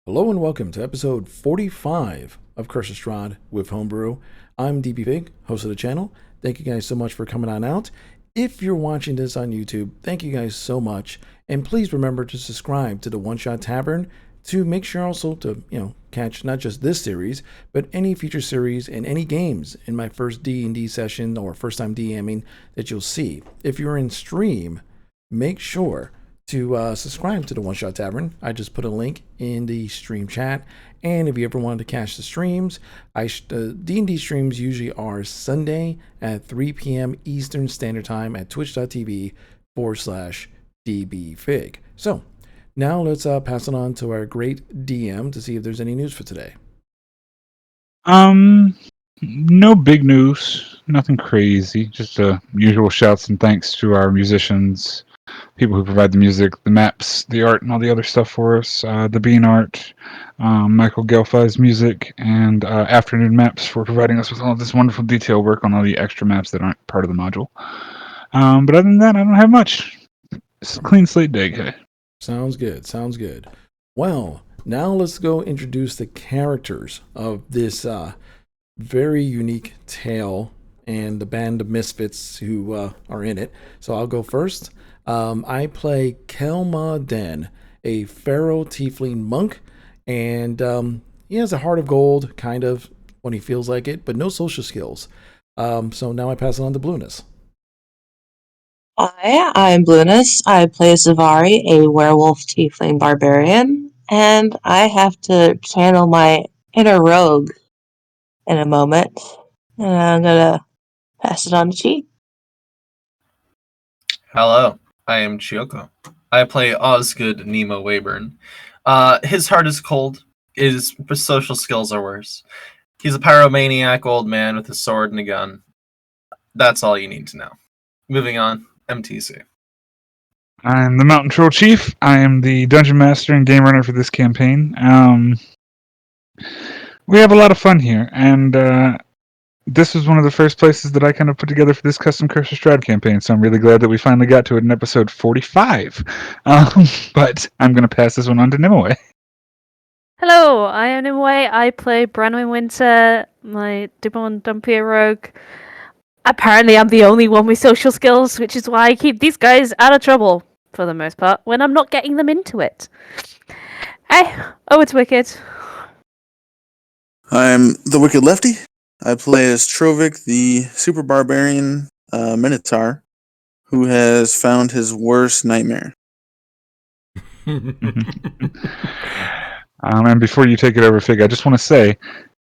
Hello and welcome to episode 45 of Curse of Strahd with Homebrew. I'm DnDBeyond, host of the channel. Thank you guys so much for coming on out. If you're watching this on YouTube, thank you guys so much. And please remember to subscribe to the One Shot Tavern to make sure also to, catch not just this series, but any future series and any games in my first D&D session or first time DMing that you'll see. If you're in stream, make sure to subscribe to the One Shot Tavern. I just put a link in the stream chat. And if you ever wanted to catch the streams, D&D streams usually are Sunday at 3 p.m. Eastern Standard Time at twitch.tv/dbfig. So now let's pass it on to our great DM to see if there's any news for today. No big news, nothing crazy. Just usual shouts and thanks to our musicians, people who provide the music, the maps, the art, and all the other stuff for us. The Bean Art, Michael Gelfi's music, and Afternoon Maps for providing us with all this wonderful detail work on all the extra maps that aren't part of the module. But other than that, I don't have much. It's a clean slate day, guy. Sounds good. Sounds good. Well, now let's go introduce the characters of this very unique tale and the band of misfits who are in it. So I'll go first. I play Kelma Den, a pharaoh tiefling monk, and he has a heart of gold, kind of, when he feels like it, but no social skills. So now I pass it on to Blueness. Hi, I'm Blueness. I play Zavari, a werewolf tiefling barbarian, and I have to channel my inner rogue in a moment. And I'm gonna pass it on to Chi. Hello, I am Chioko. I play Osgood Nemo Wayburn. His heart is cold. His social skills are worse. He's a pyromaniac old man with a sword and a gun. That's all you need to know. Moving on, MTC. I'm the Mountain Troll Chief. I am the Dungeon Master and Game Runner for this campaign. We have a lot of fun here, and this was one of the first places that I kind of put together for this custom Curse of Strahd campaign, so I'm really glad that we finally got to it in episode 45. But I'm going to pass this one on to Nimue. Hello, I am Nimue. I play Branwyn Winter, my Dibon Dumpier rogue. Apparently I'm the only one with social skills, which is why I keep these guys out of trouble, for the most part, when I'm not getting them into it. Hey, it's Wicked. I'm the Wicked Lefty. I play as Trovik, the super barbarian Minotaur, who has found his worst nightmare. And before you take it over, Fig, I just want to say,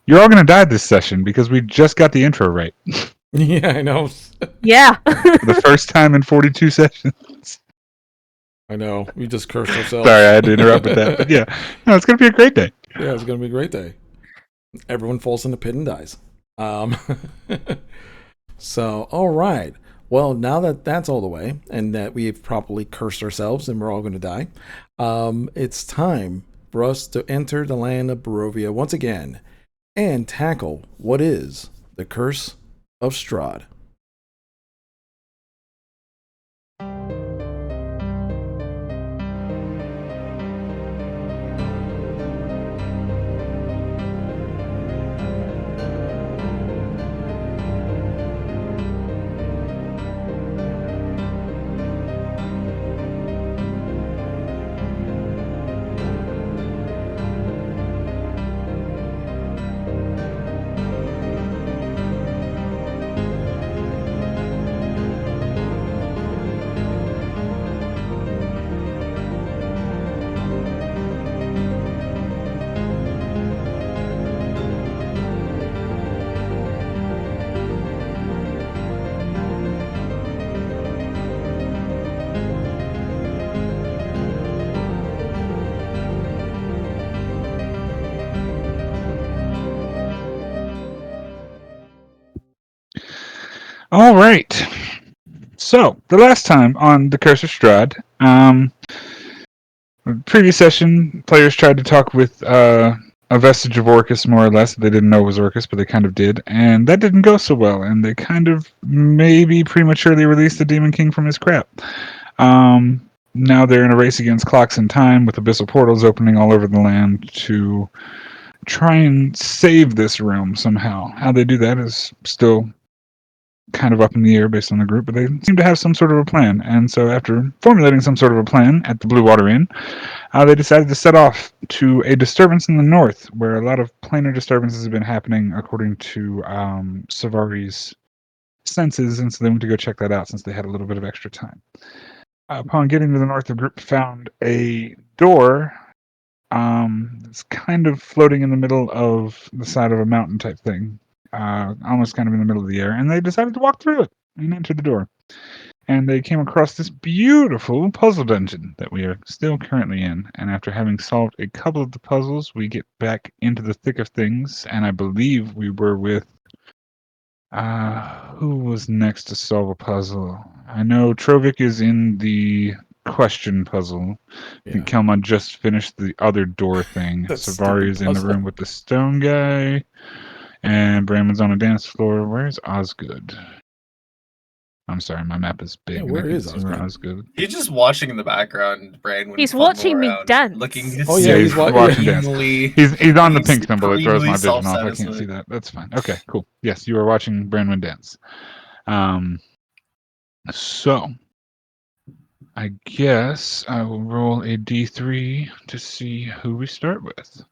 you're all going to die this session because we just got the intro right. Yeah, I know. Yeah. For the first time in 42 sessions. I know. We just cursed ourselves. Sorry, I had to interrupt with that. But yeah, no, it's going to be a great day. Yeah, it's going to be a great day. Everyone falls in the pit and dies. So, all right. Well, now that that's all the way and that we've properly cursed ourselves and we're all going to die, it's time for us to enter the land of Barovia once again and tackle what is the Curse of Strahd. All right. So, the last time on the Curse of Strahd, previous session, players tried to talk with a vestige of Orcus, more or less. They didn't know it was Orcus, but they kind of did. And that didn't go so well, and they kind of maybe prematurely released the Demon King from his crap. now they're in a race against clocks and time, with abyssal portals opening all over the land to try and save this realm somehow. How they do that is still kind of up in the air based on the group, but they seem to have some sort of a plan. And so after formulating some sort of a plan at the Blue Water Inn, they decided to set off to a disturbance in the north, where a lot of planar disturbances have been happening according to Savari's senses, and so they went to go check that out since they had a little bit of extra time. Upon getting to the north, the group found a door that's kind of floating in the middle of the side of a mountain type thing, almost kind of in the middle of the air, and they decided to walk through it and enter the door. And they came across this beautiful puzzle dungeon that we are still currently in. And after having solved a couple of the puzzles, we get back into the thick of things, and I believe we were with who was next to solve a puzzle? I know Trovik is in the question puzzle. I think Kelma just finished the other door thing. Savari is in the room with the stone guy. And Brandon's on a dance floor. Where's Osgood? I'm sorry, my map is big. Yeah, where is Osgood? He's just watching in the background, Brandon. He's watching me dance. Looking he's watching dance. He's on the pink symbol. It throws my vision off. I self-satisfied. can't see that. That's fine. Okay, cool. Yes, you are watching Brandon dance. So I guess I will roll a d3 to see who we start with.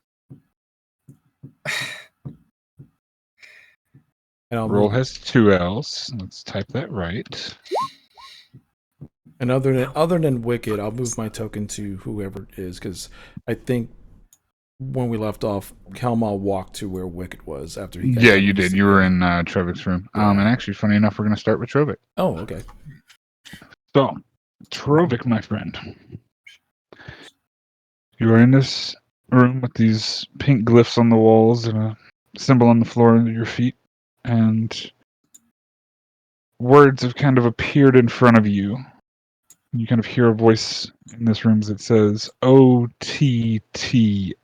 Roll has 2 L's. Let's type that right. And other than Wicked, I'll move my token to whoever it is, because I think when we left off, Kelma walked to where Wicked was after he. Yeah, you did. You were in Trovik's room. And actually, funny enough, we're going to start with Trovik. Oh, okay. So, Trovik, my friend, you are in this room with these pink glyphs on the walls and a symbol on the floor under your feet, and words have kind of appeared in front of you. You kind of hear a voice in this room that says OTTFFSS.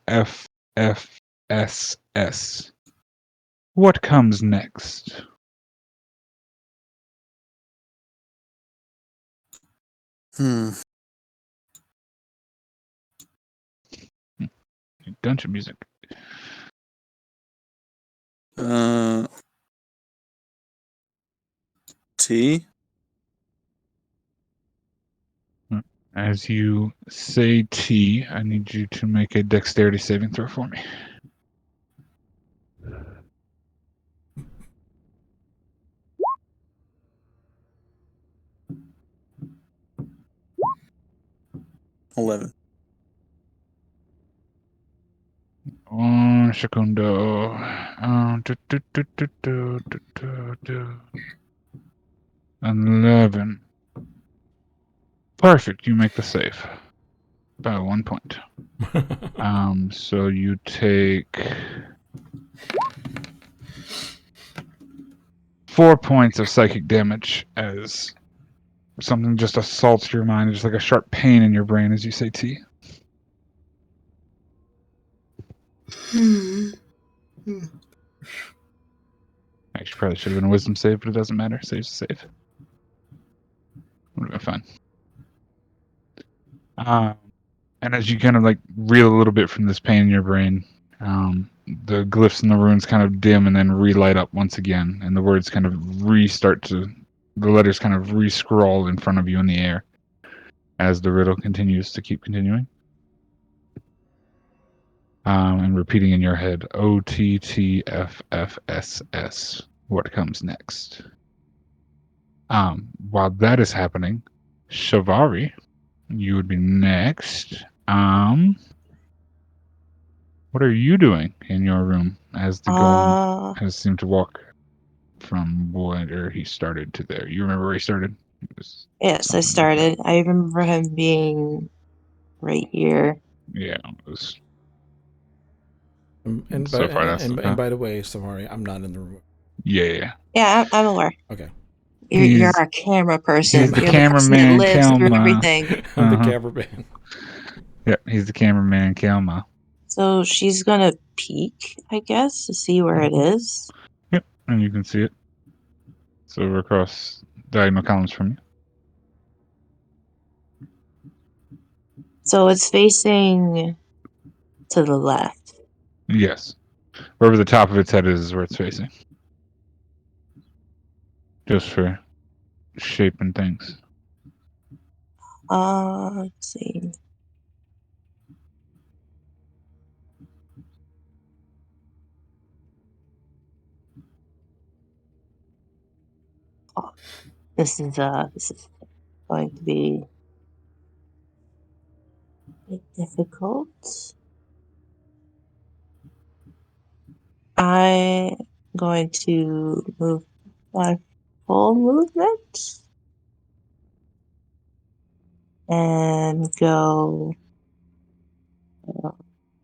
What comes next? Dungeon music. T. As you say T, I need you to make a dexterity saving throw for me. $11. Un secundo. 11. Perfect. You make the save by 1 point. So you take 4 points of psychic damage as something just assaults your mind, just like a sharp pain in your brain as you say T. Actually, probably should have been a wisdom save, but it doesn't matter. Save's a save. Would have been fine. And as you kind of like reel a little bit from this pain in your brain, the glyphs and the runes kind of dim and then relight up once again, and the words kind of the letters kind of re-scroll in front of you in the air as the riddle continues to keep continuing. And repeating in your head, OTTFFSS. What comes next? While that is happening, Shavari, you would be next. What are you doing in your room as the golem has seemed to walk from where he started to there? You remember where he started? Yes, I started. I remember him being right here. Yeah, it was. And by the way, Savari, I'm not in the room. Yeah. Yeah, I'm aware. Okay. You're a camera person. He's the You're cameraman, the person that lives through Kelma. everything. I'm the cameraman. Yep, he's the cameraman, Kelma. So she's gonna peek, I guess, to see where it is. Yep, and you can see it. It's over across diagonal columns from you. So it's facing to the left. Yes. Wherever the top of its head is where it's facing. Just for shape and things. Let's see. Oh, this is going to be a bit difficult. I'm going to move my full movement and go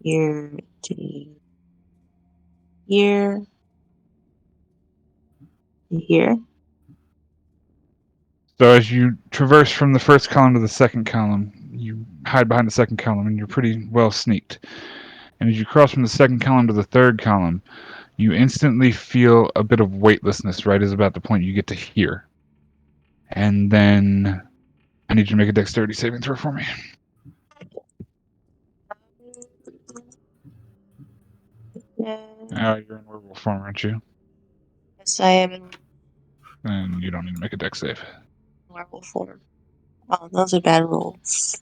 here to here to here. So as you traverse from the first column to the second column, you hide behind the second column and you're pretty well sneaked. And as you cross from the second column to the third column, you instantly feel a bit of weightlessness right as about the point you get to here. And then I need you to make a dexterity saving throw for me. You're in werewolf form, aren't you? Yes, I am in And you don't need to make a dex save. werewolf form. Oh, those are bad rolls.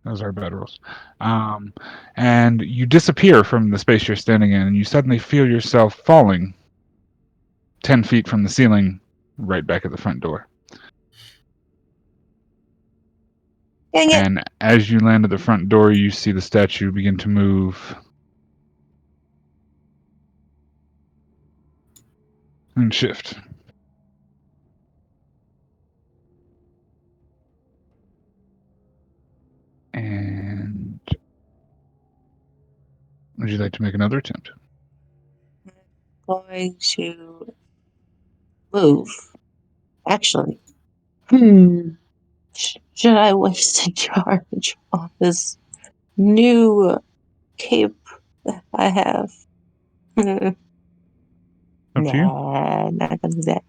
Those are bad rolls. And you disappear from the space you're standing in, and you suddenly feel yourself falling 10 feet from the ceiling right back at the front door. Dang it! And as you land at the front door, you see the statue begin to move and shift. And would you like to make another attempt? Going to move. Actually, should I waste a charge on this new cape that I have? Up to you. Nah, not gonna do that.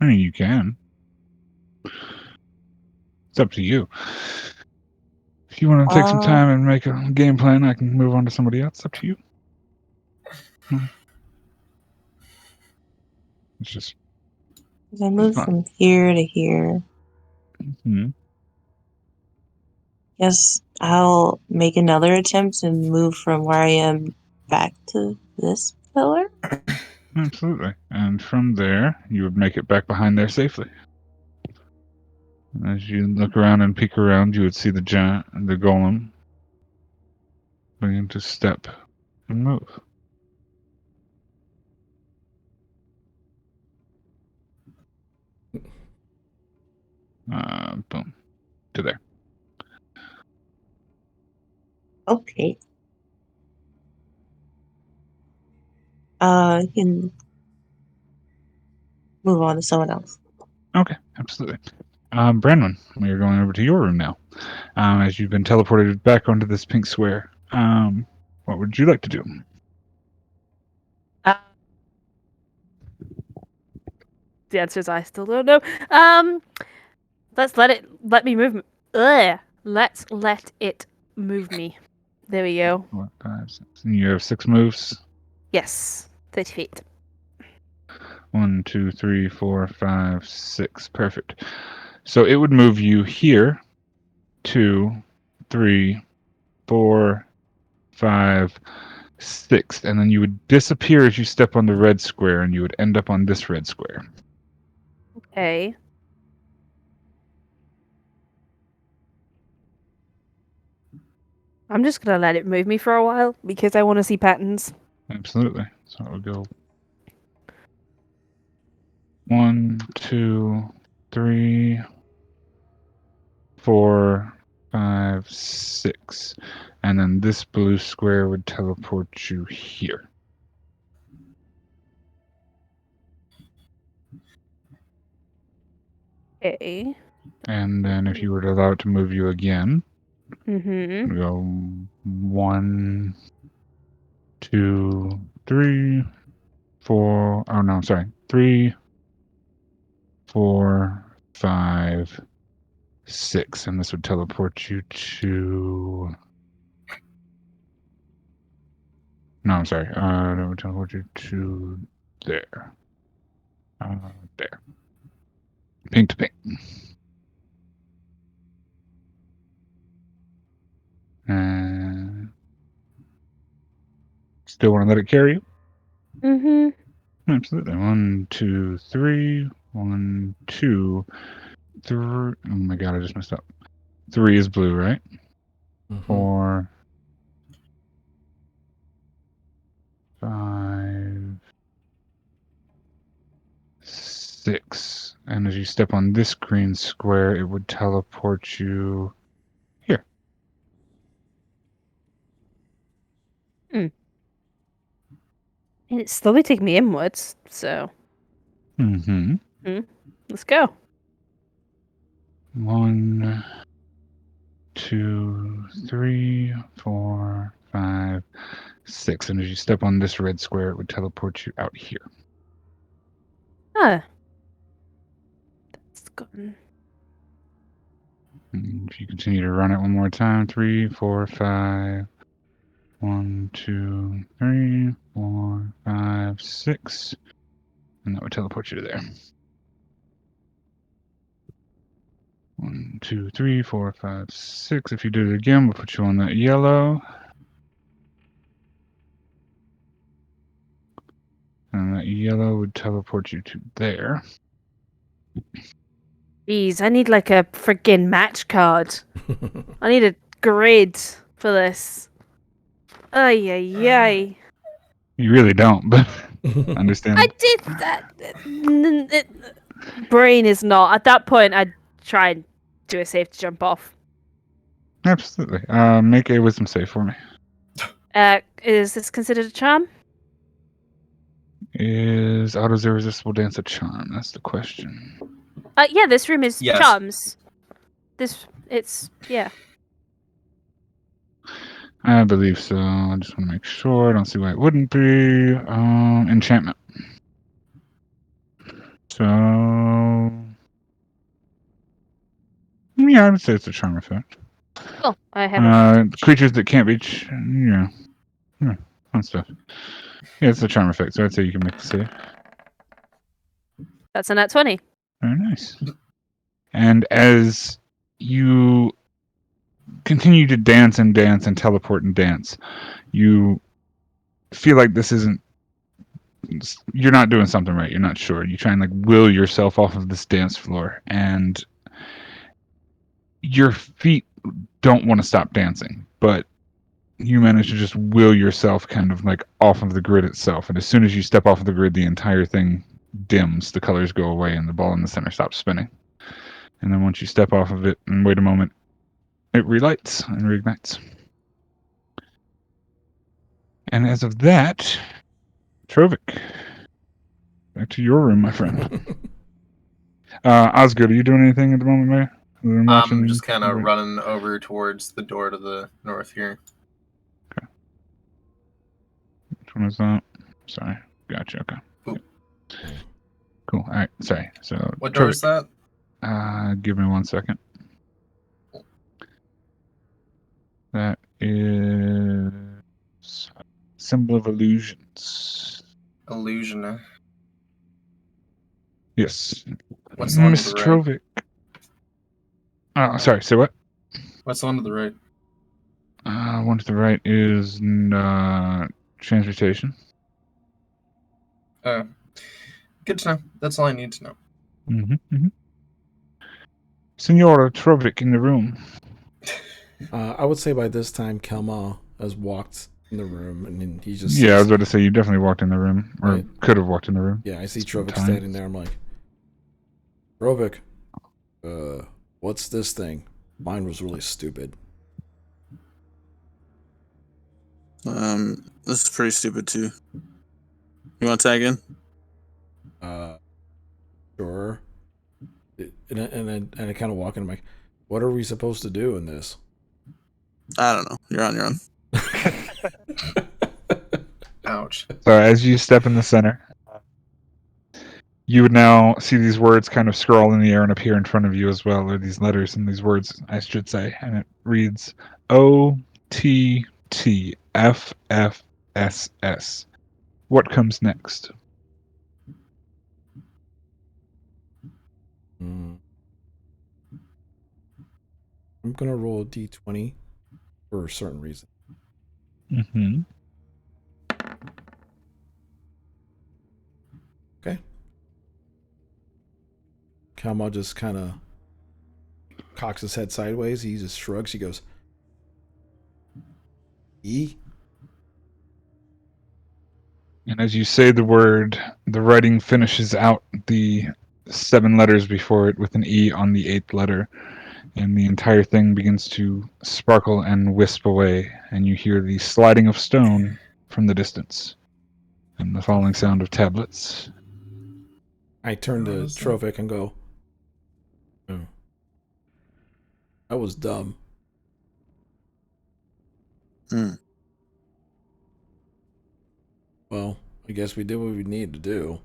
I mean, you can. It's up to you. If you want to take some time and make a game plan, I can move on to somebody else. It's up to you. It's just. I move from here to here. Mm-hmm. Guess I'll make another attempt and move from where I am back to this pillar. Absolutely. And from there, you would make it back behind there safely. As you look around and peek around, you would see the giant and the golem begin to step and move. Boom. To there. Okay. You can move on to someone else. Okay, absolutely. Branwen, we are going over to your room now. As you've been teleported back onto this pink square. What would you like to do? The answer is I still don't know. Let's let me move. Let's let it move me. There we go. 4, 5, 6. And you have 6 moves. Yes, 30 feet. 1, 2, 3, 4, 5, 6. Perfect. So it would move you here. 2, 3, 4, 5, 6, and then you would disappear as you step on the red square, and you would end up on this red square. Okay. I'm just gonna let it move me for a while because I want to see patterns. Absolutely. So it would go 1, 2, 3, 4, 5, 6, and then this blue square would teleport you here. Okay. And then if you were to allow it to move you again, Mm-hmm. we go 1, 2, 3, 4. Oh no, sorry. 3, 4, 5, 6, and this would teleport you to. No, I'm sorry. That would teleport you to there. There. Pink to pink. And still want to let it carry you? Mm-hmm. Absolutely. 1, 2, 3. 1, 2, 3. Oh my god, I just messed up. 3 is blue, right? Mhm. 4, 5, 6. And as you step on this green square, it would teleport you here. And it's slowly taking me inwards, so Mm-hmm. let's go. 1, 2, 3, 4, 5, 6. And as you step on this red square, it would teleport you out here. Ah. That's gone. And if you continue to run it one more time, 3, 4, 5. 1, 2, 3, 4, 5, 6. And that would teleport you to there. 1, 2, 3, 4, 5, 6. If you did it again, we'll put you on that yellow. And that yellow would teleport you to there. Jeez, I need like a freaking match card. I need a grid for this. Ay, ay, ay. You really don't, but I understand. did that. Brain is not. At that point, I'd try and do a safe to jump off. Absolutely. Make a wisdom save for me. Is this considered a charm? Is autos irresistible dance a charm? That's the question. Yeah, this room is Yes. charms. Yeah. I believe so. I just want to make sure. I don't see why it wouldn't be. Enchantment. So, yeah, I would say it's a charm effect. Cool. I have it. Creatures that can't reach. Yeah, fun stuff. Yeah, it's a charm effect, so I'd say you can make the save. That's a nat 20. Very nice. And as you continue to dance and dance and teleport and dance, you feel like this isn't. You're not doing something right. You're not sure. You try and like will yourself off of this dance floor, and your feet don't want to stop dancing, but you manage to just will yourself kind of like off of the grid itself. And as soon as you step off of the grid, the entire thing dims, the colors go away, and the ball in the center stops spinning. And then once you step off of it and wait a moment, it relights and reignites. And as of that, Trovik, back to your room, my friend. Osgood, are you doing anything at the moment, Mayor? I'm just kind of running over towards the door to the north here. Okay. Which one is that? Sorry. Gotcha. Okay. Ooh. Cool. All right. Sorry. So What door is that? Give me 1 second. That is Symbol of Illusions. Illusion. Yes. What's the one Miss to the right? Trovik. Oh, sorry. Say what? What's the one to the right? One to the right is Transmutation. Good to know. That's all I need to know. Mm-hmm. Senora Trovik in the room. I would say by this time, Kelma has walked in the room, and he just Yeah, I was about to say you definitely walked in the room, or Right. could have walked in the room. Yeah, I see Trovik Time. standing there. I'm like, Trovik, what's this thing? Mine was really stupid. This is pretty stupid too. You want to tag in? Sure. And I kind of walk in. I'm like, what are we supposed to do in this? I don't know. You're on your own. Ouch. So as you step in the center, you would now see these words kind of scroll in the air and appear in front of you as well, or these letters and these words, I should say. And it reads OTTFFSS. What comes next? Hmm. I'm gonna roll a d20 for a certain reason. Mm-hmm. Okay. Kamal just kind of cocks his head sideways. He just shrugs. He goes, E. And as you say the word, the writing finishes out the 7 letters before it with an E on the 8th letter. And the entire thing begins to sparkle and wisp away. And you hear the sliding of stone from the distance. And the falling sound of tablets. I turn to Trovik and go, oh, that was dumb. Hmm. Well, I guess we did what we needed to do.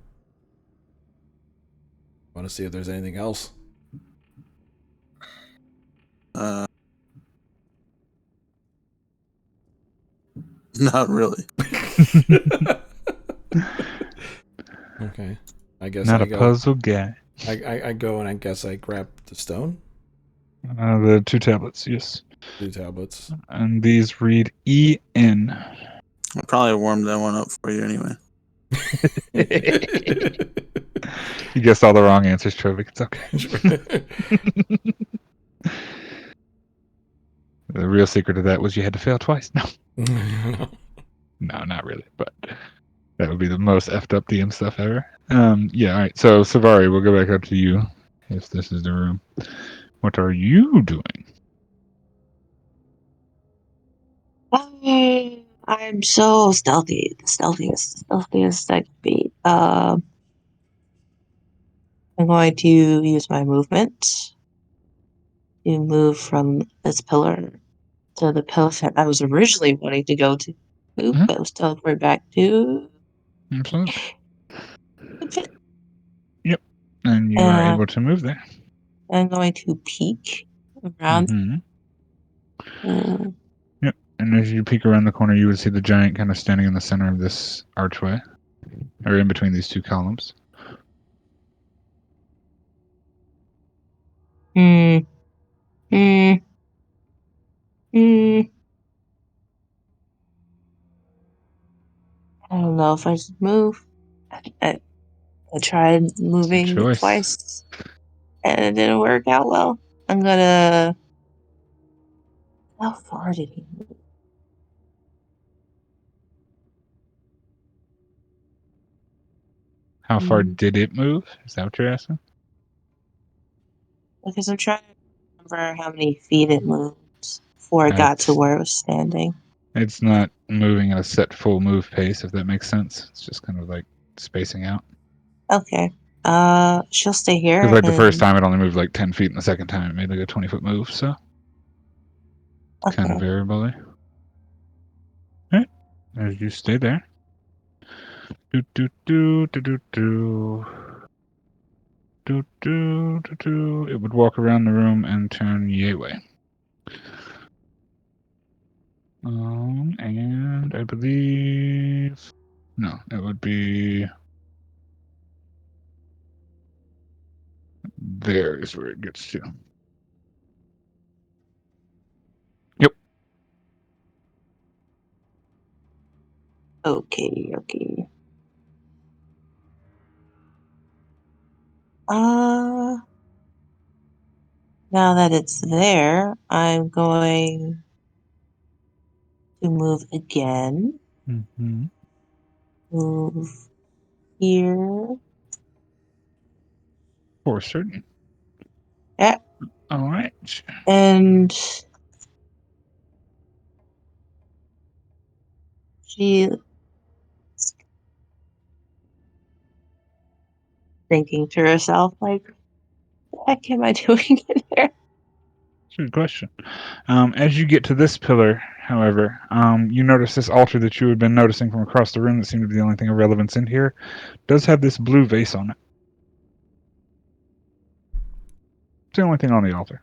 Want to see if there's anything else? Not really. Okay. I guess Not I a go. puzzle guy. I go and I guess I grab the stone, The 2 tablets, yes. 2 tablets. And these read EN. I'll probably warm that one up for you anyway. You guessed all the wrong answers, Trovik. It's okay. The real secret of that was you had to fail twice. No. No, not really. But that would be the most effed up DM stuff ever. Yeah, all right. So, Savari, we'll go back up to you if this is the room. What are you doing? I'm so stealthy. The stealthiest I could be. I'm going to use my movement to move from this pillar to the pillar that I was originally wanting to go to. Mhm. But I was teleported back to Absolutely. the pit. Yep. And you are able to move there. I'm going to peek around. Mhm. Mm, Yep. And as you peek around the corner, you would see the giant kind of standing in the center of this archway, or in between these 2 columns. mm, mm, mm. I don't know if I should move. I tried moving choice. twice and it didn't work out well. I'm gonna. How far did he move? How far did it move? Is that what you're asking? Because I'm trying to remember how many feet it moved before it got to where it was standing. It's not moving at a set full move pace, if that makes sense. It's just kind of like spacing out. Okay. She'll stay here. Because like the first time it only moved like 10 feet, and the second time it made like a 20-foot move, so it's kind of variable there. Alright. As you stay there. Do do do do do do. Do do do do. It would walk around the room and turn yay way. And I believe no, it would be there is where it gets to. Yep. Okay. Now that it's there, I'm going to move again. Mm-hmm. Move here. For certain. Yeah. All right. And she thinking to herself, like, what the heck am I doing in there? Good question. As you get to this pillar, however, you notice this altar that you had been noticing from across the room that seemed to be the only thing of relevance in here does have this blue vase on it. the only thing on the altar.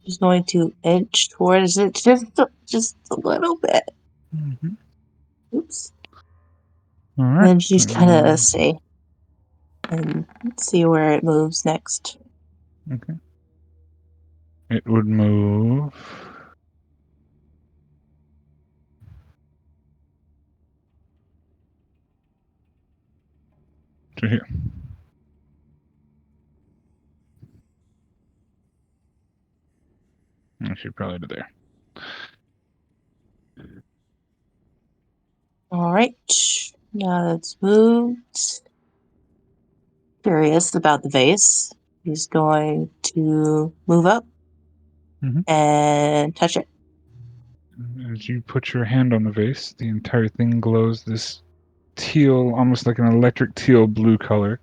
She's going to inch towards it just a little bit. Mm-hmm. Oops. All right. And then she's kind of stay and see where it moves next. Okay. It would move to here. Actually, probably to there. All right. Now that's moved. Curious about the vase. He's going to move up and touch it. As you put your hand on the vase, the entire thing glows this teal, almost like an electric teal blue color.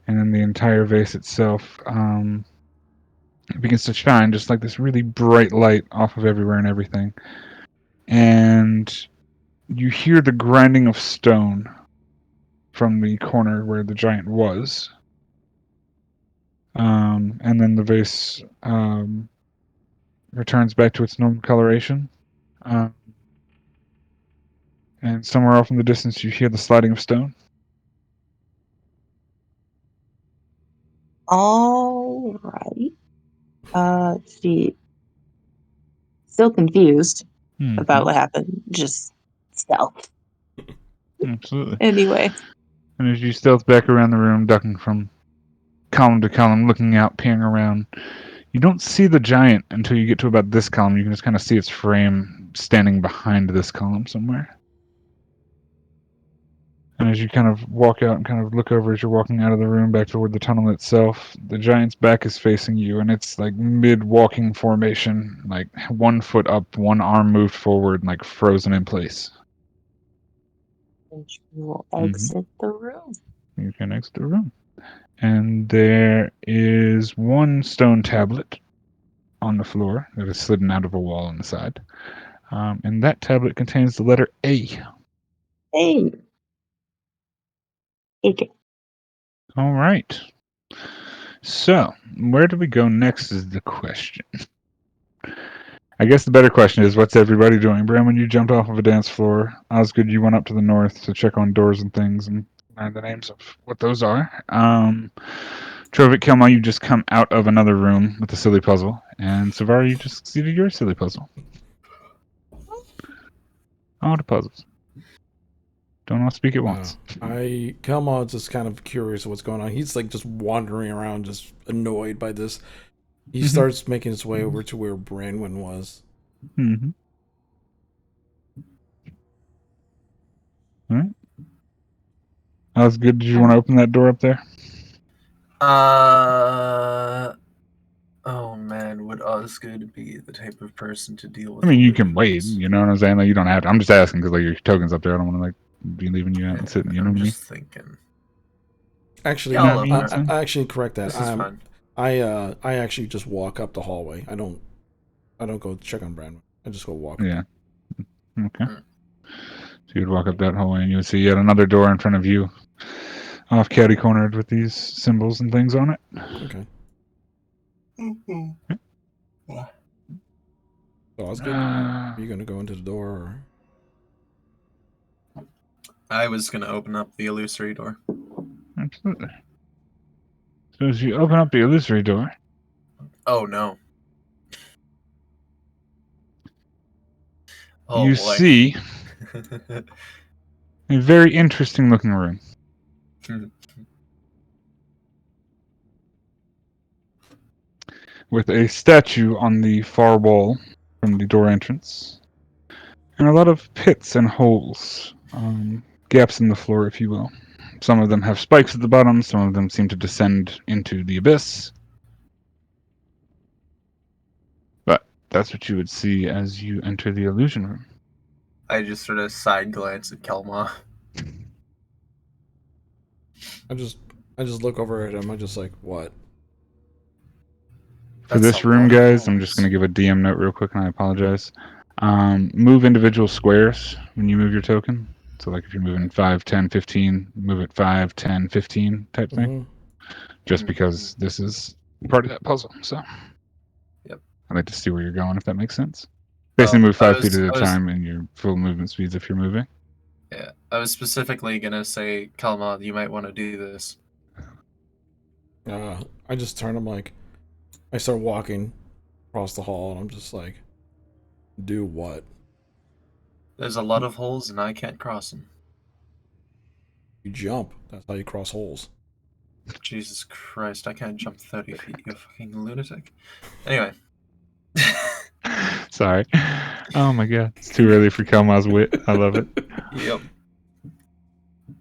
And then the entire vase itself begins to shine just like this really bright light off of everywhere and everything. And you hear the grinding of stone from the corner where the giant was. And then the vase returns back to its normal coloration. And somewhere off in the distance, you hear the sliding of stone. All right. She still confused about what happened. Just stealth. Absolutely. Anyway. And as you stealth back around the room, ducking from column to column, looking out, peering around, you don't see the giant until you get to about this column. You can just kind of see its frame standing behind this column somewhere. And as you kind of walk out and kind of look over as you're walking out of the room back toward the tunnel itself, the giant's back is facing you, and it's like mid-walking formation, like 1 foot up, one arm moved forward, like frozen in place. And she will exit the room. You can exit the room. And there is one stone tablet on the floor that is slidden out of a wall on the side. And that tablet contains the letter A. Hey. Okay. All right. So, where do we go next is the question. I guess the better question is, what's everybody doing? Bram, you jumped off of a dance floor. Osgood, you went up to the north to check on doors and things and learn the names of what those are. Trovik, Kelma, you just come out of another room with a silly puzzle. And Savari, you just succeeded your silly puzzle. All the puzzles. Don't all speak at once. Kelma's just kind of curious what's going on. He's like just wandering around, just annoyed by this. He starts making his way over to where Branwyn was. All right. Osgood, did you want to open that door up there? Oh man, would Osgood be the type of person to deal with? I mean, you can wait. You know what I'm saying? Like, you don't have to. I'm just asking because like your token's up there. I don't want to like be leaving you out and sitting. You know what I mean? I'm just thinking. Actually, Yeah, I actually correct that. This is fine. I actually just walk up the hallway. I don't go check on Branwyn. I just go walk. Yeah. Okay. So you'd walk up that hallway and you would see yet another door in front of you, off catty cornered with these symbols and things on it. Okay. So Osgood, are you gonna go into the door? Or? I was gonna open up the illusory door. Absolutely. So as you open up the illusory door. Oh no. Oh, you boy. see a very interesting looking room. With a statue on the far wall from the door entrance. And a lot of pits and holes. Gaps in the floor, if you will. Some of them have spikes at the bottom, some of them seem to descend into the abyss. But that's what you would see as you enter the illusion room. I just sort of side glance at Kelma. I just look over at him. I'm just like, what? For this room, guys, I'm just going to give a DM note real quick, and I apologize. Move individual squares when you move your token. So, like, if you're moving 5, 10, 15, move it 5, 10, 15 type thing. Just because this is part of that puzzle. So, Yep. I'd like to see where you're going, if that makes sense. Basically, move 5 feet at a time in your full movement speeds if you're moving. Yeah, I was specifically going to say, Kalma, you might want to do this. I just turn. I'm like, I start walking across the hall, and I'm just like, do what? There's a lot of holes, and I can't cross them. You jump. That's how you cross holes. Jesus Christ, I can't jump 30 feet, you fucking lunatic. Anyway. Sorry. Oh my god. It's too early for Kelma's wit. I love it. Yep.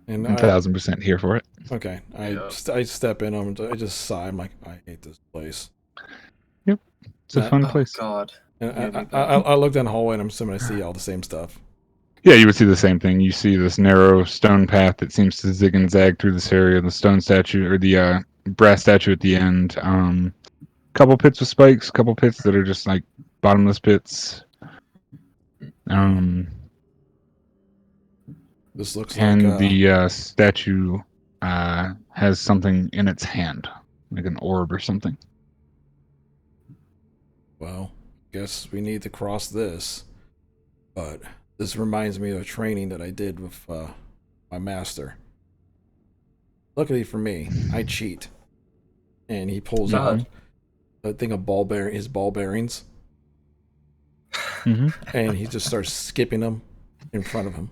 And I'm 1000% here for it. Okay. I step in. I just sigh. I'm like, I hate this place. Yep. It's a fun place. Oh god. And I look down the hallway, and I'm assuming I see all the same stuff. Yeah, you would see the same thing. You see this narrow stone path that seems to zig and zag through this area. The stone statue, or the brass statue at the end. Couple pits with spikes. Couple pits that are just like bottomless pits. This looks and like the statue has something in its hand, like an orb or something. Well, guess we need to cross this. But this reminds me of a training that I did with my master. Luckily for me, I cheat. And he pulls out a thing of his ball bearings. And he just starts skipping them in front of him.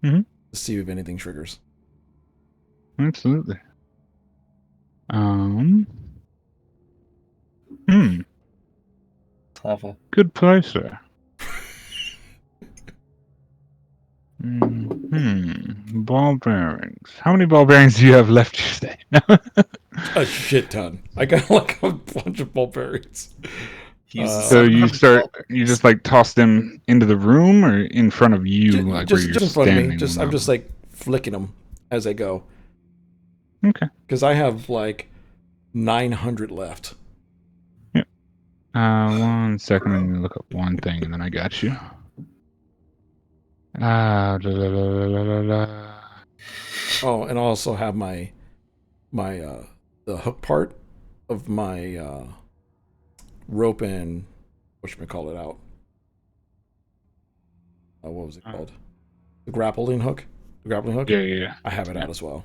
To see if anything triggers. Absolutely. Awful. Good place there. Ball bearings. How many ball bearings do you have left, you say? A shit ton. I got like a bunch of ball bearings. So you just like toss them into the room or in front of you, like just where you're in front of me. standing? I'm just like flicking them as I go. Okay. Because I have like 900 left. Yep. 1 second, let me look up one thing, and then I got you. Oh, and I also have my the hook part of my rope and whatchamacallit out. What was it called? The grappling hook? The grappling hook? Yeah. I have it out as well.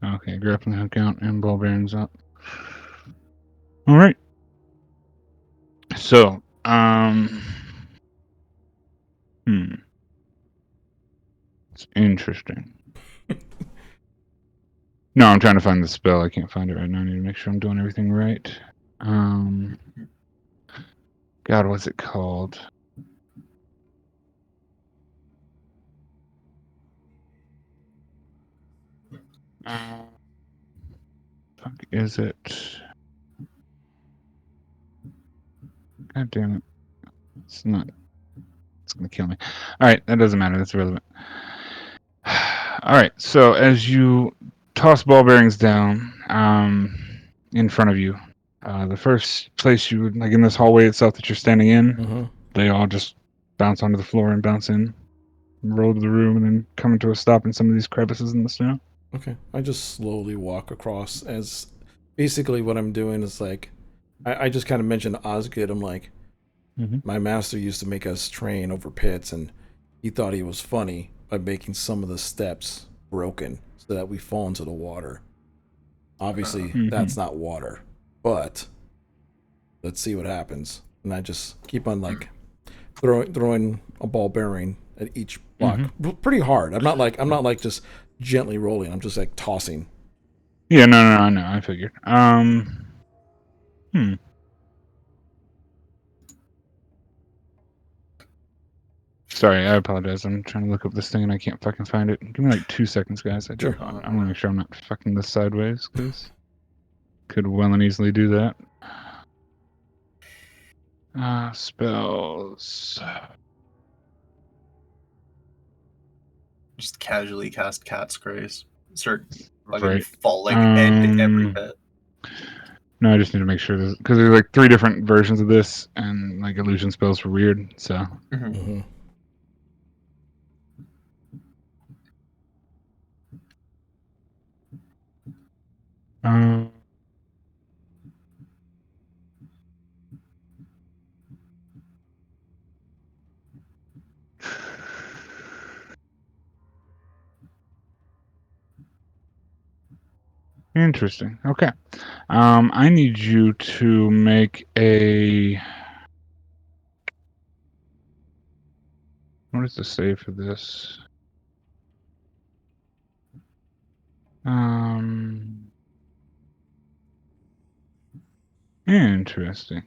Okay, grappling hook out and ball bearings up. All right. So, it's interesting. No, I'm trying to find the spell. I can't find it right now. I need to make sure I'm doing everything right. God, what's it called? Fuck is it? God damn it. It's not. It's going to kill me. Alright, that doesn't matter. That's irrelevant. Alright, so as you toss ball bearings down in front of you, the first place you would, like in this hallway itself that you're standing in, they all just bounce onto the floor and bounce in, and roll to the room, and then come into a stop in some of these crevices in the snow. Okay. I just slowly walk across as basically what I'm doing is like I just kind of mentioned Osgood. I'm like, my master used to make us train over pits, and he thought he was funny by making some of the steps broken so that we fall into the water. Obviously, that's not water, but let's see what happens. And I just keep on like throwing a ball bearing at each block, pretty hard. I'm not like just gently rolling. I'm just like tossing. Yeah, no, I know. I figured. Sorry, I apologize. I'm trying to look up this thing and I can't fucking find it. Give me like 2 seconds, guys. I want to make sure I'm not fucking this sideways, because could well and easily do that. Spells. Just casually cast Cat's Grace. Start fucking Right. falling into every bit. No, I just need to make sure because there's like 3 different versions of this, and like illusion spells were weird. So Mhm. Mm-hmm. um, interesting. Okay. I need you to make a. What is the save for this? Interesting.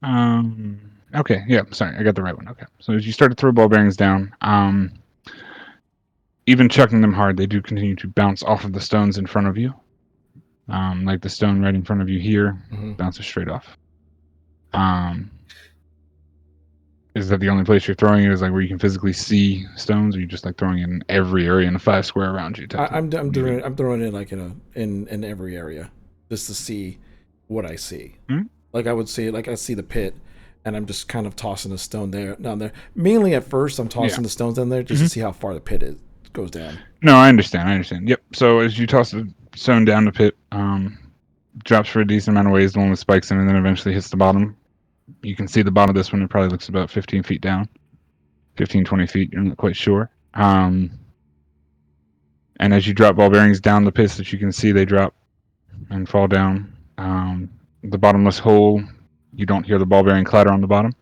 Okay, yeah, sorry, I got the right one. Okay, so as you start to throw ball bearings down, even chucking them hard, they do continue to bounce off of the stones in front of you. Like the stone right in front of you here Mm-hmm. bounces straight off. Is that the only place you're throwing it? Is like where you can physically see stones, or you just like throwing it in every area in a 5 square around you? I'm throwing it like in every area just to see what I see. Hmm? Like I would see, like I see the pit, and I'm just kind of tossing a stone down there. Mainly at first, I'm tossing the stones down there just to see how far the pit goes down. No, I understand. Yep. So as you toss the stone down the pit, drops for a decent amount of ways, the one with spikes in, and then eventually hits the bottom. You can see the bottom of this one. It probably looks about 15 feet down, 15, 20 feet. You're not quite sure. And as you drop ball bearings down the pits that you can see, they drop and fall down. The bottomless hole, you don't hear the ball bearing clatter on the bottom.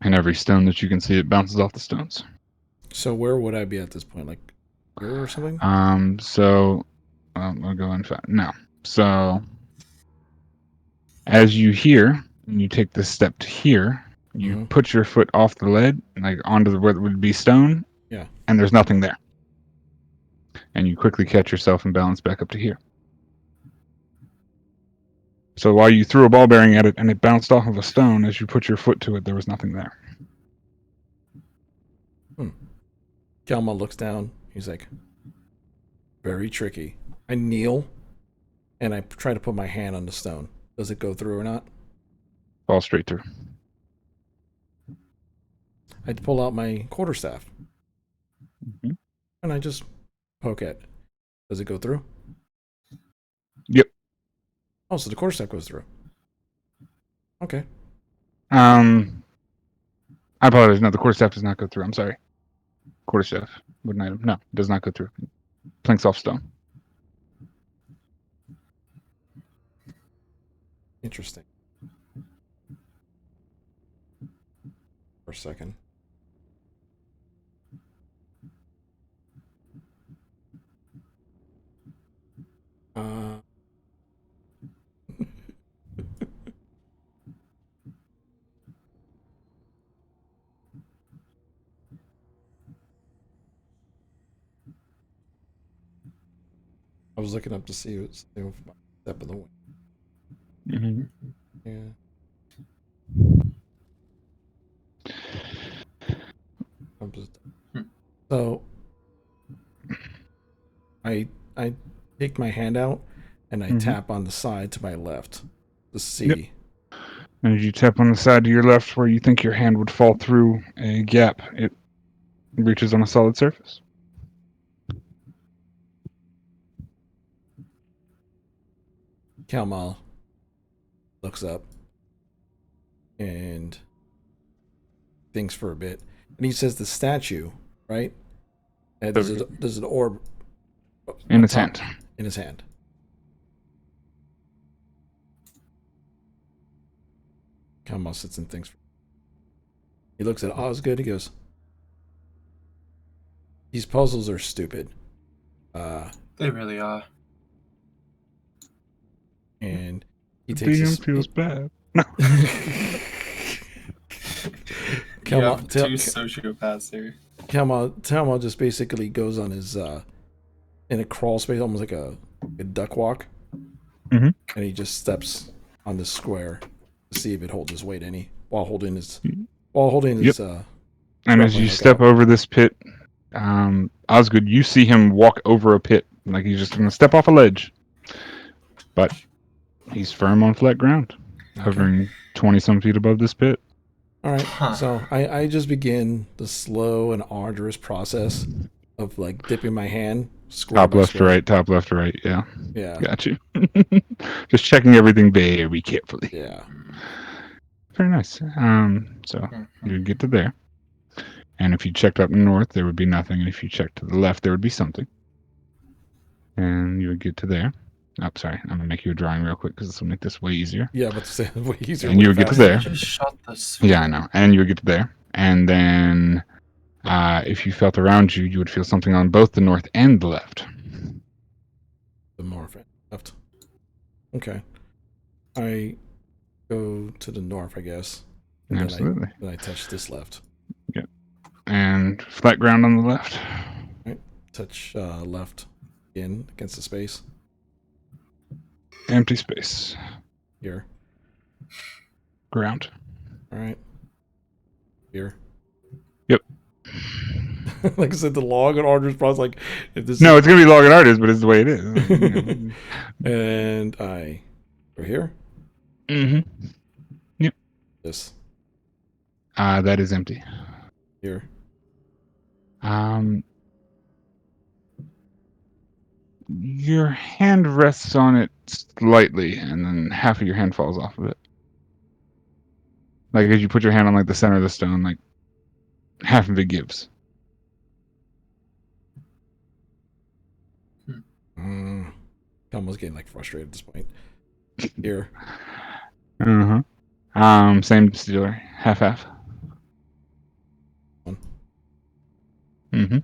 And every stone that you can see, it bounces off the stones. So where would I be at this point? Like here or something? I'll go in fast. No. So as you hear, and you take this step to here, you put your foot off the lead, like onto what would be stone. Yeah. And there's nothing there. And you quickly catch yourself and balance back up to here. So while you threw a ball bearing at it and it bounced off of a stone, as you put your foot to it, there was nothing there. Kelma looks down. He's like, very tricky. I kneel, and I try to put my hand on the stone. Does it go through or not? Fall straight through. I pull out my quarterstaff, Mm-hmm. and I just poke it. Does it go through? Yep. Oh, so the quarterstaff goes through. Okay. I apologize. No, the quarterstaff does not go through. I'm sorry. Quarterstaff, wooden item. No, it does not go through. Planks off stone. Interesting. For a second. I was looking up to see if my step in the way. Mm-hmm. Yeah. So I take my hand out and I tap on the side to my left to see. Yep. And as you tap on the side to your left where you think your hand would fall through a gap, it reaches on a solid surface. Kalmal looks up and thinks for a bit, and he says, "The statue, right? There's an orb in his hand. In his hand." Kalmal sits and thinks. He looks at Osgood. He goes, "These puzzles are stupid." They really are. And he takes. DM feels bad. You have two sociopaths here. Kalmal just basically goes on his in a crawl space, almost like a duck walk, and he just steps on the square to see if it holds his weight any while holding his And as you step over this pit, Osgood, you see him walk over a pit, like he's just going to step off a ledge. But He's firm on flat ground, hovering 20-some feet above this pit. All right. Huh. So I just begin the slow and arduous process of like dipping my hand square Top by left to square. right, top left to right. Yeah, Yeah. got you. Just checking everything very carefully. Yeah. Very nice. So you get to there, and if you checked up north, there would be nothing, and if you checked to the left, there would be something. And you would get to there. Oh, sorry, I'm gonna make you a drawing real quick because this will make this way easier. Yeah, but to say way easier. And way you would get to faster. there. I just shot this. Yeah, I know. And you would get to there, and then if you felt around you, you would feel something on both the north and the left. The north and left. Okay. I go to the north, I guess. And Absolutely. Then I touch this left. Yep. And flat ground on the left. Right. Touch left in against the space. Empty space. Here. Ground. All right. Here. Yep. Like I said, the log and arduous process. Like if this. No, it's gonna be long and arduous, but it's the way it is. And I go here. Mm-hmm. Yep. This That is empty. here. Your hand rests on it slightly, and then half of your hand falls off of it. Like as you put your hand on like the center of the stone, like half of it gives. I'm almost getting like frustrated at this point. Here. Same distillery, half. One. Mm-hmm.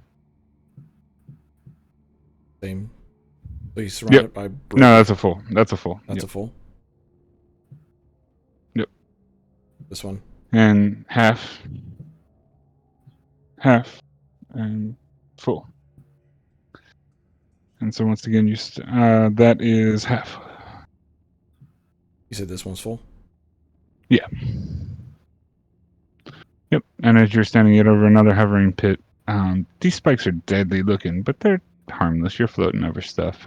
Same. So he's surrounded by. No, that's a full. That's a full. That's Yep. a full. Yep. This one. And half, and full. And so once again, that is half. You said this one's full. Yeah. Yep. And as you're standing it over another hovering pit, these spikes are deadly looking, but they're harmless. You're floating over stuff.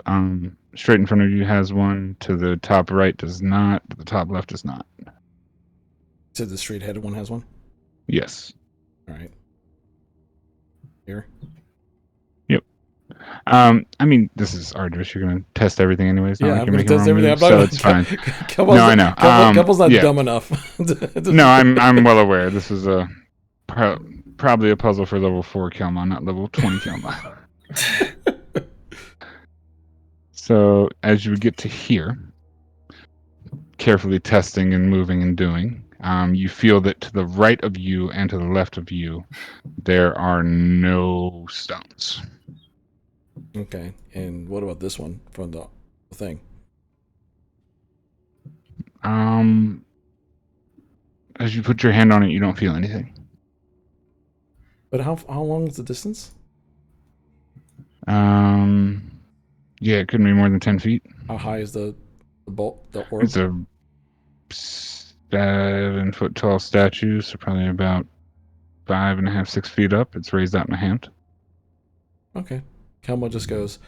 Straight in front of you has one. To the top right does not. To the top left does not. You said the straight-headed one has one. Yes. All right. Here. I mean, this is arduous. You're gonna test everything anyways. Not Yeah, like I'm you're gonna making test wrong everything. moves, I'm so not it's fine. Couple's, No, I know. Couple's not Yeah. dumb enough. No, I'm well aware. This is probably a puzzle for level 4 Kelma, not level 20 Kelma. So as you get to here, carefully testing and moving and doing, you feel that to the right of you and to the left of you, there are no stones. Okay, and what about this one from the thing? As you put your hand on it, you don't feel anything. But how long is the distance? Yeah, it couldn't be more than 10 feet. How high is the bolt, the orb? It's a 7-foot tall statue, so probably about 5.5, 6 feet up. It's raised out in a hand. Okay. Kelma just goes.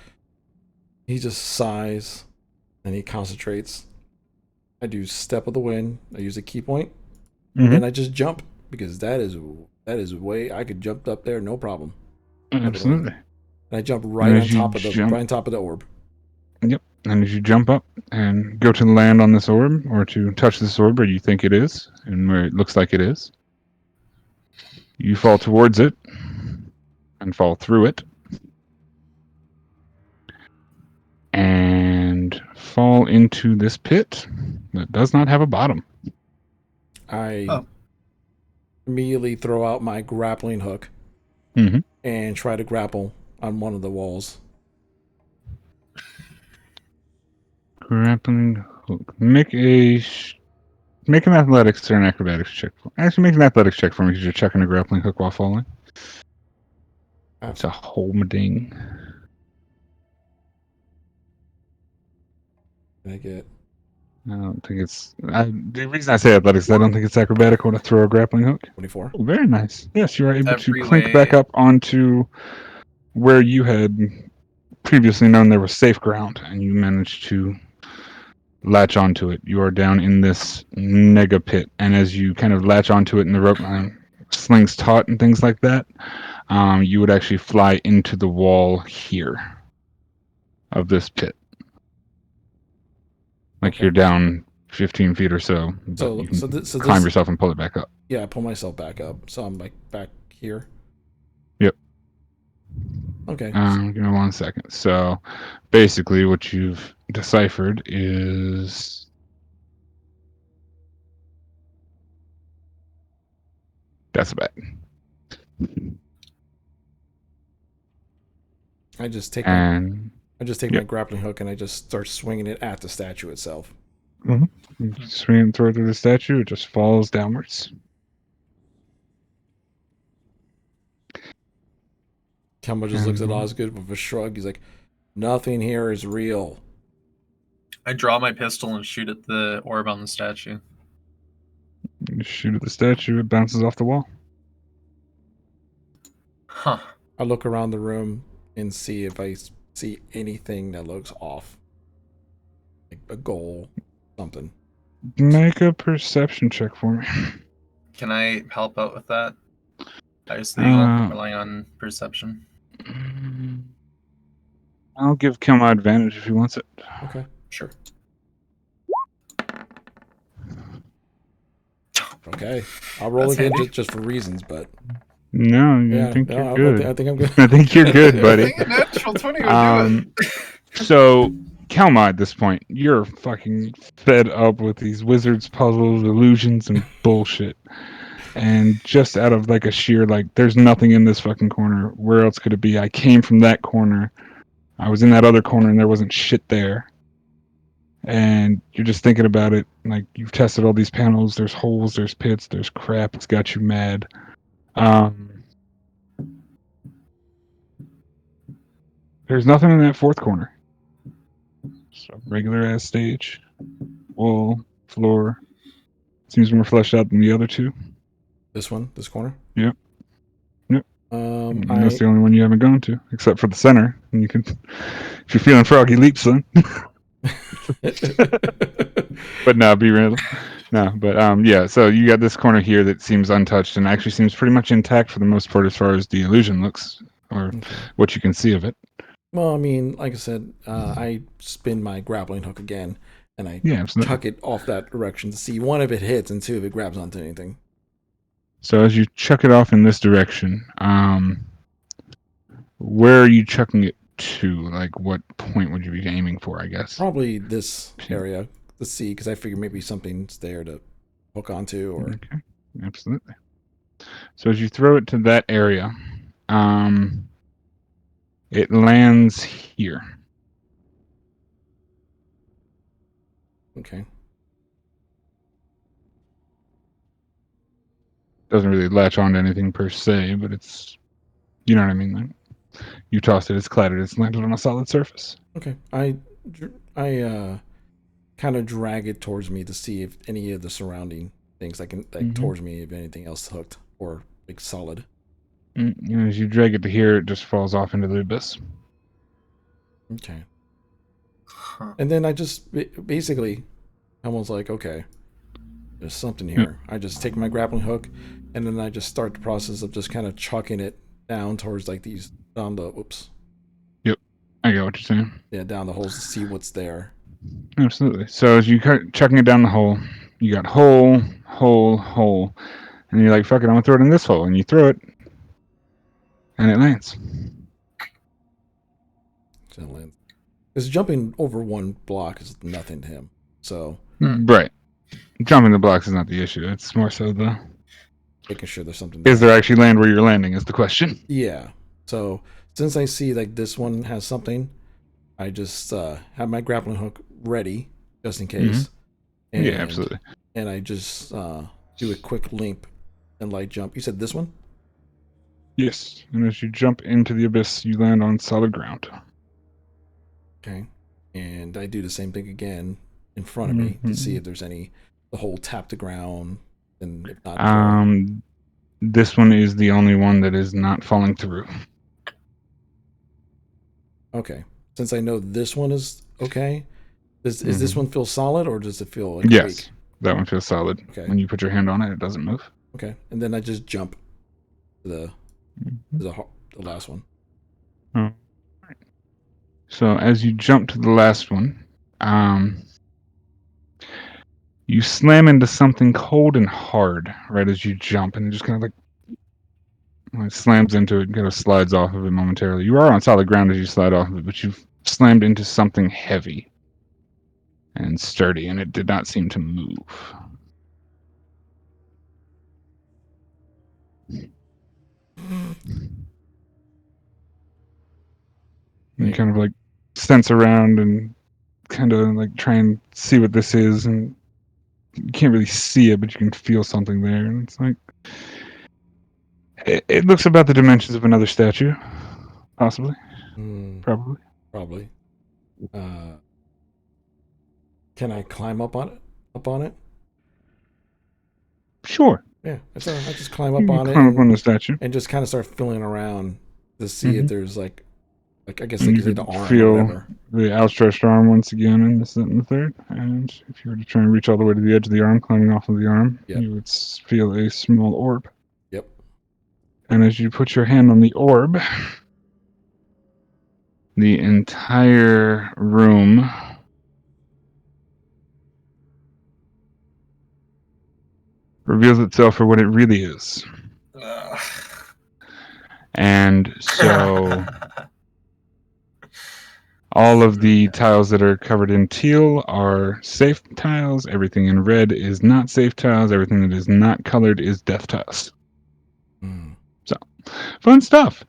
He just sighs, and he concentrates. I do step of the wind. I use a key point, and I just jump because that is way I could jump up there no problem. Absolutely. And I jump right on top of the orb. Yep. And as you jump up and go to land on this orb, or to touch this orb where you think it is, and where it looks like it is, you fall towards it and fall through it. And fall into this pit that does not have a bottom. I immediately throw out my grappling hook and try to grapple on one of the walls. Grappling hook. Make an athletics or an acrobatics check. Actually, make an athletics check for me because you're chucking a grappling hook while falling. It's a homeding. I get. I don't think it's. The reason I say athletics, I don't think it's acrobatic to throw a grappling hook. 24. Oh, very nice. Yes, you are able to Every clink way. back up onto where you had previously known there was safe ground, and you managed to latch onto it. You are down in this mega pit, and as you kind of latch onto it and the rope slings taut and things like that, you would actually fly into the wall here of this pit. Like Okay. you're down 15 feet or so, but So you can so climb this yourself and pull it back up. yeah, I pull myself back up, so I'm like back here. Yep. Okay. Give me 1 second. So basically what you've deciphered is that's about it. I just take And my grappling hook and I just start swinging it at the statue itself. you swing and throw it through the statue, it just falls downwards. Kelma just looks at Osgood with a shrug. He's like, "Nothing here is real." I draw my pistol and shoot at the orb on the statue. You shoot at the statue, it bounces off the wall. Huh. I look around the room and see if I see anything that looks off, like a goal, something. Make a perception check for me. Can I help out with that? I was relying on perception. I'll give Kilma advantage if he wants it. Okay, Sure. okay. I'll roll That's again handy. just for reasons, but No, yeah, I think no, you're good. I think I'm good. I think you're good, I buddy. think a natural 20 would do it. So, Kelma, at this point, you're fucking fed up with these wizards, puzzles, illusions, and bullshit. And just out of like a sheer, like, there's nothing in this fucking corner. Where else could it be? I came from that corner. I was in that other corner and there wasn't shit there. And you're just thinking about it. Like, you've tested all these panels. There's holes, there's pits, there's crap. It's got you mad. There's nothing in that fourth corner. So regular ass stage, wall, floor. Seems more fleshed out than the other two. This corner. Yep. Um, And that's the only one you haven't gone to, except for the center. And you can, if you're feeling froggy leaps, son. But no, be real. No, but yeah. So you got this corner here that seems untouched and actually seems pretty much intact for the most part, as far as the illusion looks, or what you can see of it. Well, I mean, like I said, I spin my grappling hook again, and I chuck it off that direction to see, one, if it hits, and two, if it grabs onto anything. So as you chuck it off in this direction, where are you chucking it to? Like, what point would you be aiming for, I guess? Probably this area, the sea, because I figure maybe something's there to hook onto. Or Okay, absolutely. So as you throw it to that area, it lands here. Okay. Doesn't really latch on to anything per se, but it's, you know what I mean? Like, you tossed it, it's clattered, it's landed on a solid surface. Okay. I kind of drag it towards me to see if any of the surrounding things towards me, if anything else hooked or like solid. And as you drag it to here, it just falls off into the abyss. Okay. And then I just basically almost like, okay, there's something here. I just take my grappling hook, and then I just start the process of just kind of chucking it down towards like these down the Yep, I get what you're saying. Yeah, down the holes to see what's there. Absolutely. So as you chucking it down the hole, you got hole, hole, hole, and you're like, fuck it, I'm gonna throw it in this hole, and you throw it, and it lands. Because jumping over one block is nothing to him. So right, jumping the blocks is not the issue. It's more so the making sure there's something. Is there actually land where you're landing is the question. Yeah. So since I see like this one has something, I just have my grappling hook ready just in case. Yeah, absolutely. And I just do a quick leap and light jump. You said this one? Yes. And as you jump into the abyss, you land on solid ground. Okay. And I do the same thing again in front of me to see if there's the hole tap the ground, and if not. This one is the only one that is not falling through. Okay. Since I know this one is okay, Is this one feel solid or does it feel like Yes, weak? that one feels solid. Okay. When you put your hand on it, it doesn't move. Okay, and then I just jump to the last one. Oh. So as you jump to the last one, you slam into something cold and hard right as you jump, and it just kind of like when it slams into it and kind of slides off of it momentarily. You are on solid ground as you slide off of it, but you've slammed into something heavy and sturdy, and it did not seem to move. You kind of like sense around and kind of like try and see what this is, and you can't really see it, but you can feel something there, and it's like it looks about the dimensions of another statue, possibly, probably. Probably. Can I climb up on it? Sure. Yeah, I just climb You up can on it climb up on the statue, and just kind of start feeling around to see if there's like I guess and like you you said, could the arm or feel whatever. the outstretched arm once again in the second and the third. And if you were to try and reach all the way to the edge of the arm, climbing off of the arm, Yep. you would feel a small orb. Yep. And as you put your hand on the orb, the entire room reveals itself for what it really is. And so all of the tiles that are covered in teal are safe tiles. Everything in red is not safe tiles. Everything that is not colored is death tiles. So, fun stuff.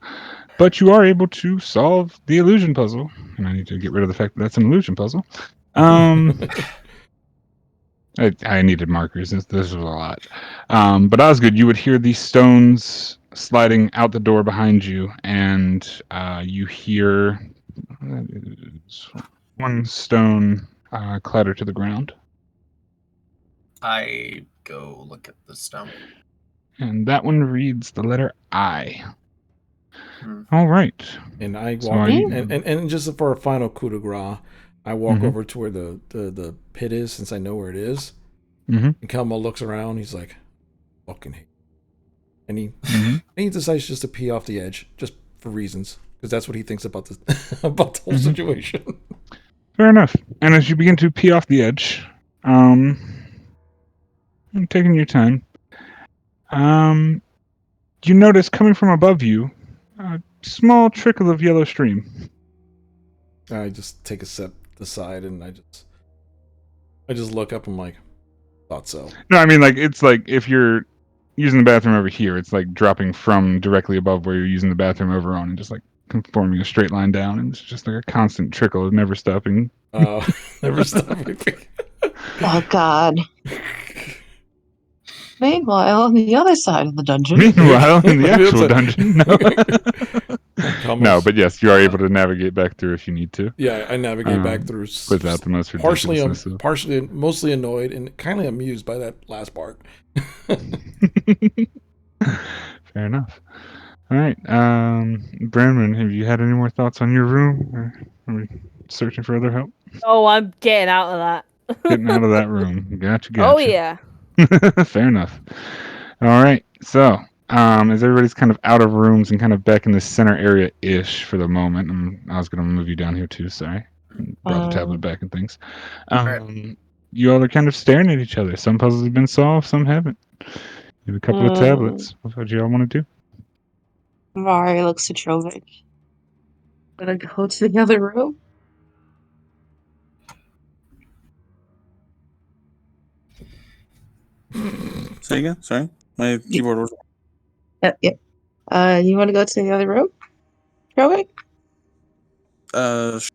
But you are able to solve the illusion puzzle. And I need to get rid of the fact that that's an illusion puzzle. I needed markers. This was a lot. But Osgood, you would hear these stones sliding out the door behind you, and you hear one stone clatter to the ground. I go look at the stone. And that one reads the letter I. All right. And I So walk and just for a final coup de grace, I walk over to where the pit is, since I know where it is. And Kelmo looks around. He's like, "Fucking hate," and he decides just to pee off the edge, just for reasons, because that's what he thinks about the about the whole situation. Fair enough. And as you begin to pee off the edge, I'm taking your time. You notice coming from above you, a small trickle of yellow stream. I just take a step to the side and I just look up and I'm like, thought so. No, I mean, like, it's like if you're using the bathroom over here, it's like dropping from directly above where you're using the bathroom over on and just like forming a straight line down, and it's just like a constant trickle of never stopping. Never stopping. Oh, God. Meanwhile, on the other side of the dungeon. Meanwhile, in the actual dungeon, no, but yes, you are able to navigate back through if you need to. Yeah, I navigate back through without the most ridiculous. Partially, mostly annoyed and kind of amused by that last part. Fair enough. All right, Brandon, have you had any more thoughts on your room? Or are we searching for other help? Oh, I'm getting out of that. Getting out of that room. Gotcha. Oh, yeah. Fair enough. All right. So, as everybody's kind of out of rooms and kind of back in the center area-ish for the moment, I was going to move you down here too, sorry. Brought the tablet back and things. You all are kind of staring at each other. Some puzzles have been solved, some haven't. You have a couple of tablets. What do y'all want to do? Vari looks at Trovik. Gonna go to the other room? Say again? Sorry, my keyboard was. Yep. You want to go to the other room, Trovik?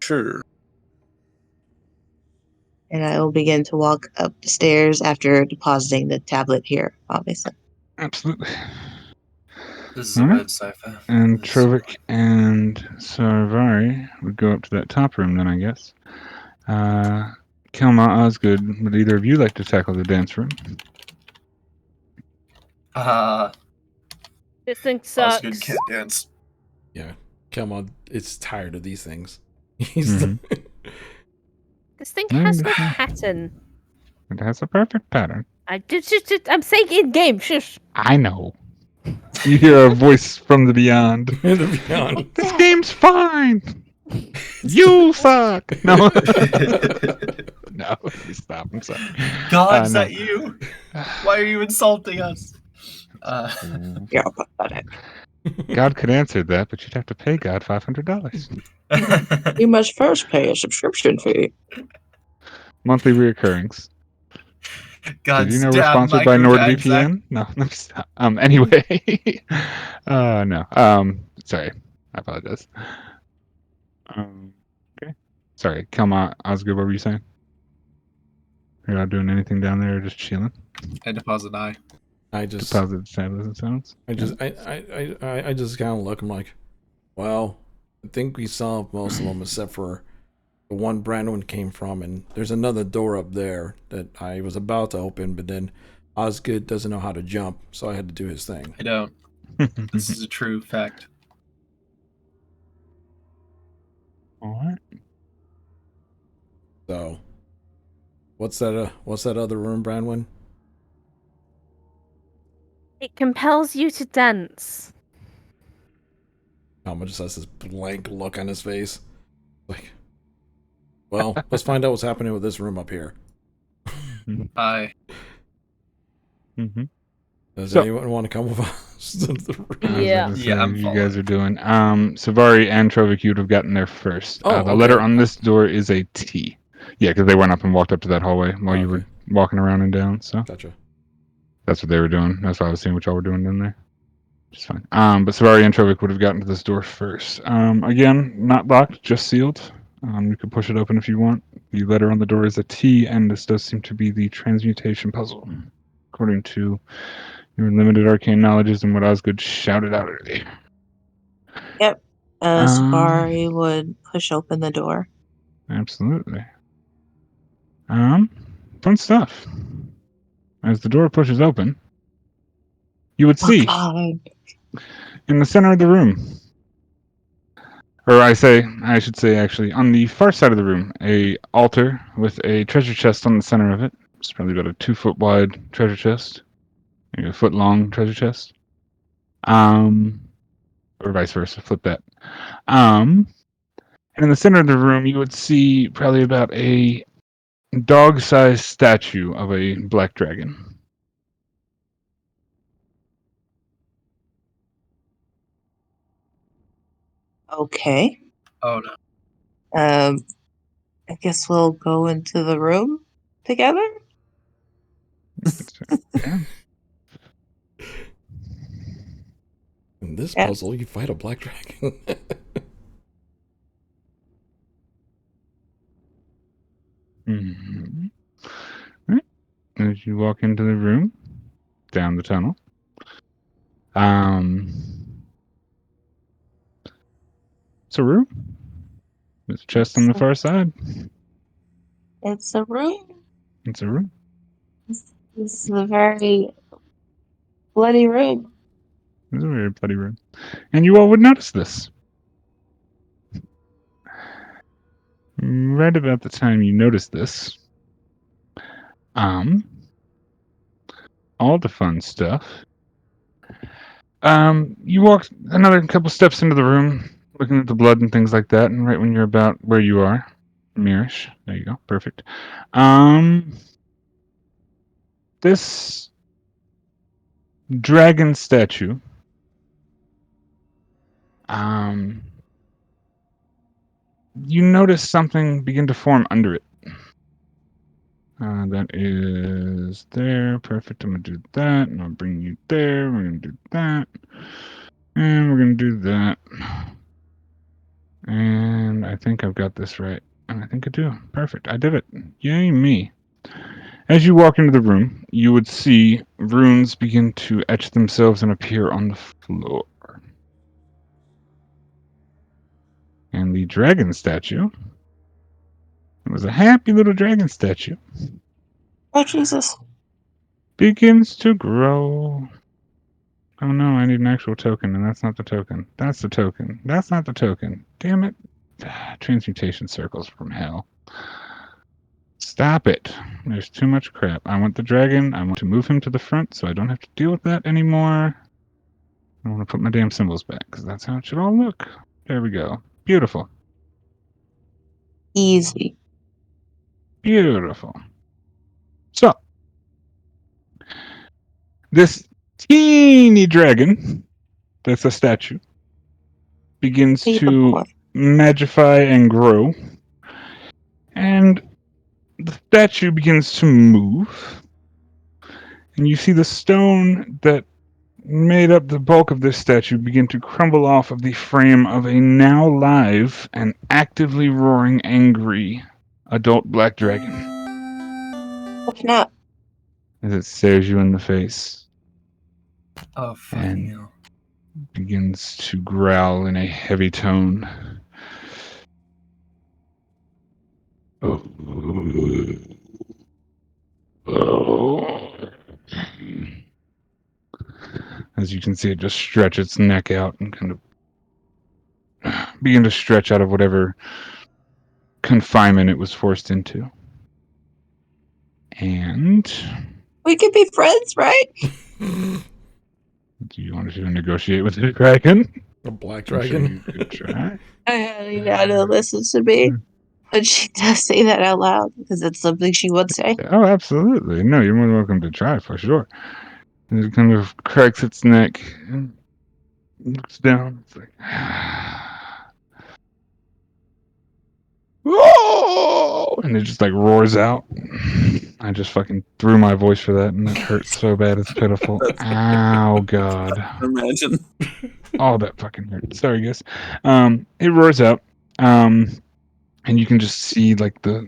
Sure. And I will begin to walk up the stairs after depositing the tablet here, obviously. Absolutely. This is a red cipher. And Trovik and Sarvari would go up to that top room then, I guess. Kelma, Osgood, would either of you like to tackle the dance room? This thing sucks. Osgood can't dance. Yeah, Kelmon is tired of these things. Because This thing I has no understand. pattern. It has a perfect pattern. I'm saying in game. Shush. I know. You hear a voice from the beyond. Beyond. This game's fine. You suck. No. No. Please stop. I'm sorry. God, is no. that you? Why are you insulting us? You're pathetic. God could answer that, but you'd have to pay God $500. You must first pay a subscription fee. Monthly reoccurrings. God, Did you know we're damn sponsored by microtransact- NordVPN? No, let me stop. Anyway. No. Sorry. I apologize. Okay. Sorry. Kelma, Osgood, what were you saying? You're not doing anything down there, just chilling? I deposit I. I just Deposit sailors and sounds? I just kind of look. I'm like, well, I think we saw most of them except for the one Brandon came from, and there's another door up there that I was about to open, but then Osgood doesn't know how to jump, so I had to do his thing. I don't. This is a true fact. Alright. So, what's that other room, Brandon? It compels you to dance. Alma just has this blank look on his face. Like, well, let's find out what's happening with this room up here. I. Mm-hmm. Does So- anyone want to come with us to the room? Yeah. Yeah, I'm you following. guys are doing. Savari and Trovik, you'd have gotten there first. Oh, the letter okay. on this door is a T. Yeah, because they went up and walked up to that hallway while you were Okay. walking around and down. So Gotcha. that's what they were doing. That's why I was seeing what y'all were doing in there. Just fine. But Savari and Trovik would have gotten to this door first. Again, not locked, just sealed. You can push it open if you want. The letter on the door is a T, and this does seem to be the transmutation puzzle, according to your limited arcane knowledges and what Osgood shouted out earlier. Safari would push open the door. Absolutely. Fun stuff. As the door pushes open, you would see God. in the center of the room, or I should say actually, on the far side of the room, a altar with a treasure chest on the center of it. It's probably about a 2-foot wide treasure chest, maybe a foot long treasure chest. Or vice versa, flip that. And in the center of the room, you would see probably about a dog-sized statue of a black dragon. Okay. Oh no. I guess we'll go into the room together. Yeah. In this Yeah. puzzle, you fight a black dragon. Mm-hmm. Right. As you walk into the room, down the tunnel, it's a room. There's a chest on the far side. It's a room. It's a room. This is a very bloody room. It's a very bloody room. And you all would notice this. Right about the time you notice this, all the fun stuff. You walk another couple steps into the room, looking at the blood and things like that, and right when you're about where you are, Mirish, there you go, perfect. This dragon statue, you notice something begin to form under it. That is there. Perfect. I'm going to do that. And I'll bring you there. We're going to do that. And we're going to do that. And I think I've got this right. And I think I do. Perfect. I did it. Yay, me. As you walk into the room, you would see runes begin to etch themselves and appear on the floor. And the dragon statue, it was a happy little dragon statue, Oh, Jesus. begins to grow. Oh no, I need an actual token, and that's not the token. That's the token. That's not the token. Damn it. Transmutation circles from hell. Stop it. There's too much crap. I want the dragon. I want to move him to the front so I don't have to deal with that anymore. I want to put my damn symbols back because that's how it should all look. There we go. Beautiful. Easy. Beautiful. So, this teeny dragon that's a statue begins Paper to boy. magify and grow. And the statue begins to move. And you see the stone that made up the bulk of this statue begin to crumble off of the frame of a now live and actively roaring angry adult black dragon What's not? as it stares you in the face Oh, fucking and hell. begins to growl in a heavy tone. Oh. As you can see, it just stretch its neck out and kind of begin to stretch out of whatever confinement it was forced into. And We could be friends, right? do you want to negotiate with the dragon? A black I'm sure you dragon. could try. I know listens to me. But she does say that out loud because it's something she would say. Oh, absolutely. No, you're more than welcome to try for sure. And it kind of cracks its neck and looks down. It's like, "Whoa!" And it just like roars out. I just fucking threw my voice for that, and that hurts so bad it's pitiful. Ow, God. Imagine. Oh, that fucking hurt. Sorry, guys. It roars out, and you can just see like the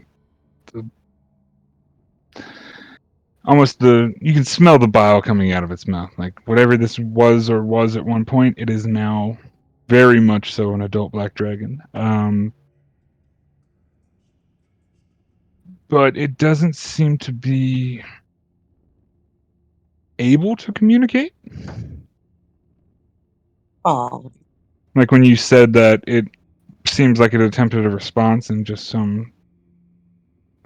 almost you can smell the bile coming out of its mouth. Like whatever this was or was at one point, it is now very much so an adult black dragon. But it doesn't seem to be able to communicate. Oh, Like when you said that, it seems like it attempted a response and just some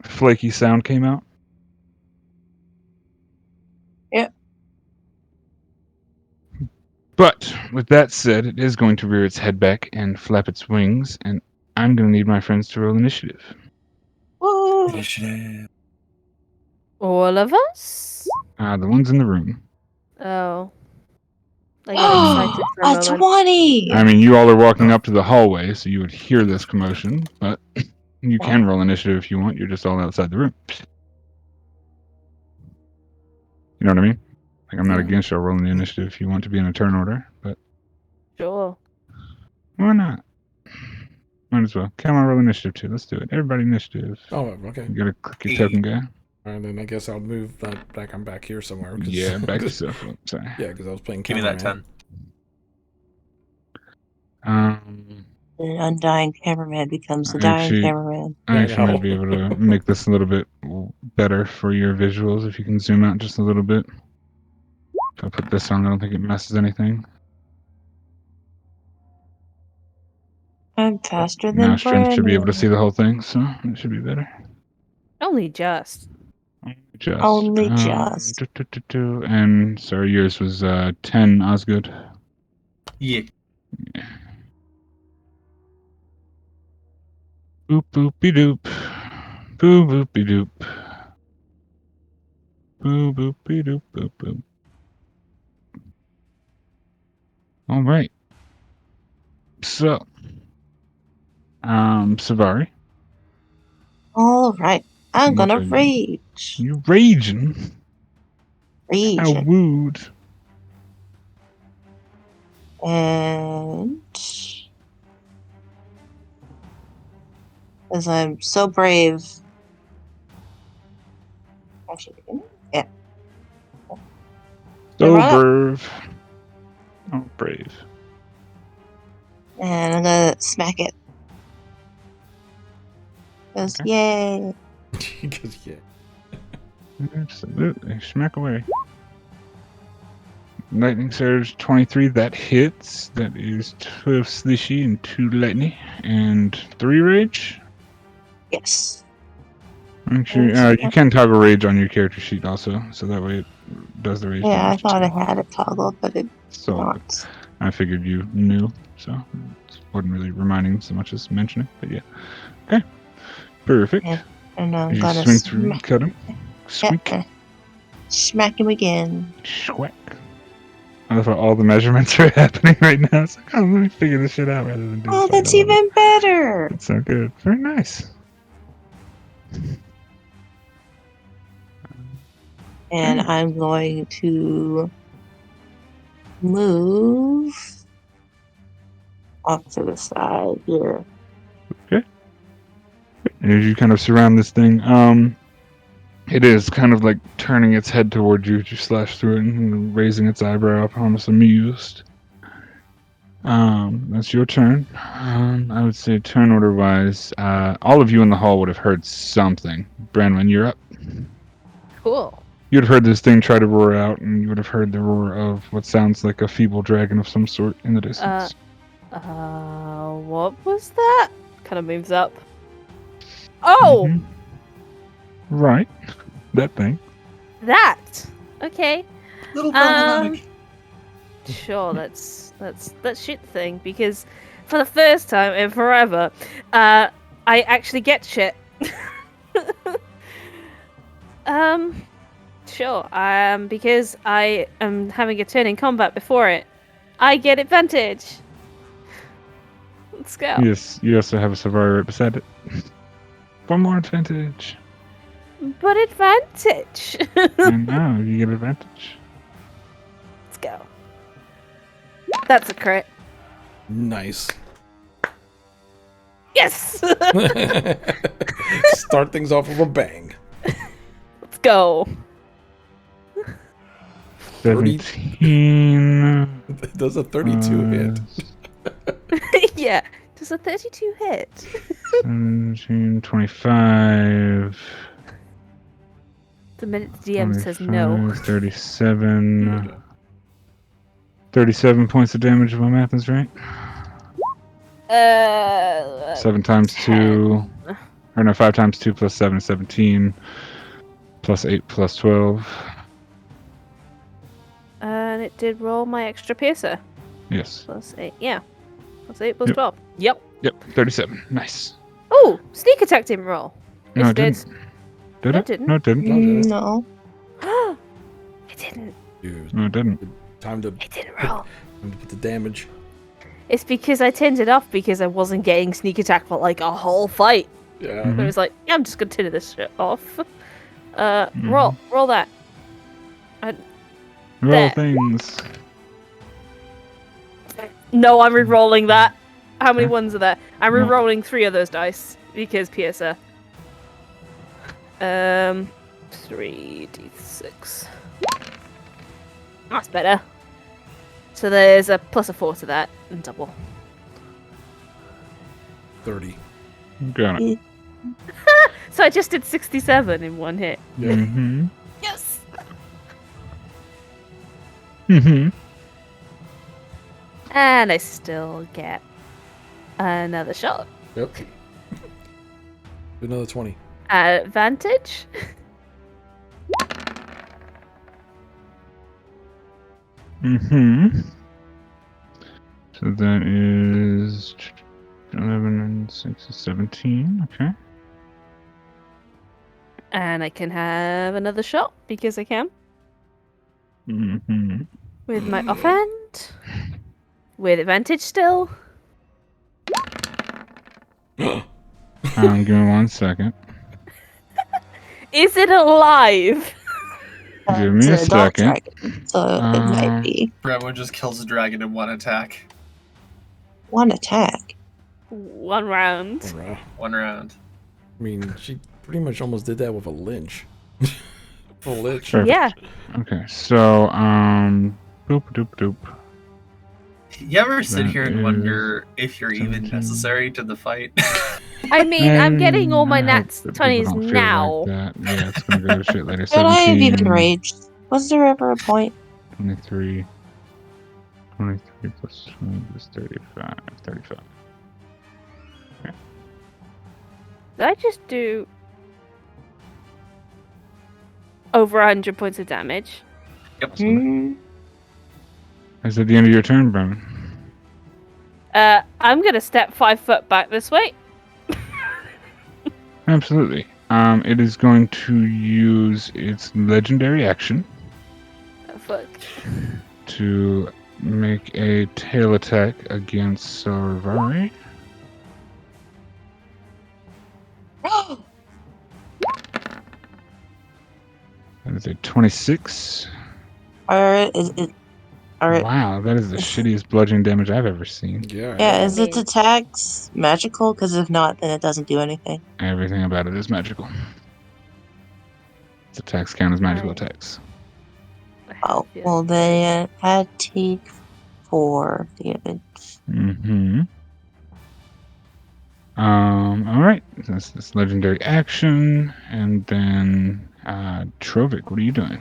flaky sound came out. Yep. But with that said, it is going to rear its head back and flap its wings, and I'm going to need my friends to roll initiative. woo. Initiative. All of us? The ones in the room. Oh. I get excited for a A moment. 20. I mean, you all are walking up to the hallway, so you would hear this commotion, but you can roll initiative if you want. You're just all outside the room. You know what I mean? Like, I'm not against you rolling the initiative if you want to be in a turn order, but Sure. why not? Might as well. Come on, roll initiative too. Let's do it. Everybody initiative. Oh, okay. You gotta click your token guy. All right, then I guess I'll move that back. I'm back here somewhere. Yeah, back yourself up. Sorry. Yeah, because I was playing Give me that cameraman. 10. The undying cameraman becomes the dying Actually- cameraman. I I actually know. might be able to make this a little bit better for your visuals if you can zoom out just a little bit. If I put this on, I don't think it messes anything. I'm faster Now than Strength should be able to see Brandon. the whole thing, so it should be better. Only just. Just. Only just. And sorry, yours was 10, Osgood. Yeah. Boop boopy doop. Boo boopy doop. Boo boopy doop boop boop. All right. So, Savari, All right. I'm What gonna are you- rage. you raging? How Rage. rude. And as I'm so brave. Actually, yeah. So Run up. brave. Oh, brave. And I'm gonna smack it. Because Okay. yay. Because yeah. Absolutely. Smack away. Lightning Surge 23, that hits. That is 12 Slishy and 2 Lightning. And 3 Rage. Yes. Actually, you can toggle rage on your character sheet also, so that way it does the rage Yeah, I damage thought too. I had it toggled, but it's So not. I figured you knew, so it wasn't really reminding so much as mentioning. But yeah, okay, perfect. Yeah, and I'm You gonna swing through, cut him, squeak, smack him again. schwack. I love how all the measurements are happening right now. It's like, oh, let me figure this shit out rather than do Oh, this. that's even better. It's so good. Very nice. And I'm going to move off to the side here. As you kind of surround this thing, it is kind of like turning its head towards you as you slash through it and raising its eyebrow up, almost amused. That's your turn. I would say turn order wise, all of you in the hall would have heard something. Branwyn, you're up. Cool. You'd have heard this thing try to roar out, and you would have heard the roar of what sounds like a feeble dragon of some sort in the distance. What was that? Kind of moves up. Oh, Mhm. Right. That thing. that. Okay. Little problematic. Sure, that's that shit thing because for the first time in forever, I actually get shit. Sure. Because I am having a turn in combat before it, I get advantage. Let's go. Yes, you also have a survivor right beside it. One more advantage. But advantage. And now you get advantage. Let's go. That's a crit. Nice. Yes. Start things off with a bang. Let's go. 17. Does a 32 hit? Yeah. Does a 32 hit? 17, 25. The minute the DM says no. 25, 37. 37 points of damage if my math is right. 7 times 2. Or no, 5 times 2 plus 7 is 17. Plus 8 plus 12. And it did roll my extra piercer. Yes. Plus 8. Yeah. Plus 8 plus Yep. 12. Yep. Yep, 37. Nice. Oh, sneak attack didn't roll. No, Yes, it didn't. Did No, it? it didn't. No, it didn't. No. It didn't. Dude, No, it didn't. time to It didn't roll. get the damage. It's because I turned it off because I wasn't getting sneak attack for like a whole fight. Yeah. Mhm. So it was like, yeah, I'm just gonna turn this shit off. Roll that. Roll There. things. No, I'm re-rolling that. How many Okay. ones are there? I'm No. re-rolling 3 of those dice because piercer. 3d6. That's better. So there's a plus a 4 to that and double. 30. Got it. So I just did 67 in one hit. Yeah. Mm-hmm. Yes. Mm-hmm. And I still get another shot. Yep. Another 20. Advantage. Mm-hmm. So that is 11 and 6 is 17. Okay. And I can have another shot because I can. Mm-hmm. With my offhand. With advantage still. Give me 1 second. Is it alive? Give me It's a an adult second. dragon, so it might be Brentwood just kills a dragon in one attack. one attack. 1 round. Hurrah. One round. I mean, she pretty much almost did that with a lynch. A lich. Sure. Yeah. Okay, so, boop, doop, doop. You ever sit That here and wonder is if you're even 17. necessary to the fight? I mean, I'm getting all my I hope nats that people 20s don't feel now. like that. Yeah, it's gonna go to shit later. Could I have even 17, raged? Was there ever a point? 23. 23 plus 20 is 35. 35. Did I just do over 100 points of damage. Yep. Is it the end of your turn, Brennan? I'm gonna step 5 foot back this way. Absolutely. It is going to use its legendary action Oh, fuck. to make a tail attack against Sarvari. That is a 26. Alright, alright. Wow, that is the shittiest bludgeoning damage I've ever seen. Yeah. Yeah, is its attacks magical? Because if not, then it doesn't do anything. Everything about it is magical. Its attacks count as magical Right. attacks. Oh, well then I take 4 damage. Mm-hmm. Alright. That's this legendary action. And then Trovik, what are you doing?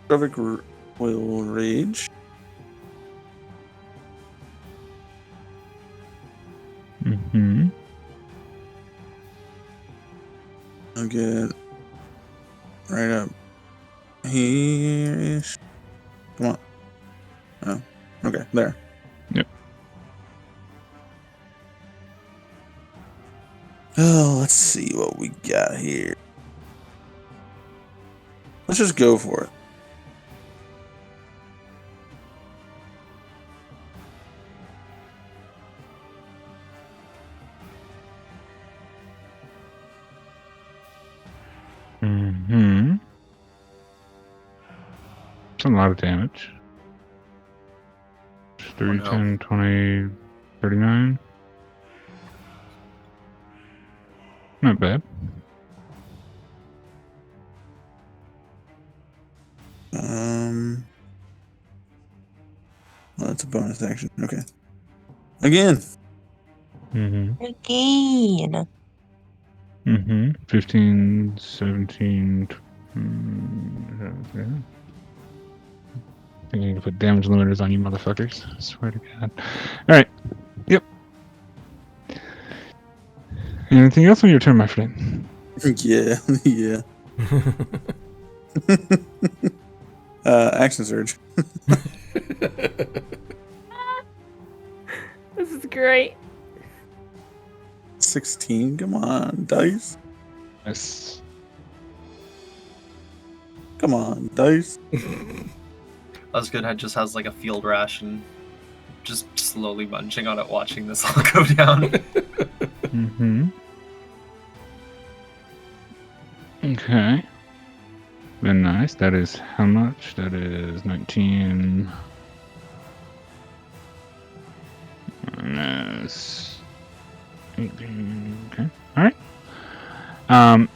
Trovik will rage. Mm-hmm. I'll get right up here-ish. Come on. Oh, okay, there. Yep. Oh, let's see what we got here. Let's just go for it. Mm-hmm. It's a lot of damage. 3, no. 10, 20, 39. Not bad. Well, that's a bonus action. Okay. Again. Mm-hmm. Again. Mm-hmm. 15, 17. I think I need to put damage limiters on you motherfuckers. I swear to God. Alright. Yep. Anything else on your turn, my friend? Yeah, yeah. Action surge. This is great. 16. Come on, dice. Yes. Come on, dice. Osgood just has like a field ration, just slowly munching on it, watching this all go down. Mm-hmm. Okay. Very nice. That is how much? That is 19. Minus 18. Okay. Alright.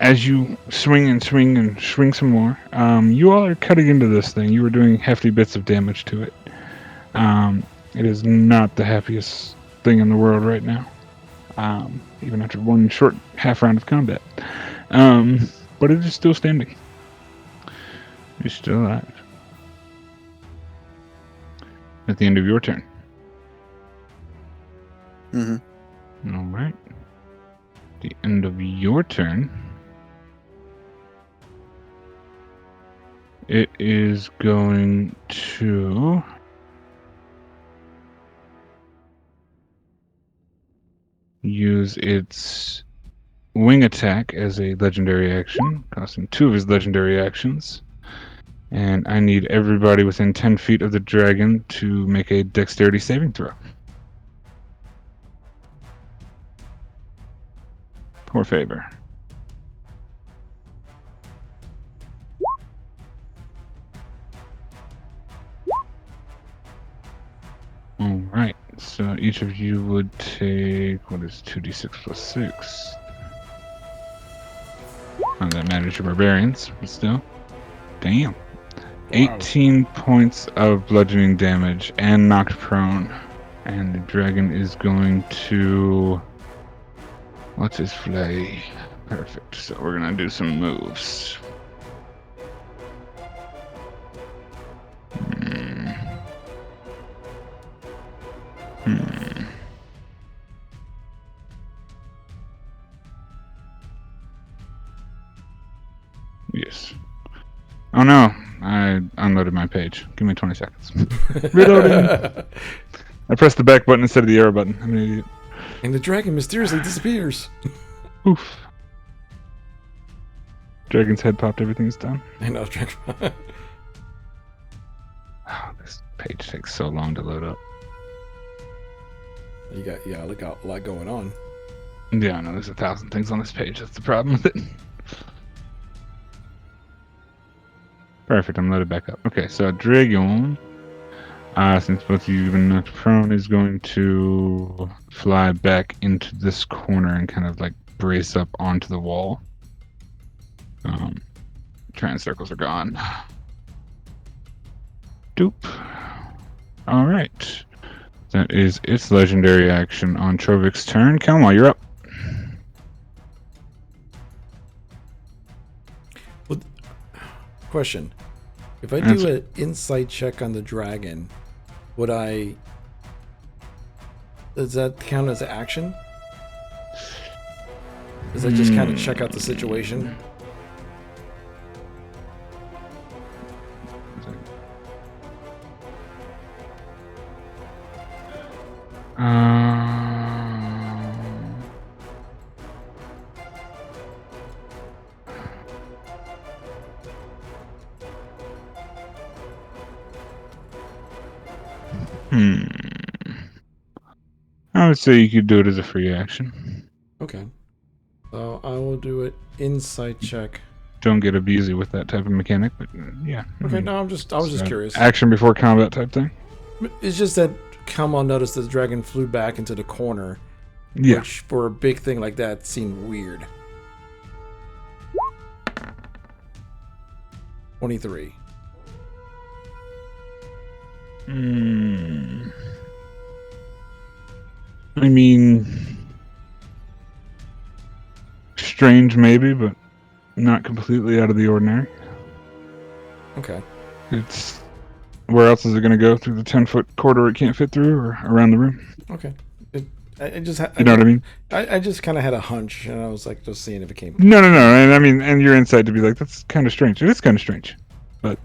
As you swing and swing and swing some more, you all are cutting into this thing. You are doing hefty bits of damage to it. It is not the happiest thing in the world right now. Even after one short half round of combat. But it is still standing. It's still alive. At the end of your turn. Mm-hmm. Alright. The end of your turn. It is going to use its wing attack as a legendary action, costing 2 of his legendary actions. And I need everybody within 10 feet of the dragon to make a dexterity saving throw. For favor. Alright, so each of you would take, what is 2d6 plus 6? Not that matters, you're barbarians, but still. Damn. 18 points of bludgeoning damage and knocked prone. And the dragon is going to... What's his flay? Perfect. So we're gonna do some moves. Yes. Oh no, I unloaded my page. Give me 20 seconds. Reloading. I pressed the back button instead of the arrow button. I'm an idiot. And the dragon mysteriously disappears. Oof. Dragon's head popped. Everything's done. I know, dragon. Oh, this page takes so long to load up. You got a lot going on. Yeah, I know. There's 1,000 things on this page. That's the problem with it. Perfect. I'm loaded back up. Okay, so Dragon, since both of you have been knocked prone, is going to fly back into this corner and kind of like brace up onto the wall. Trans circles are gone. Doop. All right. That is its legendary action on Trovik's turn. Kelma, you're up. Question. If I do an insight check on the dragon, does that count as an action? Does that just kind of check out the situation? I would say you could do it as a free action. Okay. So I will do an insight check. Don't get abusy with that type of mechanic, but yeah. Okay, no, I was just curious. Action before combat type thing. It's just that Kalma noticed that the dragon flew back into the corner. Yeah. Which, for a big thing like that, seemed weird. 23. I mean, strange maybe, but not completely out of the ordinary. Okay. It's where else is it going to go? Through the 10-foot corridor it can't fit through, or around the room? Okay. You know what I mean? I just kind of had a hunch, and I was like, just seeing if it came. No. And I mean, and your insight to be like, that's kind of strange. It is kind of strange, but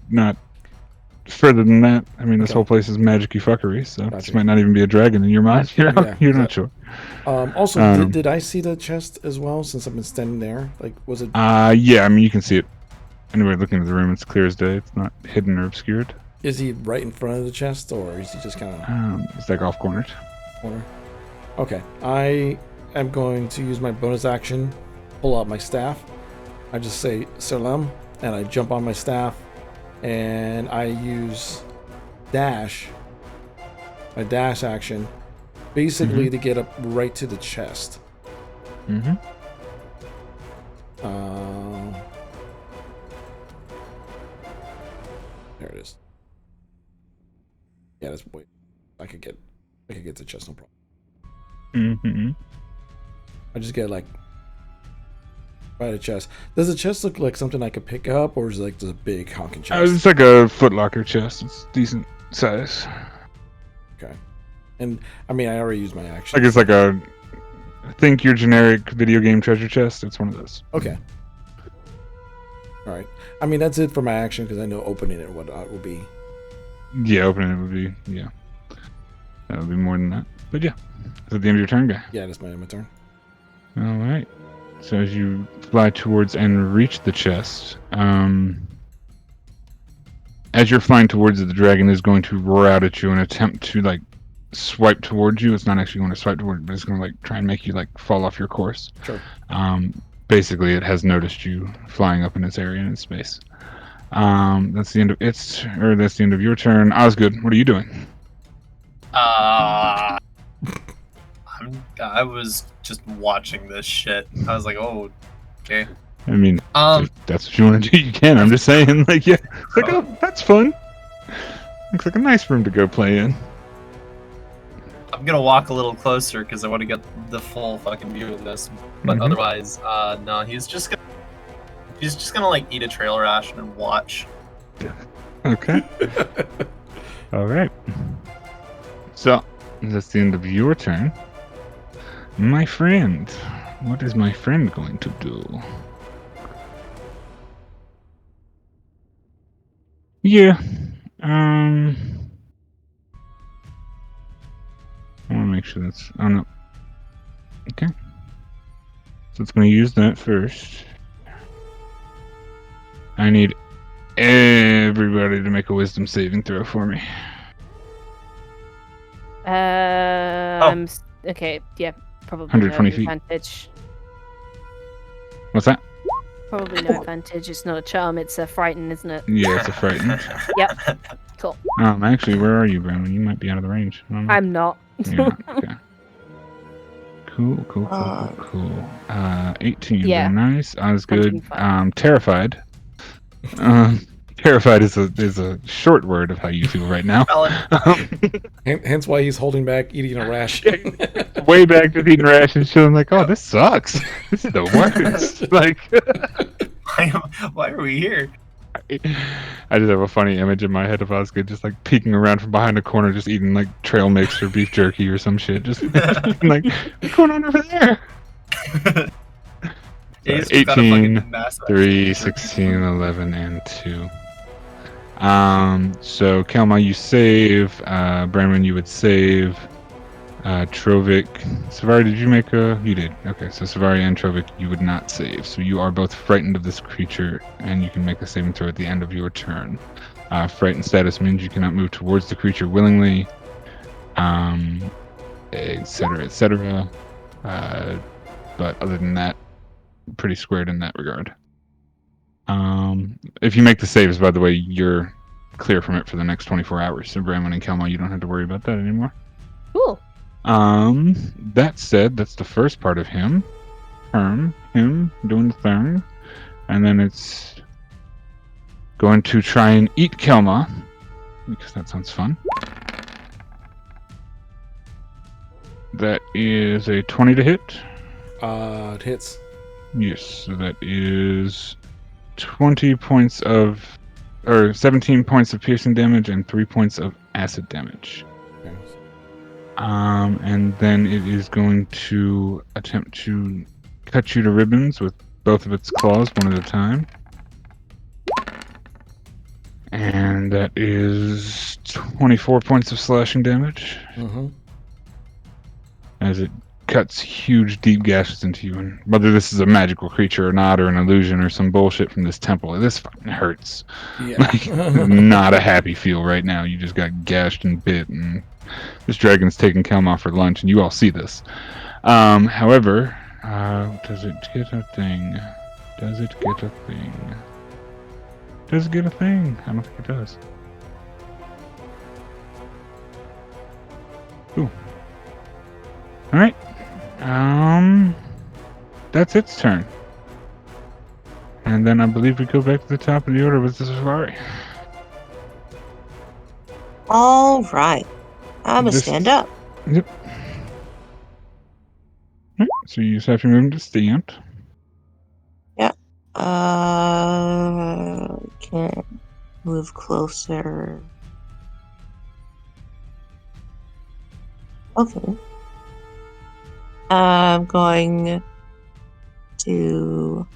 not further than that. I mean, this whole place is magic-y fuckery, so this might not even be a dragon in your mind. You're not sure. Also, did I see the chest as well? Since I've been standing there, like, was it? Yeah. I mean, you can see it. Anyway, looking at the room, it's clear as day. It's not hidden or obscured. Is he right in front of the chest, or is he just kind of? It's like off cornered. Corner. Okay, I am going to use my bonus action, pull out my staff. I just say Salam, and I jump on my staff, and I use my dash action, basically to get up right to the chest. Mm-hmm. There it is. Yeah, that's wait. I could get to the chest, no problem. Mm-hmm. I just get like right at the chest. Does the chest look like something I could pick up, or is it like just a big honking chest? It's like a footlocker chest. It's decent size. Okay. And I mean, I already used my action. Like it's like a think your generic video game treasure chest. It's one of those. Okay. All right. I mean, that's it for my action because I know opening it whatnot will be. Yeah, opening it would be that would be more than that. But yeah, is that the end of your turn, guy? Yeah, that's my turn. All right. So as you fly towards and reach the chest, as you're flying towards it, the dragon is going to roar out at you and attempt to like swipe towards you. It's not actually going to swipe towards you, but it's going to like try and make you like fall off your course. Sure. Basically, it has noticed you flying up in its area in its space. That's the end of that's the end of your turn. Osgood, what are you doing? I was just watching this shit. I was like, oh, okay. I mean, if that's what you want to do, you can. I'm just saying, like, yeah, it's like, oh, that's fun. Looks like a nice room to go play in. I'm gonna walk a little closer because I want to get the full fucking view of this. But otherwise, no, he's just gonna like eat a trail ration and watch. Okay. All right. So that's the end of your turn, my friend. What is my friend going to do? Yeah. I want to make sure that's. Oh no. Okay. So it's going to use that first. I need everybody to make a wisdom saving throw for me. Okay, yeah, probably 120 no feet. advantage. What's that? Probably no advantage. It's not a charm, it's a frighten, isn't it? Yeah, it's a frightened. Yep. Cool. Actually, where are you, Brandon? You might be out of the range. I'm not. You're not. Okay. Cool. 18. Yeah. Very nice. Osgood. 105. Terrified. Terrified is a short word of how you feel right now. Hence why he's holding back eating a rash. Way back to eating rations, feeling like, oh, this sucks. This is the worst. Like, why are we here? I just have a funny image in my head of Osgood just like peeking around from behind a corner, just eating like trail mix or beef jerky or some shit. Just like, what's going on over there? 18, 3, 16, 11, and 2. So Kelma, you save. Brenman, you would save. Trovik. Savari, did you make a... You did. Okay, so Savari and Trovik, you would not save. So you are both frightened of this creature, and you can make a saving throw at the end of your turn. Frightened status means you cannot move towards the creature willingly, etc., etc. But other than that, pretty squared in that regard. If you make the saves, by the way, you're clear from it for the next 24 hours. So Bramwin and Kelma, you don't have to worry about that anymore. Cool. That said, that's the first part of him. Him doing the thing. And then it's going to try and eat Kelma, because that sounds fun. That is a 20 to hit. It hits. Yes, so that is 20 points of, or 17 points of piercing damage and 3 points of acid damage. Okay. And then it is going to attempt to cut you to ribbons with both of its claws, one at a time. And that is 24 points of slashing damage. Mm-hmm. As it cuts huge, deep gashes into you. And whether this is a magical creature or not, or an illusion or some bullshit from this temple, this fucking hurts. Yeah. Like, not a happy feel right now. You just got gashed and bit, and this dragon's taking Kelma for lunch, and you all see this. However, does it get a thing? Does it get a thing? Does it get a thing? I don't think it does. Ooh. Alright. That's its turn. And then I believe we go back to the top of the order with the Safari. All right. I'm gonna This- stand up. Yep. Alright, so you just have to move to stand. Can move closer. Okay. I'm going to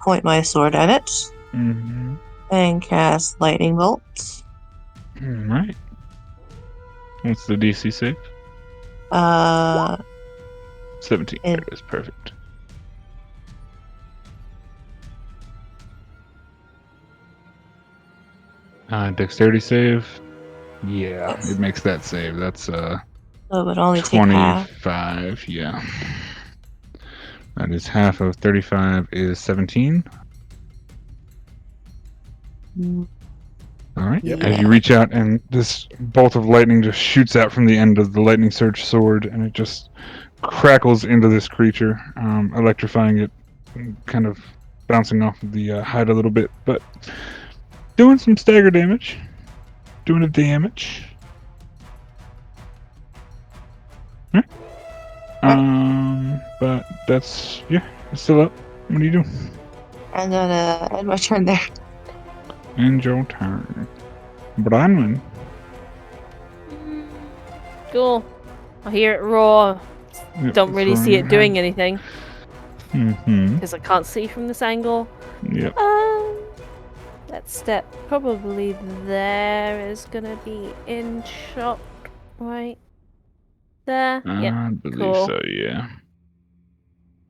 point my sword at it Mm-hmm. and cast lightning bolt. Alright. What's the DC save? 17. It- That is perfect. Dexterity save. Yeah, Yes. it makes that save. That's so it would only take half. 25. Yeah. That is half of 35 is 17. Mm, All right. Yep. As you reach out, and this bolt of lightning just shoots out from the end of the lightning surge sword, and it just crackles into this creature, electrifying it, kind of bouncing off of the hide a little bit, but doing some stagger damage. Doing a damage. Right. But that's, yeah, it's still up. What do you do? I'm gonna end my turn there. End your turn. Bronwyn. Cool. I hear it roar. Yep, Don't it's really see roaring it doing ahead. anything Mm-hmm. because I can't see from this angle. Yep. Let's step probably there is gonna be in shot right there. Yeah, I believe cool. so, yeah.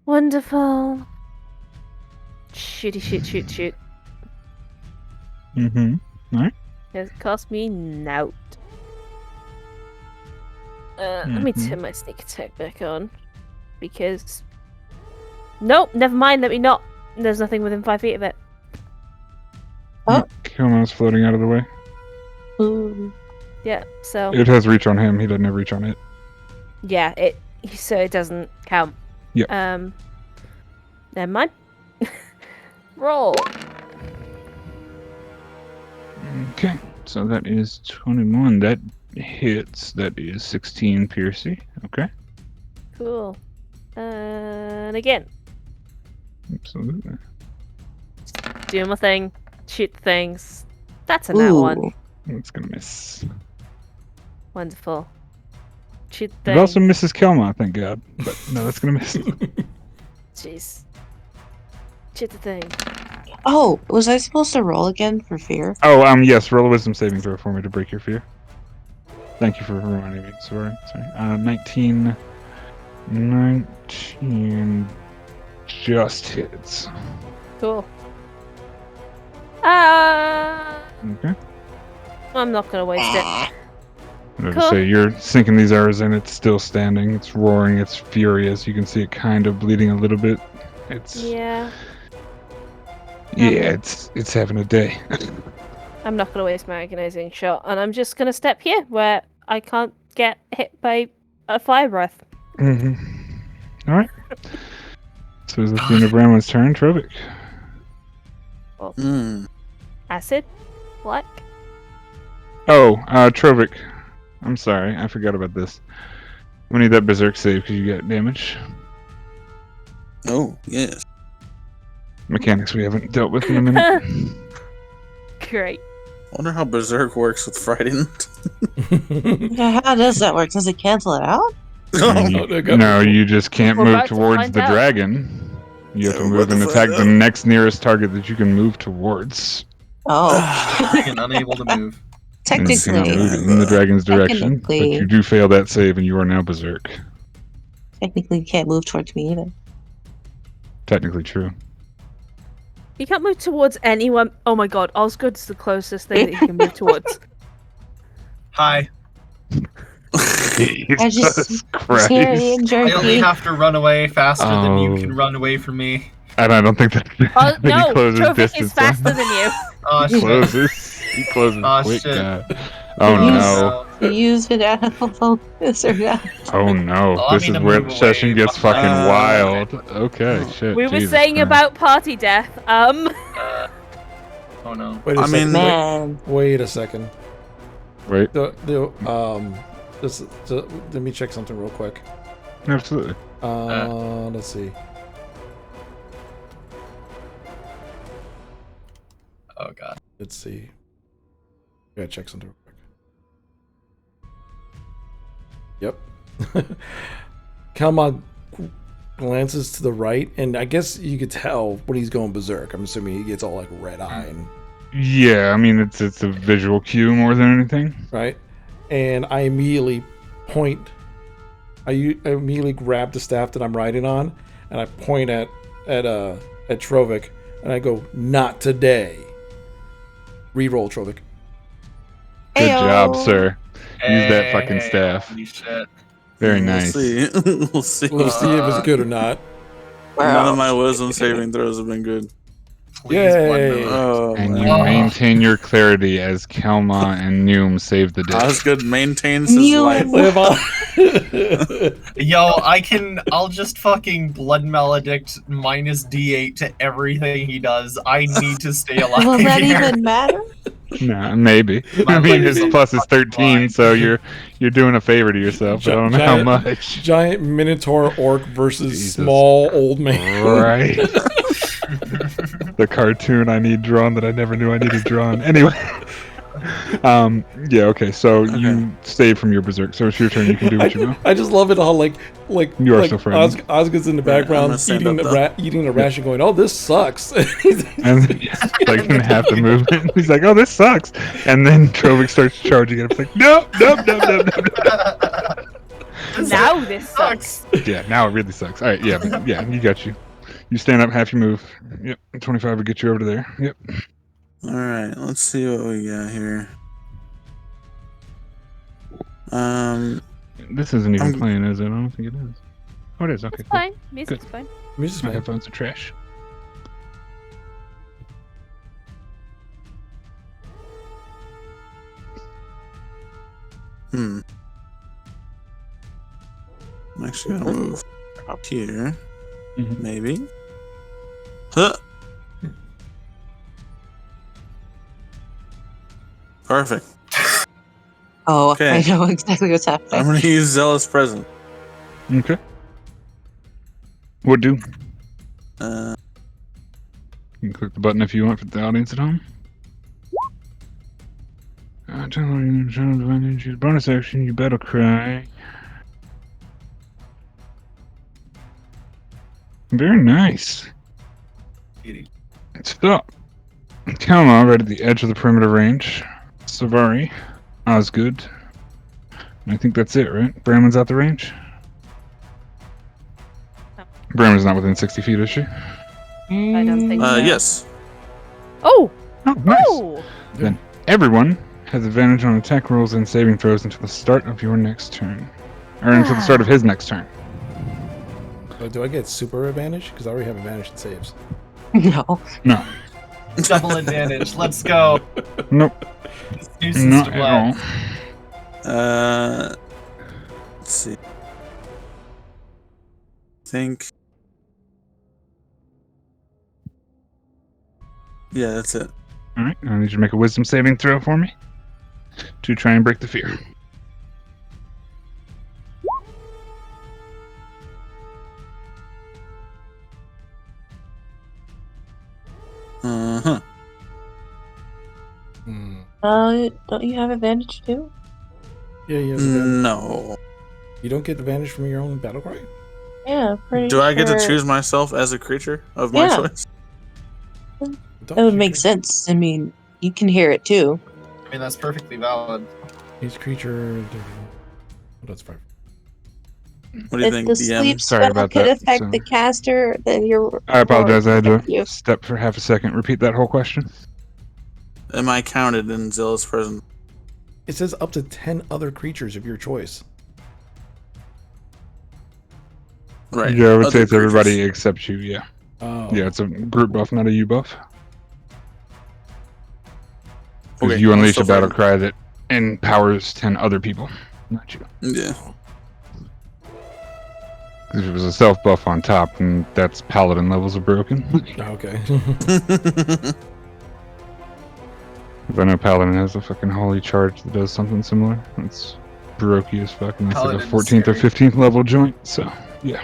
Wonderful. Shoot. Mm-hmm. It cost me nout. Let me turn my sneak attack back on. Because... Nope, never mind, let me not. There's nothing within 5 feet of it. Oh. Kilma's floating out of the way. Ooh. Yeah, so... It has reach on him, he doesn't have reach on it. Yeah, so it doesn't count. Yep. Never mind. Roll. Okay, so that is 21. That hits. That is 16 Piercy. Okay. Cool. And again. Absolutely. Do my thing. Shoot things. That's a nat one. That's gonna miss. Wonderful. Shoot It thing. also misses Kelma, thank God. But no, that's gonna miss. Jeez. Shoot the thing. Oh, was I supposed to roll again for fear? Oh, yes. Roll a wisdom saving throw for me to break your fear. Thank you for reminding me. Sorry. 19 just hits. Cool. Okay. I'm not gonna waste it. I was Cool. to say, you're sinking these arrows in. It's still standing. It's roaring. It's furious. You can see it kind of bleeding a little bit. It's Yeah. it's having a day. I'm not gonna waste my agonizing shot, and I'm just gonna step here where I can't get hit by a fire breath. Mm-hmm. All right. So it's the end of Bramlin's turn. Trovic. Acid? Black? Oh, Trovic. I'm sorry. I forgot about this. We need that berserk save because you got damage. Oh, yes. Mechanics we haven't dealt with in a minute. Great. I wonder how Berserk works with Frightened. Yeah, how does that work? Does it cancel it out? No, you just can't We're move about to towards find the out. dragon. You have to Yeah, move what and the attack fuck? the next nearest target that you can move towards. Oh, Dragon unable to move. And you cannot technically, move in the dragon's direction, but Technically. you do fail that save and you are now berserk. you can't move towards me either. Technically true. You can't move towards anyone. Oh my god, Osgood's the closest thing that you can move towards. Hi. I just Jesus Terry Christ. and I only Jerky. have to run away faster than you Oh. can run away from me. And I don't think that Oh, that no, he closes Trovic distance. is faster than you. Oh He shit. closes. He closes Oh, quick, shit. guy. Oh no. Use it out of focus or not. Oh no. Oh, I This mean is to where move the session away, gets but- fucking wild. Okay, shit. We were Jesus saying Christ. about party death. Oh no. Wait a I second. mean- Man, Wait a second. Wait. Let me check something real quick. Absolutely. Let's see. Oh god. Let's see. Gotta check something real quick. Yep. Kalmon glances to the right, and I guess you could tell when he's going berserk. I'm assuming he gets all like red eye, and, Yeah, I mean it's a visual cue more than anything. right? And I immediately point. I immediately grab the staff that I'm riding on, and I point at Trovic, and I go, "Not today." Reroll, Trovic. Good Ayo. job, sir. Use that fucking Hey, staff. Holy shit. Very nice. We'll see. We'll see. Let's see if it's good or not. None of my wisdom saving throws have been good. Please, Yay. blood moon. Oh, And you man. maintain your clarity as Kelma and Noom save the day. Osgood maintains his You- life. Live on. Yo, I'll just fucking blood maledict minus D8 to everything he does. I need to stay alive. will that here. even matter? Nah, maybe. My I mean, life his is plus is fucking 13, fine. so you're doing a favor to yourself. But I don't know how Giant- much. Giant Minotaur orc versus Jesus. small old man. Right. The cartoon I need drawn that I never knew I needed drawn. Anyway. Yeah. Okay. So Okay. you stayed from your berserk. So it's your turn. You can do what you will. I just love it how like You are still frightened. Osgood's in the Right, I'm background gonna stand eating up, eating a ration, going, "Oh, this sucks." And yeah, like in half the movement, he's like, "Oh, this sucks," and then Trovik starts charging it. It's like, "Nope, nope, nope, nope, nope, nope." Now this sucks. Yeah, now it really sucks. All right, yeah, but yeah, you got you. You stand up, half your move. Yep, 25 will get you over to there. Yep. All right, let's see what we got here. This isn't even I'm- playing, is it? I don't think it is. Oh, it is. Okay, It's cool. fine. Music's fine. Music's My fine. headphones are trash. I'm actually gonna move up here. Mhm. Maybe. Huh. Perfect. Oh, Okay. I know exactly what's happening. I'm gonna use Zealous Present. Okay. What do? Uh, You can click the button if you want for the audience at home. Channel advantage. Bonus action, you battle cry. Very nice. So, Kalmar right at the edge of the perimeter range. Savari, Osgood. And I think that's it, right? Bramman's out the range? No. Bramman's not within 60 feet, is she? I don't think so. yes. Oh! Oh, nice. Oh! Then everyone has advantage on attack rolls and saving throws until the start of your next turn. Or until the start of his next turn. Do I get super advantage? Because I already have advantage in saves. No. No. Double advantage. Let's go. Nope. Nuisance Not to at black. all. Let's see. Think. Yeah, that's it. Alright, I need you to make a wisdom saving throw for me. To try and break the fear. Uh-huh. Don't you have advantage too? Yeah, you have advantage. No. You don't get advantage from your own battle cry? Yeah, pretty Do I get to sure choose myself as a creature of my Yeah. choice? Don't That would you make get- sense. I mean, you can hear it too. I mean, that's perfectly valid. Each creature. That's fine. What do you If think, the DM? sleep Sorry spell about could that, affect so- the caster, then you're. I apologize, I had Thank to you. step for half a second. Repeat that whole question. Am I counted in Zealous Present? It says up to 10 other creatures of your choice. Right. Yeah, I would other say it's creatures. everybody except you, yeah. Oh. Yeah, it's a group buff, not a you buff. Because Okay, you I'm unleash still a battle fighting. cry that empowers 10 other people, not you. Yeah. If it was a self buff on top, and that's paladin levels are broken. Okay. I know paladin has a fucking holy charge that does something similar. It's brokey as fuck, and it's like a Paladin's 14th or scary. 15th level joint. So yeah.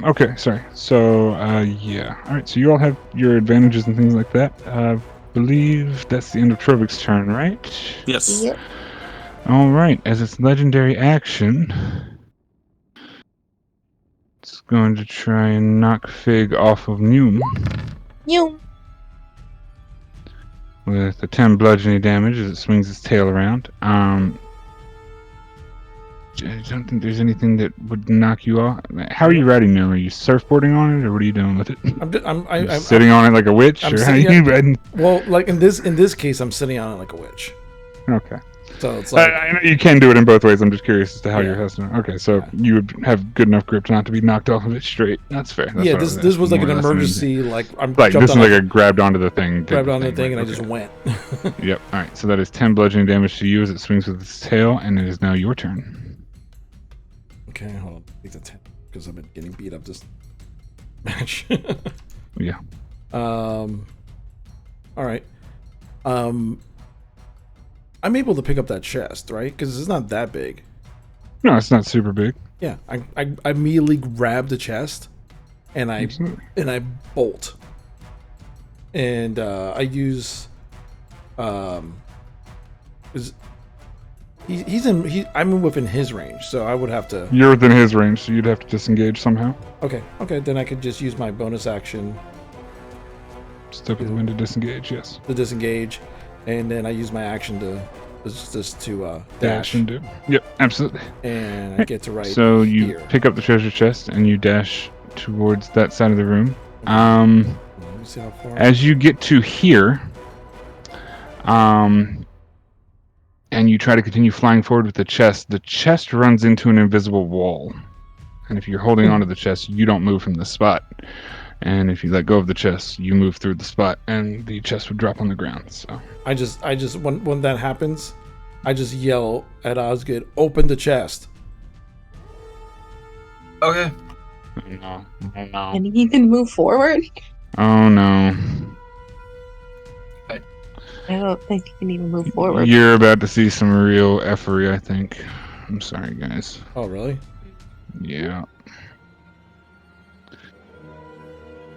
Okay, sorry. So yeah. All right. So you all have your advantages and things like that. Believe that's the end of Trovik's turn, right? Yes. Yep. All right. As its legendary action, it's going to try and knock Fig off of Noom You. with a 10 bludgeoning damage as it swings its tail around. I don't think there's anything that would knock you off. How are you riding Noom? Are you surfboarding on it, or what are you doing with it? I'm Sitting on it like a witch, I'm or how are sitting you at- riding? well, like in this case, I'm sitting on it like a witch. Okay. So it's like I know you can do it in both ways. I'm just curious as to how Yeah. your husband. Okay, so Yeah. you would have good enough grip to not to be knocked off of it straight. That's fair. That's yeah, what I this was like asking, an more or less than anything. emergency. Like I'm Like jumped this on was like it, a grabbed onto the thing. did grabbed on the thing, right, and I okay. just went. Yep. All right. So that is 10 bludgeoning damage to you as it swings with its tail, and it is now your turn. Okay, hold on. I think that's 10 because I've been getting beat up this match. Yeah. All right. I'm able to pick up that chest, right? Because it's not that big. No, it's not super big. Yeah, I immediately grab the chest, and I bolt, and I use I'm within his range, so I would have to. You're within his range, so you'd have to disengage somehow. Okay, then I could just use my bonus action Step of the wind to disengage, yes. to disengage, and then I use my action to dash, and do. Yep, absolutely. and I get to right. So you here. pick up the treasure chest and you dash towards that side of the room. Let me see how far. As you get to here, and you try to continue flying forward with the chest runs into an invisible wall. And if you're holding onto the chest, you don't move from the spot. And if you let go of the chest, you move through the spot, and the chest would drop on the ground. So I just when that happens, I just yell at Osgood, "Open the chest!" Okay. no. And he can move forward? Oh no. I don't think he can even move forward. You're about to see some real effery, I think. I'm sorry, guys. Oh, really? Yeah.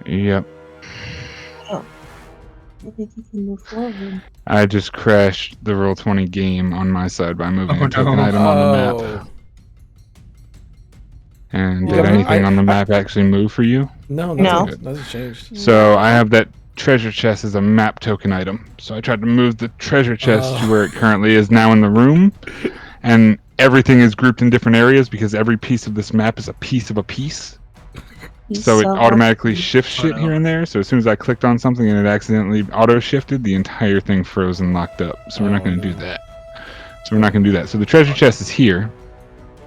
Yep. I don't think he can move forward. I just crashed the Roll20 game on my side by moving Oh, a token no. item on the map. And did Yeah, anything on the map actually move for you? No, No. nothing's changed. So I have that treasure chest as a map token item. So I tried to move the treasure chest to where it currently is now in the room. And everything is grouped in different areas because every piece of this map is a piece of a piece. He's So it so automatically lucky. shifts shit no. here and there. So as soon as I clicked on something and it accidentally auto-shifted, the entire thing froze and locked up. So we're not going to do that. So the treasure chest is here.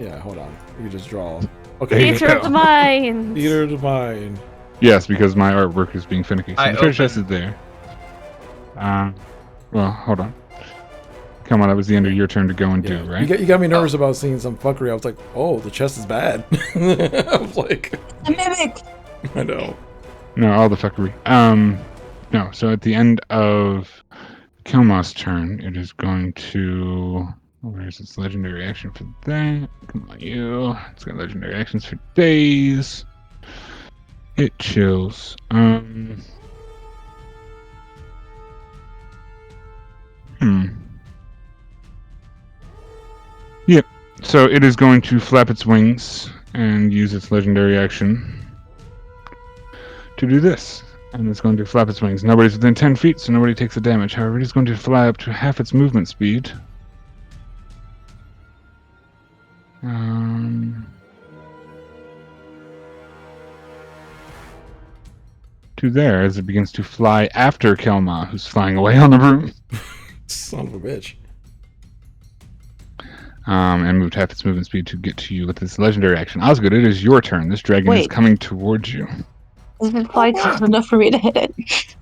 Yeah, hold on. You just draw. Okay. There you Theater of go. the mind. Theater of the mind. Yes, because my artwork is being finicky. So I the treasure chest opened- is there. Well, hold on. Come on, that was the end of your turn to go and Yeah. do, right? You got me nervous about seeing some fuckery. I was like, oh, the chest is bad. I was like, The mimic! I know. No, all the fuckery. No, so at the end of Kilma's turn, it is going to... Where's its legendary action for that? Come on, you. It's got legendary actions for days. It chills. Yep. So it is going to flap its wings and use its legendary action to do this. And it's going to flap its wings. Nobody's within 10 feet, so nobody takes the damage. However, it is going to fly up to half its movement speed. To there as it begins to fly after Kelma, who's flying away on the room. Son of a bitch. And moved half its movement speed to get to you with this legendary action. Osgood, it is your turn. This dragon is Wait. coming towards you. Isn't it fly close enough for me to hit it?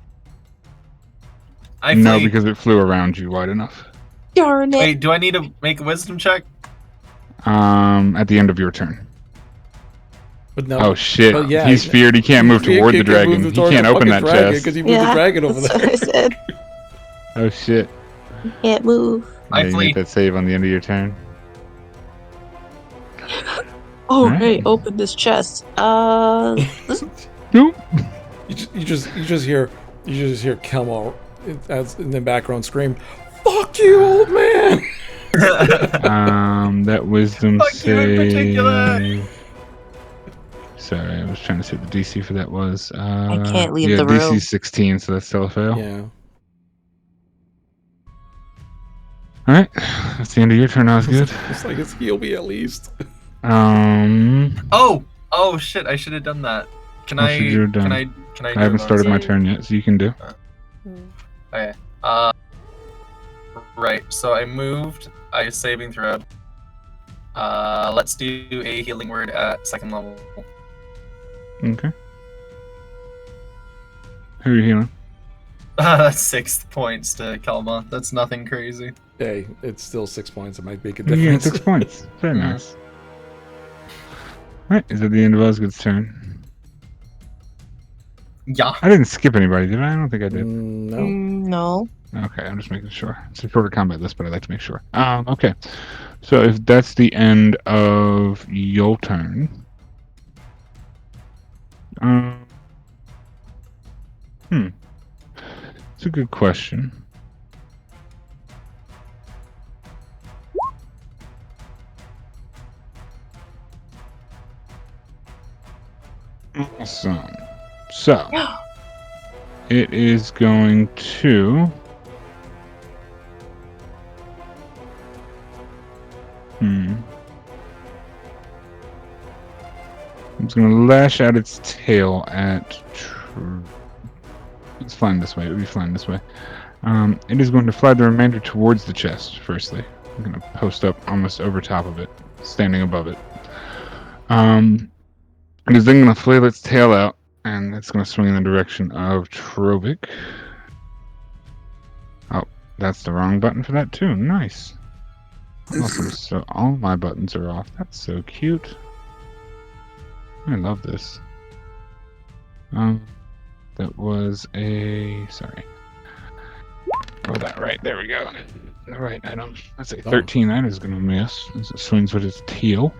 I No, flee. because it flew around you wide enough. Darn it. Wait, do I need to make a wisdom check? At the end of your turn. But no. Oh shit! But yeah, He's feared. He can't move toward the dragon. He can't open that chest. because he moved the dragon over that's there. what I said. Oh shit! Can't move. I Yeah, you flee. get that save on the end of your turn. Oh, Right. right. Open this chest. Nope. You just hear Kelma in the background scream, "Fuck you, old man!" That wisdom Fuck you in particular. save. Sorry, I was trying to see what the DC for that was. I can't leave yeah, the room. DC 16, so that's still a fail. Yeah. All right, that's the end of your turn. Osgood. It's like it's heal me at least. Oh shit! I should have done that. Can What I? should you have done? Can I? Can I? I do haven't a started my bonus? turn yet, so you can do. Okay. Right. So I moved. I saving throw. Let's do a healing word at second level. Okay. Who are you healing? That's 6 points to Kelma. That's nothing crazy. Hey, it's still 6 points. It might make a You gain difference. 6 points. Very Mhm. nice. Alright, is that the end of Osgood's turn? Yeah. I didn't skip anybody, did I? I don't think I did. No. No. Okay, I'm just making sure. It's a shorter combat list, but I like to make sure. Okay. So if that's the end of your turn. It's a good question. Awesome. So, it is going to... It's going to lash out its tail at... It's flying this way. It would be flying this way. It is going to fly the remainder towards the chest, firstly. I'm going to post up almost over top of it, standing above it. It is then going to flail its tail out, and it's going to swing in the direction of Trovik. Oh, that's the wrong button for that, too. Nice. Awesome. So all my buttons are off. That's so cute. I love this. That was a... Sorry. Oh, that right. There we go. All right, item. That's a 13. That is going to miss as it swings with its tail.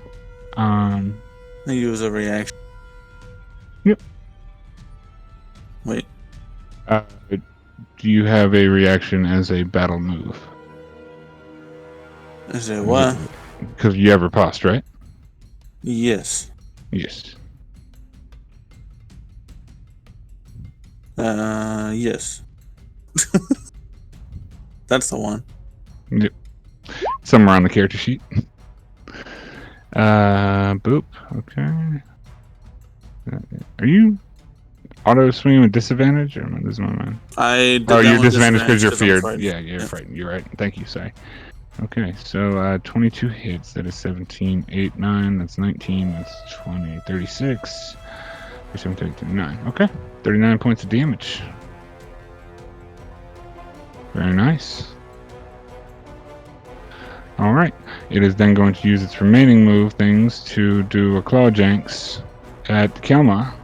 I use a reaction. Yep. Wait. Do you have a reaction as a battle move? Is it what? Because you have riposte, right? Yes. Yes. Yes. That's the one. Yep. Somewhere on the character sheet. Boop. Okay. Are you auto swinging with disadvantage, or am I losing my mind? I did Oh, that you're one disadvantaged because you're I'm feared. frightened. Yeah, you're frightened. You're right. Thank you, sorry. Okay, so 22 hits. That is 17, 8, 9. That's 19. That's 20, 36. 37, 32, 9. Okay, 39 points of damage. Very nice. Alright, it is then going to use its remaining move things to do a Claw Janks at Kelma.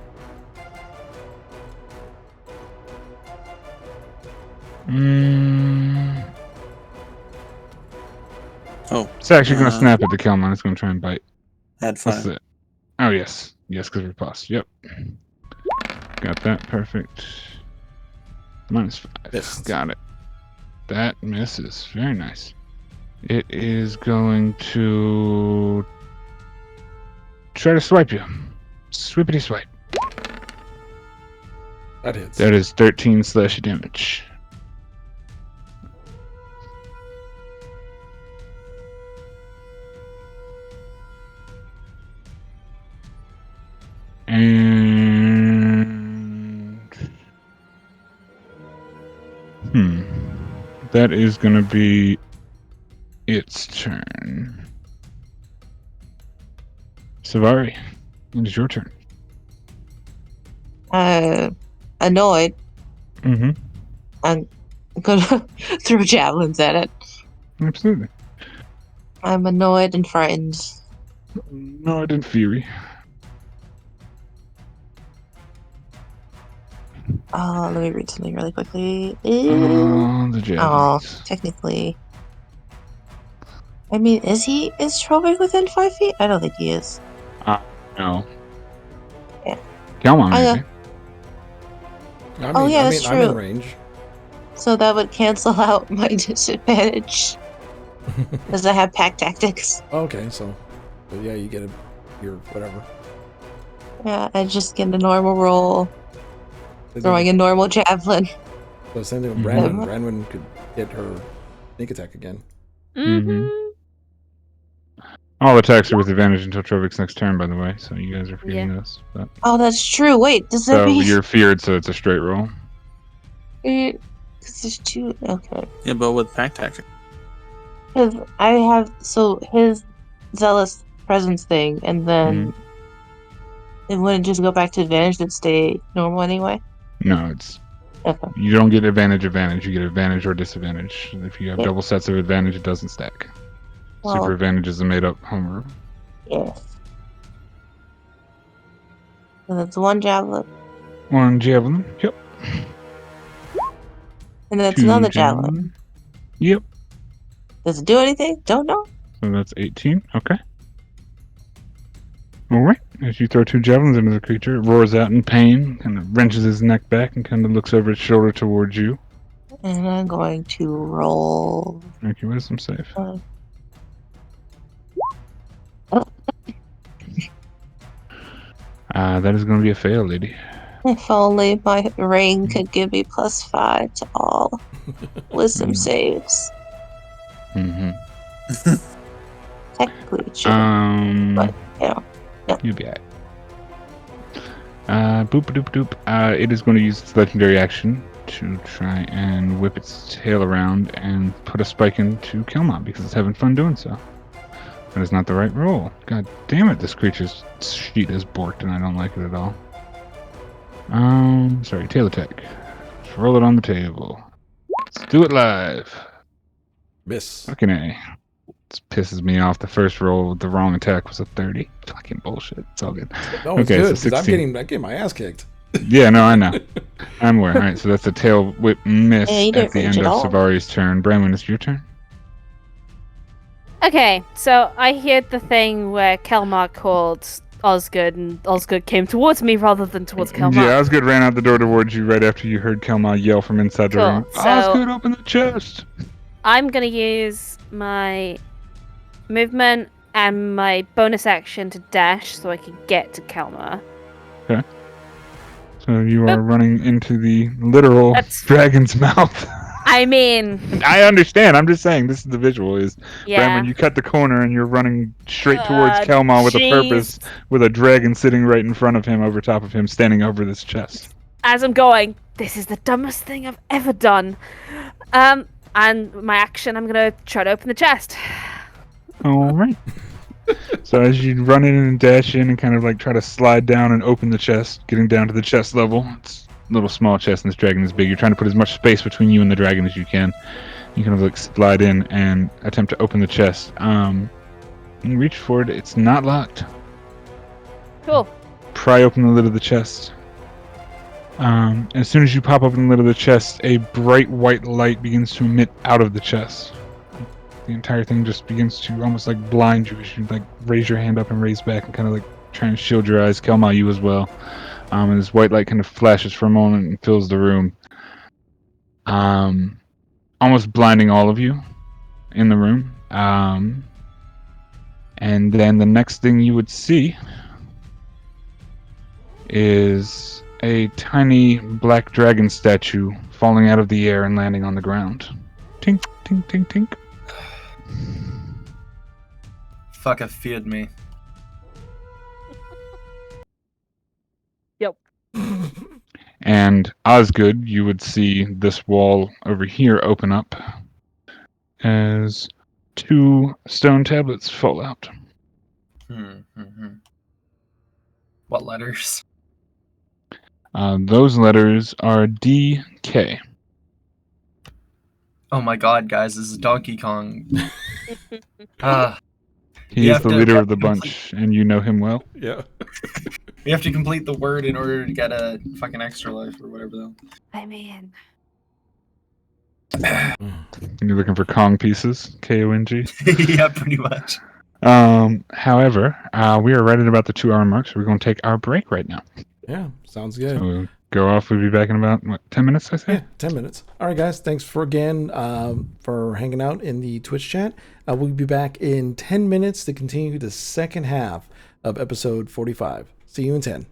Oh. It's actually going to snap at the Kelma. It's going to try and bite. Add What's 5. it? Oh, yes. Yes, because riposte. Yep. Got that. Perfect. -5. Yes. Got it. That misses. Very nice. It is going to try to swipe you. Swippity swipe. That hits. That is 13 slash damage. And that is going to be its turn. Savari, it is your turn. Annoyed. Mm-hmm. I'm gonna throw javelins at it. Absolutely. I'm annoyed and frightened. No, I didn't fury. Let me read something really quickly. The javelins. Technically. I mean, is Trovik within 5 feet? I don't think he is. No. Yeah. Come on, maybe. Oh, yeah, that's I'm in true. range. So that would cancel out my disadvantage. Because I have pack tactics. Okay, so yeah, you get your whatever. Yeah, I just get a normal roll. Throwing a normal javelin. So same thing with Mhm. Branwen. Branwen could get her sneak attack again. Mm-hmm. All attacks are with advantage until Trovik's next turn, by the way, so you guys are forgetting this. But Oh, that's true. Wait, does that so mean... you're feared, so it's a straight roll. Because there's 2... Okay. Yeah, but with pack tactic. Because I have... So, his Zealous Presence thing, and then... It wouldn't just go back to advantage, it'd stay normal anyway? No, it's... Okay. You don't get advantage. You get advantage or disadvantage. If you have Yeah. double sets of advantage, it doesn't stack. Well, Super advantage is a made-up homebrew. yes. So that's 1 javelin. 1 javelin. Yep. And that's 2 another javelin. Yep. Does it do anything? Don't know. So that's 18. Okay. Alright. As you throw 2 javelins into the creature, it roars out in pain, kind of wrenches his neck back, and kind of looks over its shoulder towards you. And I'm going to roll... Make your wisdom save. That is going to be a fail, lady. If only my ring could give me +5 to all wisdom saves. Mm-hmm. Technically, it shouldn't, but no. You'll be alright. Boop-a-doop-a-doop. It is going to use its legendary action to try and whip its tail around and put a spike into Kilmon because it's having fun doing so. That is not the right roll. God damn it, this creature's sheet is borked and I don't like it at all. Sorry, tail attack. Just roll it on the table. Let's do it live. Miss. Fucking A. This pisses me off. The first roll with the wrong attack was a 30. Fucking bullshit. It's all good. No, it's Okay, good so because 16. I'm getting my ass kicked. Yeah, no, I know. I'm aware. All right, so that's a tail whip miss Yeah, you at didn't the reach end at of all. Savari's turn. Branwyn, it's your turn. Okay, so I heard the thing where Kelmar called Osgood, and Osgood came towards me rather than towards Kelmar. Yeah, Osgood ran out the door towards you right after you heard Kelmar yell from inside the Cool, room. so- Osgood, open the chest! I'm gonna use my movement and my bonus action to dash so I can get to Kelmar. So you are running into the literal That's- dragon's mouth. I mean, I understand. I'm just saying this is the visual. Is yeah. Branwyn, you cut the corner and you're running straight towards Uh, Kelmar with a jeez. purpose, with a dragon sitting right in front of him, over top of him, standing over this chest. As I'm going, this is the dumbest thing I've ever done. And my action, I'm gonna try to open the chest. All right. So as you run in and dash in and kind of like try to slide down and open the chest, getting down to the chest level. It's a little small chest and this dragon is big. You're trying to put as much space between you and the dragon as you can. You kind of like slide in and attempt to open the chest. You reach for it. It's not locked. Cool. Pry open the lid of the chest. As soon as you pop open the lid of the chest, a bright white light begins to emit out of the chest. The entire thing just begins to almost like blind you as you like raise your hand up and raise back and kind of like try and shield your eyes. Kelma, you as well. And this white light kind of flashes for a moment and fills the room. Almost blinding all of you in the room. And then the next thing you would see is a tiny black dragon statue falling out of the air and landing on the ground. Tink, tink, tink, tink. Fuck, it feared me. Yep. And Osgood, you would see this wall over here open up as 2 stone tablets fall out. What letters? Those letters are DK. Oh my god, guys, this is Donkey Kong. He You is have the to leader of the complete- bunch, and you know him well. Yeah. You have to complete the word in order to get a fucking extra life or whatever though. I mean, You're looking for Kong pieces, K-O-N-G. Yeah, pretty much. However, we are right at about the 2-hour mark, so we're going to take our break right now. Yeah. Sounds good. So we'll go off. We'll be back in about, 10 minutes, I say? Yeah, 10 minutes. All right, guys. Thanks for hanging out in the Twitch chat. We'll be back in 10 minutes to continue the second half of episode 45. See you in 10.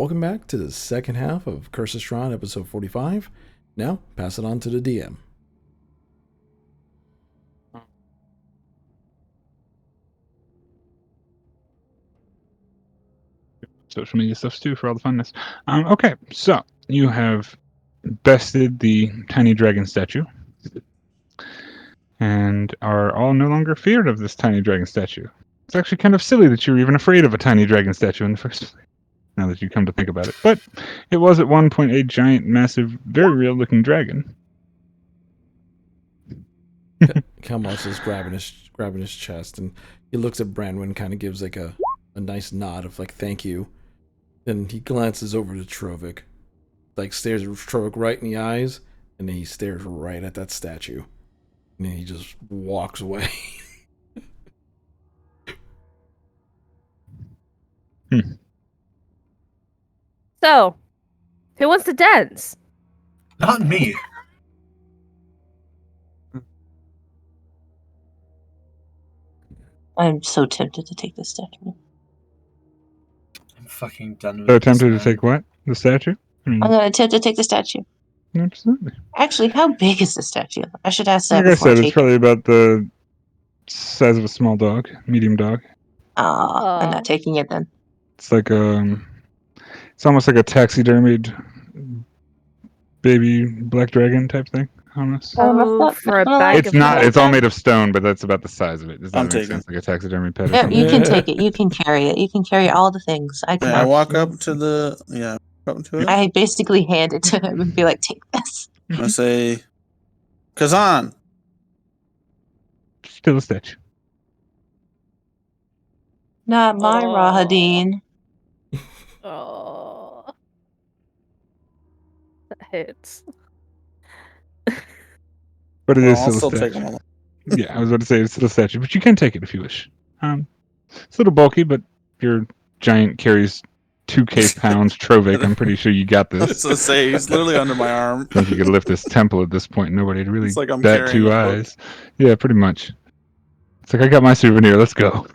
Welcome back to the second half of Curse of Strahd, episode 45. Now, pass it on to the DM. Social media stuff too for all the funness. Okay, so you have bested the tiny dragon statue and are all no longer feared of this tiny dragon statue. It's actually kind of silly that you were even afraid of a tiny dragon statue in the first place, now that you come to think about it. But it was at one point a giant, massive, very real-looking dragon. Kalmos is grabbing his chest, and he looks at Branwyn, kind of gives like a nice nod of like thank you. Then he glances over to Trovik, like stares at Trovik right in the eyes, and then he stares right at that statue, and then he just walks away. So, who wants to dance? Not me. I'm so tempted to take this statue. I'm fucking done with So this, tempted to man. take what? The statue? I'm gonna attempt to take the statue. Absolutely. Actually, how big is the statue? I should ask that Like I before I said, it's take it. probably about the size of a small dog, medium dog. I'm Aw. not taking it then. It's like it's almost like a taxidermied baby black dragon type thing, almost. Oh, not for a gonna bag lie. It's of not. It's all holding? made of stone, but that's about the size of it. Does that I'm make taking sense? Like a taxidermy pet or Yeah, something? you can take it. You can carry it. You can carry all the things. I Yeah, I can. walk up to the up to it. I basically hand it to him and be like, "Take this." I say, Kazan. Still a statue. Not my Aw. Rahadin. Oh, that hurts. But it Well, is I'll still still a take statue. them all. Yeah, I was about to say it's still a statue, but you can take it if you wish. It's a little bulky, but your giant carries 2K pounds. Trovik, I'm pretty sure you got I was this. gonna say he's literally under my arm. I think you could lift this temple at this point. Nobody'd really It's like I'm bat carrying 2 a book. eyes. Yeah, pretty much. It's like I got my souvenir. Let's go.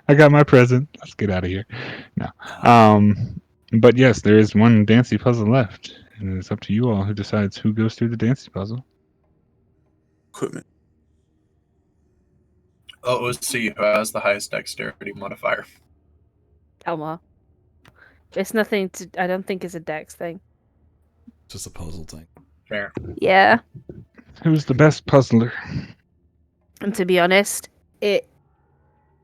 I got my present. Let's get out of here. No. But yes, there is one Dancy puzzle left, and it's up to you all who decides who goes through the Dancy puzzle. Equipment. OOC, who has the highest dexterity modifier. Kalma. It's nothing to. I don't think it's a dex thing. Just a puzzle thing. Fair. Yeah, Who's the best puzzler? and to be honest,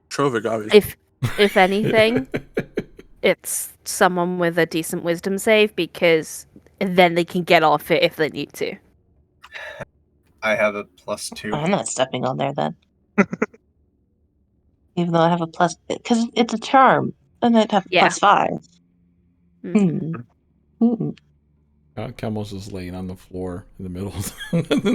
Trovik, obviously. if anything, it's someone with a decent wisdom save because then they can get off it if they need to. I have a +2. I'm not stepping on there then. Even though I have a plus, because it's a charm, and I'd have a Yeah. +5. Mhm. Kalmos is laying on the floor in the middle.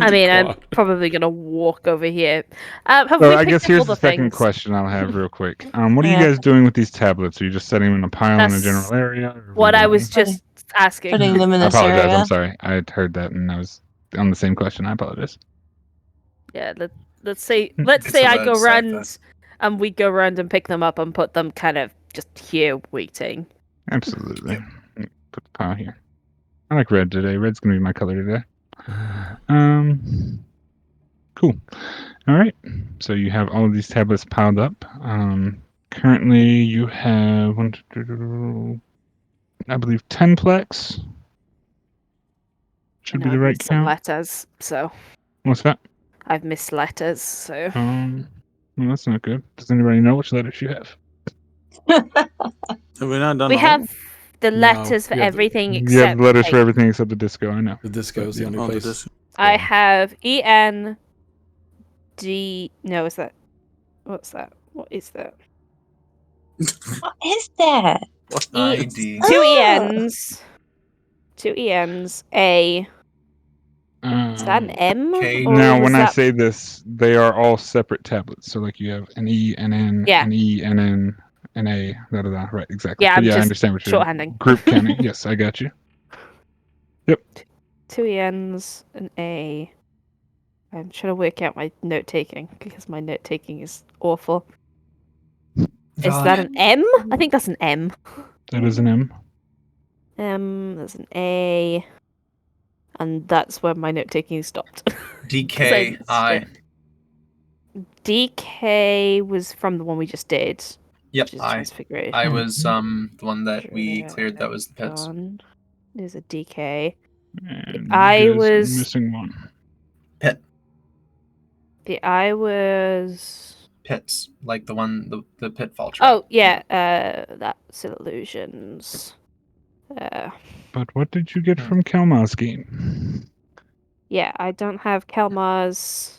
I mean, I'm probably gonna walk over here. Have So we I picked guess up here's all the the second things? question I'll have real quick. What are you Yeah. guys doing with these tablets? Are you just setting them in a pile in a That's general area? Or What I doing- was just asking. Putting them in I this apologize. area. I'm sorry. I had heard that and I was on the same question. I apologize. Yeah, let's say It's I about go cipher. around and we go around and pick them up and put them kind of just here waiting. Absolutely. Put the pile here. I like red today. Red's gonna be my color today. Cool. All right. So you have all of these tablets piled up. Currently, you have I believe 10 plex. Should I be know the I've right missed some count. letters, so What's that? I've missed letters, so Well, that's not good. Does anybody know which letters you have? Have we not done we all? have the No, letters for you have the- everything You except have letters for like, everything except the disco. I know. The disco is the only Oh, the place. disc. I have EN D. No, is that? What's that? What is that? What is that? ID. Two Ah! ENs. Two ENs. A. Is that an M? K. Or Now, was when I that- say this, they are all separate tablets. So, like, you have an E, an N, Yeah. an E, an N, an A. Da, da, da. Right, exactly. Yeah, But I'm I just understand what you're shorthanding. group counting. Yes, I got you. Two ENs, an A. I'm trying to work out my note taking because my note taking is awful. Is that an M? I think that's an M. That is an M. There's an A. And that's where my note taking stopped. DKI. DK was from the one we just did. Yep, Which is I. Transfiguration. I was the one that we cleared. That was the pits. Dragon. There's a DK. And I you guys are was- missing one. Pit. The eye was. Pits. Like the pitfall trap. Oh yeah, that's illusions. But what did you get from Kelma's game? Yeah, I don't have Kelmar's.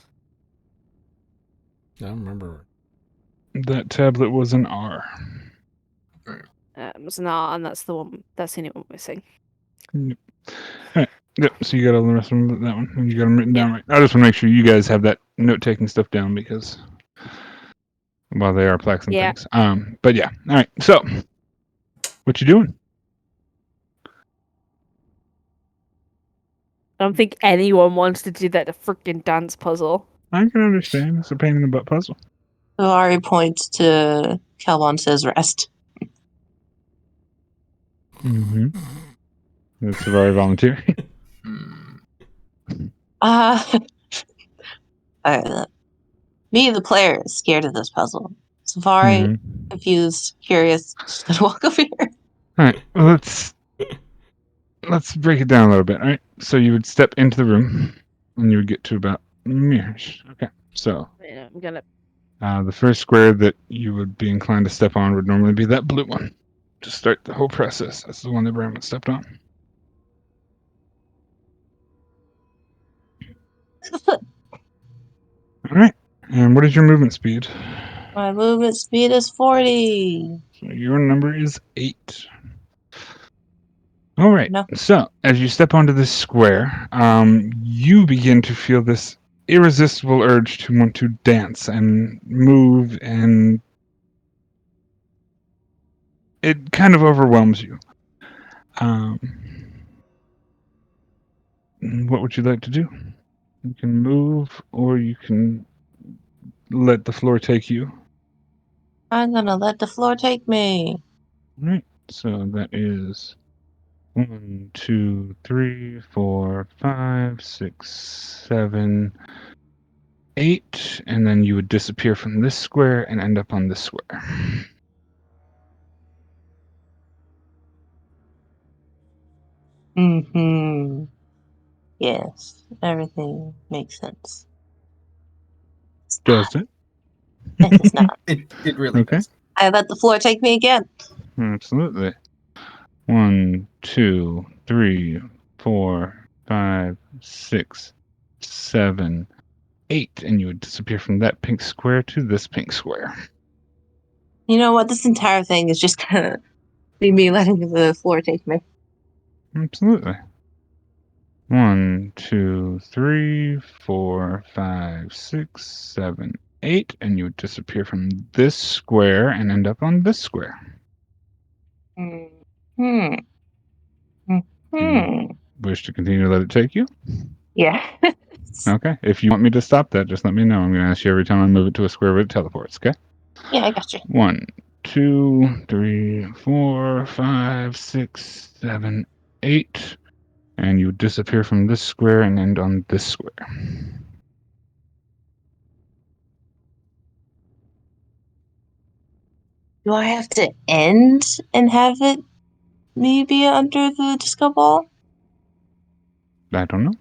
I don't remember. That tablet was an R. It was an R, and that's the one. That's the only one missing. Yep. Alright. Yep, so you got all the rest of them, that one, and you got them written Yeah. down right. I just want to make sure you guys have that note-taking stuff down because, well, they are plaques and Yeah. things. But yeah, all right. So, what you doing? I don't think anyone wants to do that freaking dance puzzle. I can understand. It's a pain in the butt puzzle. Zavari points to Calvon, says rest. Mm-hmm. That's a very volunteer. Me, the player, is scared of this puzzle. Zavari, confused, curious, just gonna walk over here. All right, well, let's break it down a little bit. All right, so you would step into the room, and you would get to about mirrors. Okay, so Yeah, I'm gonna. the first square that you would be inclined to step on would normally be that blue one to start the whole process. That's the one that Brandon stepped on. All right, and what is your movement speed? My movement speed is 40. So your number is 8. All right. No. So as you step onto this square, you begin to feel this irresistible urge to want to dance and move, and it kind of overwhelms you. What would you like to do? You can move, or you can let the floor take you. I'm gonna let the floor take me. All right. So that is 1, 2, 3, 4, 5, 6, 7, 8, and then you would disappear from this square and end up on this square. Mm-hmm. Yes, everything makes sense. Does it? It does not. It really Okay. does. I let the floor take me again. Absolutely. 1, 2, 3, 4, 5, 6, 7, 8, and you would disappear from that pink square to this pink square. You know what? This entire thing is just gonna be me letting the floor take me. Absolutely. 1, 2, 3, 4, 5, 6, 7, 8, and you would disappear from this square and end up on this square. Hmm. You wish to continue to let it take you? Yeah. Okay. If you want me to stop that, just let me know. I'm going to ask you every time I move it to a square where it teleports, okay? Yeah, I got you. 1, 2, 3, 4, 5, 6, 7, 8. And you disappear from this square and end on this square. Do I have to end and have it maybe under the disco ball? I don't know.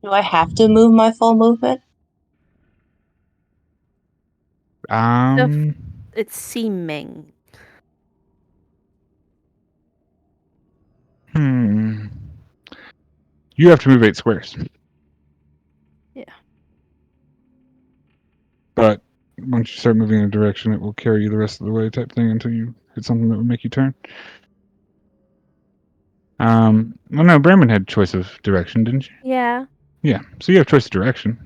Do I have to move my full movement? It's seeming. You have to move 8 squares. Yeah. But once you start moving in a direction, it will carry you the rest of the way type thing until you hit something that would make you turn. Well, no, Bramman had choice of direction, didn't you? Yeah. Yeah, so you have choice of direction.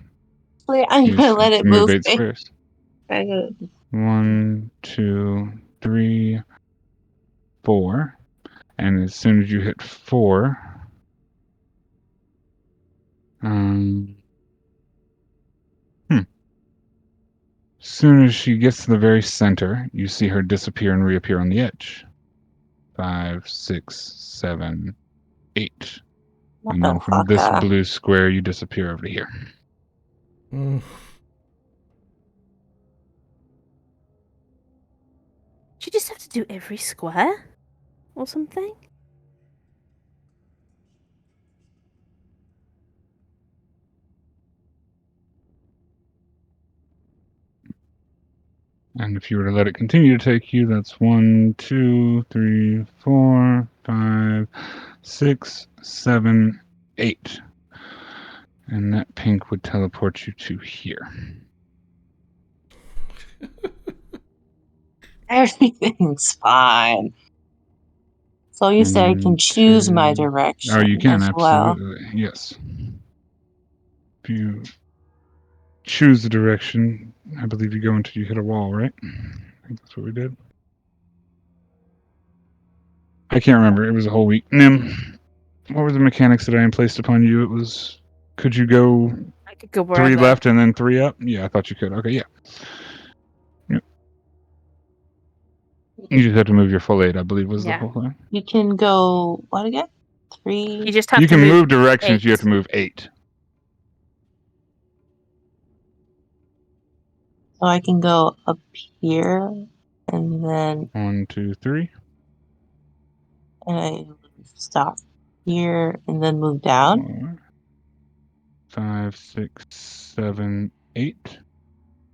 I'm You gonna just let have it to move move 8 me. squares. I'm gonna- 1, 2, 3, 4. And as soon as you hit 4, as soon as she gets to the very center, you see her disappear and reappear on the edge. 5, 6, 7, 8. And then from this Motherfucker. blue square, you disappear over to here. Do you just have to do every square? Or something? And if you were to let it continue to take you, that's 1, 2, 3, 4, 5, 6, 7, 8. And that pink would teleport you to here. Everything's fine. So you say I can choose my direction Oh, you can, as well. absolutely. Yes. If you choose the direction, I believe you go until you hit a wall, right? I think that's what we did. I can't remember. It was a whole week. Nim, what were the mechanics that I placed upon you? It was, could you go I could go 3 wherever. left and then 3 up? Yeah, I thought you could. Okay, yeah. Yep. You just have to move your full 8, I believe, was the Yeah. whole thing. You can go, what again? You 3. just have You to can move move directions, 8. you have to move 8. So I can go up here and then 1, 2, 3. and I stop here and then move down. 4, 5, 6, 7, 8.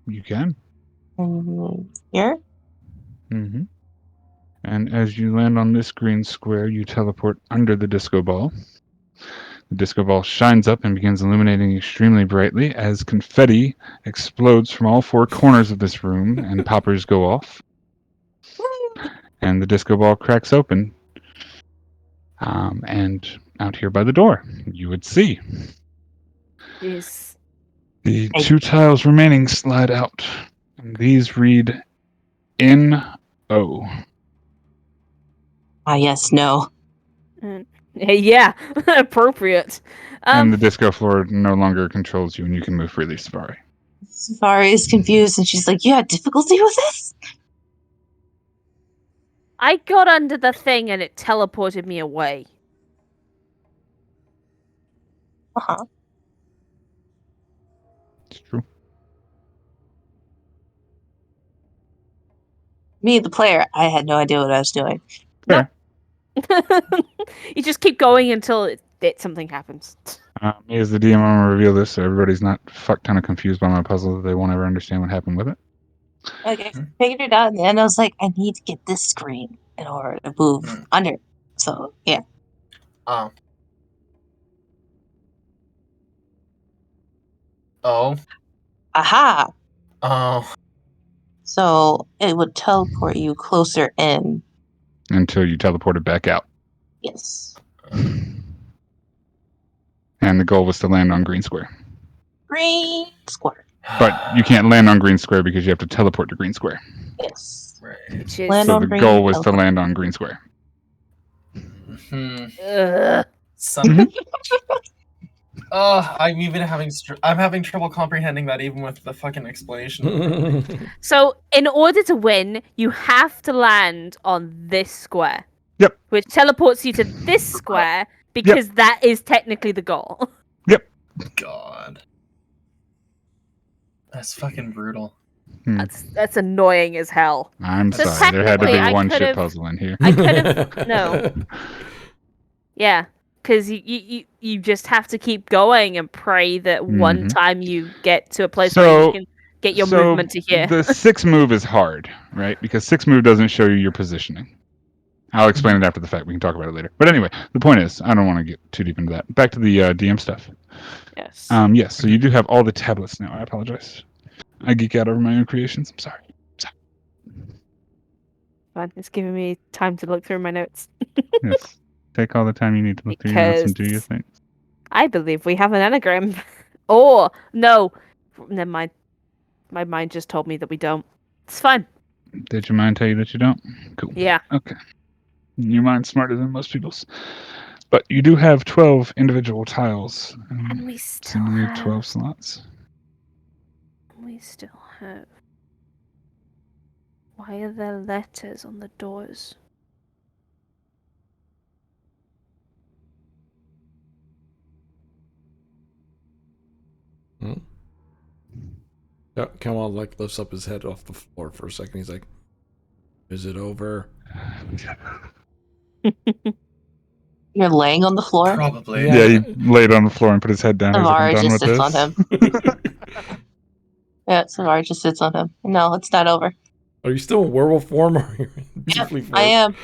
You can. And move here. Mm-hmm. And as you land on this green square, you teleport under the disco ball. The disco ball shines up and begins illuminating extremely brightly as confetti explodes from all 4 corners of this room and poppers go off. And the disco ball cracks open. And out here by the door, you would see Jeez. the 2 tiles remaining slide out. And these read N-O. Ah, yes, no. Yeah, appropriate. And the disco floor no longer controls you and you can move freely, Safari. Safari is confused and she's like, you had difficulty with this? I got under the thing and it teleported me away. Uh-huh. It's true. Me, the player, I had no idea what I was doing. Fair. You just keep going until something happens. Me as the DM, I'm going to reveal this so everybody's not fuck ton of confused by my puzzle that they won't ever understand what happened with it. Like, I figured it out, and then I was like, I need to get this screen in order to move under. So, yeah. Oh. Oh. Aha! Oh. So, it would teleport you closer in. Until you teleport it back out. Yes. And the goal was to land on green square. Green square. But you can't land on green square because you have to teleport to green square. Yes. Right. Which is... Land So on the green, goal was to teleport. land on green square. Some... Oh, I'm even having I'm having trouble comprehending that even with the fucking explanation. So, in order to win, you have to land on this square. Yep. Which teleports you to this square because that is technically the goal. Yep. God. That's fucking brutal. That's annoying as hell. I'm So sorry. There had to technically, be I one could've- shit puzzle in here. I could have... No. Yeah. Because you just have to keep going and pray that one time you get to a place where you can get your movement to here. The 6 move is hard, right? Because 6 move doesn't show you your positioning. I'll explain it after the fact. We can talk about it later. But anyway, the point is, I don't want to get too deep into that. Back to the DM stuff. Yes. Yes, so you do have all the tablets now. I apologize. I geek out over my own creations. I'm sorry. Fine. It's giving me time to look through my notes. Yes. Take all the time you need to look through your notes and do your thing. I believe we have an anagram. Or, no. Never mind. My mind just told me that we don't. It's fine. Did your mind tell you that you don't? Cool. Yeah. Okay. Your mind's smarter than most people's. But you do have 12 individual tiles. And we still seemingly have... 12 slots. We still have... Why are there letters on the doors? Kamal lifts up his head off the floor for a second. He's like, Is it over? You're laying on the floor. Probably. Yeah. Yeah, he laid on the floor and put his head down. He was like, I'm Savari done just with sits on this. him. Yeah, Savari just sits on him. No, it's not over. Are you still in werewolf form or are you in Yep, tiefling form? I am.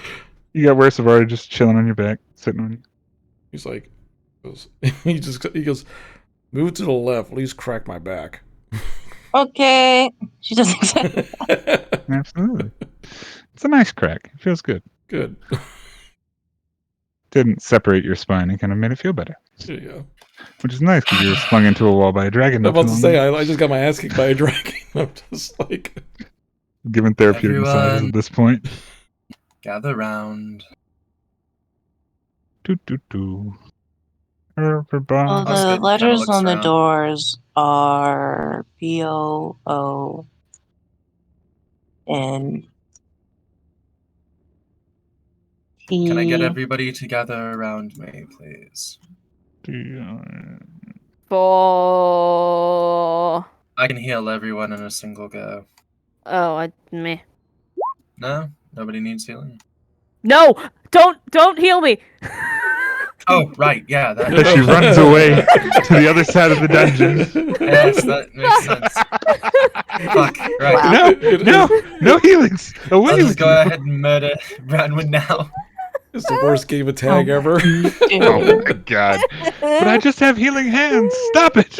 You got worse of already just chilling on your back, sitting on you. He's like, he goes, move to the left. At least crack my back. Okay. She doesn't say Absolutely. It's a nice crack. It feels good. Good. Didn't separate your spine. It kind of made it feel better. There you go. Which is nice because you were slung into a wall by a dragon. I'm not about too to long say, ago. I just got my ass kicked by a dragon. I'm just like, Given therapeutic massages Everyone. at this point. Gather round. Do do do. Everybody. Well, Osgood the kinda letters looks on the around. doors are BOO and Can I get P. everybody to gather around me, please? For I can heal everyone in a single go. me. No? Nobody needs healing? No, don't heal me. Oh, right, yeah, that. As she runs away to the other side of the dungeon. Yes, that makes sense. Fuck, right. Wow. No healings. Away I'll just with go you. ahead and murder Branwyn now. it's the worst game of tag ever. Oh my god. But I just have healing hands. Stop it.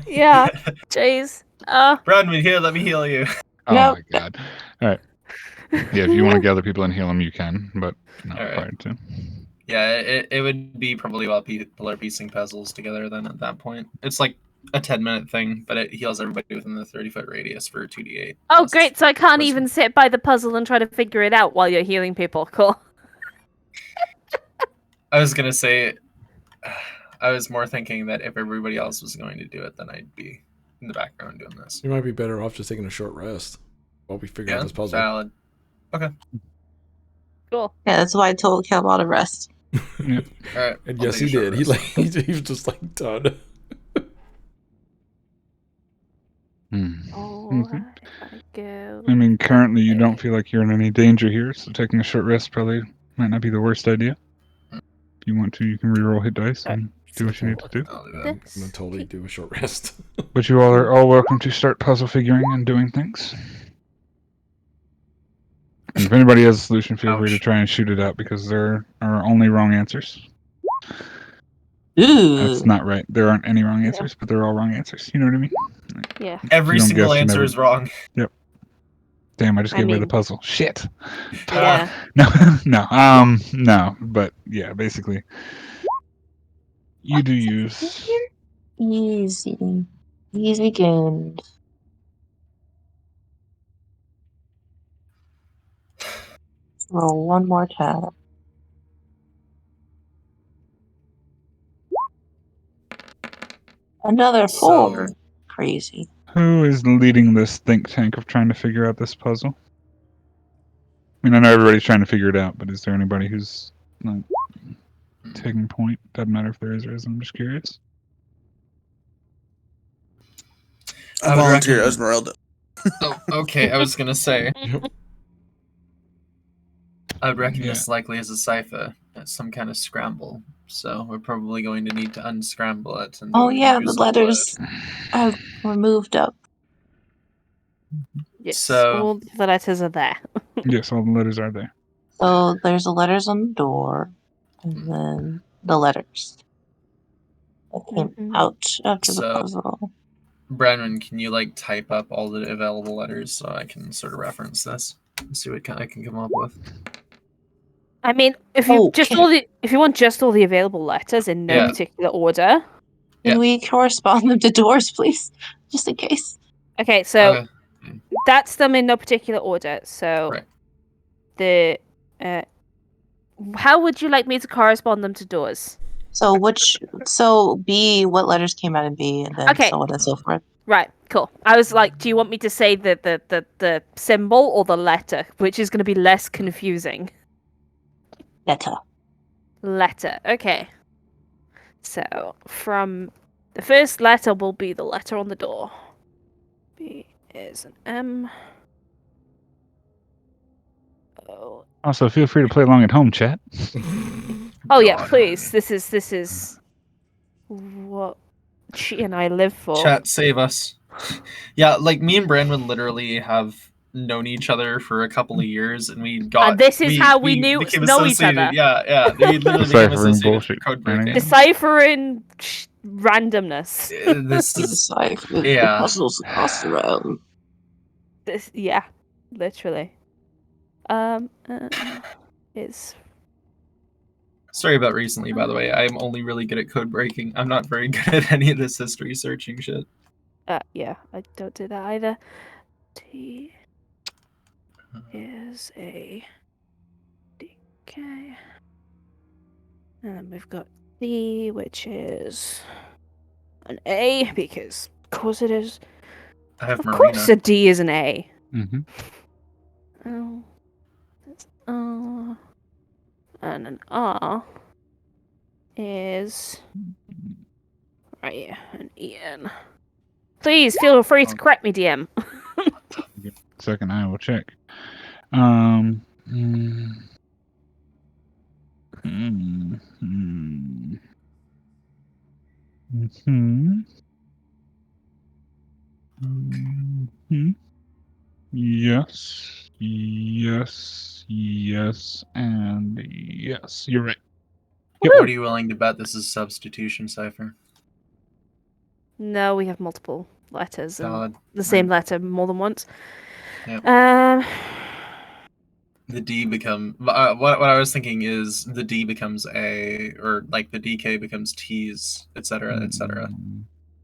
Yeah, jeez. Branwyn, here, let me heal you. Oh Nope. my god. Alright. Yeah, if you want to gather people and heal them, you can, but not All right. required to. Yeah, it would be probably while people are piecing puzzles together then at that point. It's like a 10-minute thing, but it heals everybody within the 30-foot radius for 2d8. Oh, plus great! So I can't wisdom. even sit by the puzzle and try to figure it out while you're healing people. Cool. I was gonna say, I was more thinking that if everybody else was going to do it, then I'd be in the background doing this. You might be better off just taking a short rest while we figure out Yeah, this puzzle. valid. Okay. Cool. Yeah, that's why I told Calvin to rest. All right. And I'll yes, take he a short did. He rest. like he was just like done. Oh, I go. I mean, currently you don't feel like you're in any danger here, so taking a short rest probably might not be the worst idea. If you want to, you can reroll hit dice and do what you need to do. I'll do that. I'm gonna totally do a short rest. But you all are all welcome to start puzzle figuring and doing things. And if anybody has a solution, feel free to Ouch. try and shoot it out because there are only wrong answers. Ooh. That's not right. There aren't any wrong answers, but they're all wrong answers. You know what I mean? Yeah. Every you don't single guess, you answer never- is wrong. Damn, I just I gave away the mean- puzzle. Shit. Yeah. No, but yeah, basically. You do use Easy. Easy games. Roll one more time. Another four. So- Crazy. who is leading this think tank of trying to figure out this puzzle? I mean, I know everybody's trying to figure it out, but is there anybody who's like taking point? Doesn't matter if there is or isn't. I'm just curious. I I would volunteer recommend- Esmeralda. Oh, okay. I was gonna say. Yep. I would reckon Yeah. this likely is a cipher. It's some kind of scramble. So we're probably going to need to unscramble it. And Oh do a yeah, the usable letters were moved up. Yes. So- All the letters are there. Yes, all the letters are there. So there's the letters on the door, and then the letters that came Mhm. out after the So- puzzle. Branwyn, can you like type up all the available letters so I can sort of reference this and see what I can come up with? I mean, if you Oh, if you want just all the available letters in no Yeah. particular order. Yeah. Can we correspond them to doors, please? Just in case. Okay, so Okay. that's them in no particular order. So Right. the how would you like me to correspond them to doors? So B, what letters came out in B, and then Okay. so on and so forth. Right, cool. I was like, do you want me to say the symbol or the letter, which is going to be less confusing? Letter. Letter. Okay. So from the first letter will be the letter on the door. B is an M. Also, feel free to play along at home, chat. Oh yeah, God. please. This is what she and I live for. Chat, save us. Yeah, like me and Brandon literally have known each other for a couple of years, and we got. And this is how we became know each associated. other. Yeah. We literally became Deciphering associated bullshit, through code Brandon. breaking. Deciphering randomness. This is Decipher the yeah. puzzles across the realm. This, yeah, literally. It's Sorry about recently, by the way. I'm only really good at code breaking. I'm not very good at any of this history searching shit. yeah, I don't do that either. T is a DK. And then we've got D, which is an A, because of course it is. I have Of Marina. course a D is an A. Mm-hmm. Oh. That's R. And an R is right here, an EN. Please feel free to correct me, DM. Second, I will check. Hmm. Yes, and yes. You're right. What are you willing to bet this is substitution cipher? No, we have multiple letters and God. the same letter more than once. Yep. The D become what I was thinking is the D becomes A, or like the DK becomes T's, etc., etc.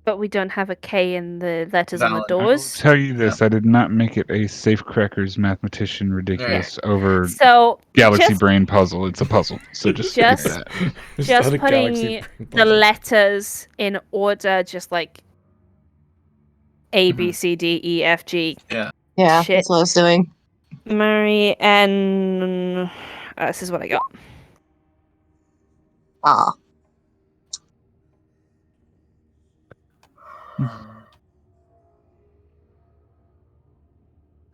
But we don't have a K in the letters on the Valid. I will doors. tell you this: I did not make it a safecrackers mathematician ridiculous over So Galaxy just, Brain puzzle. It's a puzzle, so just skip Just- that. just Not a putting galaxy the puzzle. letters in order, just like A, B, C, D, E, F, G. Yeah, Shit. that's what I was doing. Mary and this is what I got. Ah,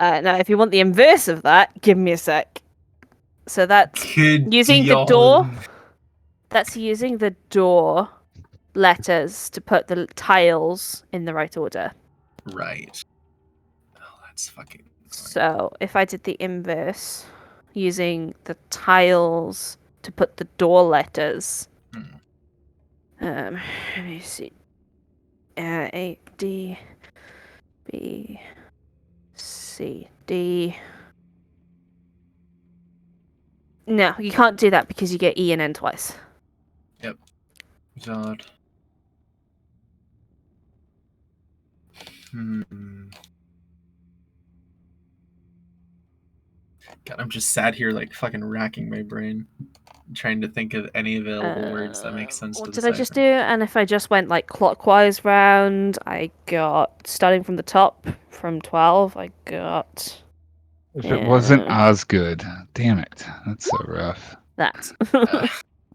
Now, if you want the inverse of that, give me a sec. So that's using the door. That's using the door letters to put the tiles in the right order. Right. Oh, that's fucking. So if I did the inverse, using the tiles to put the door letters. Let me see. A, D, B, C, D. No, you can't do that because you get E and N twice. Yep. God. God, I'm just sat here like fucking racking my brain, trying to think of any available words that make sense. What to did I just do? decipher. And if I just went like clockwise round, I got, starting from the top, from 12, I got If it wasn't Osgood, damn it, that's so rough. that.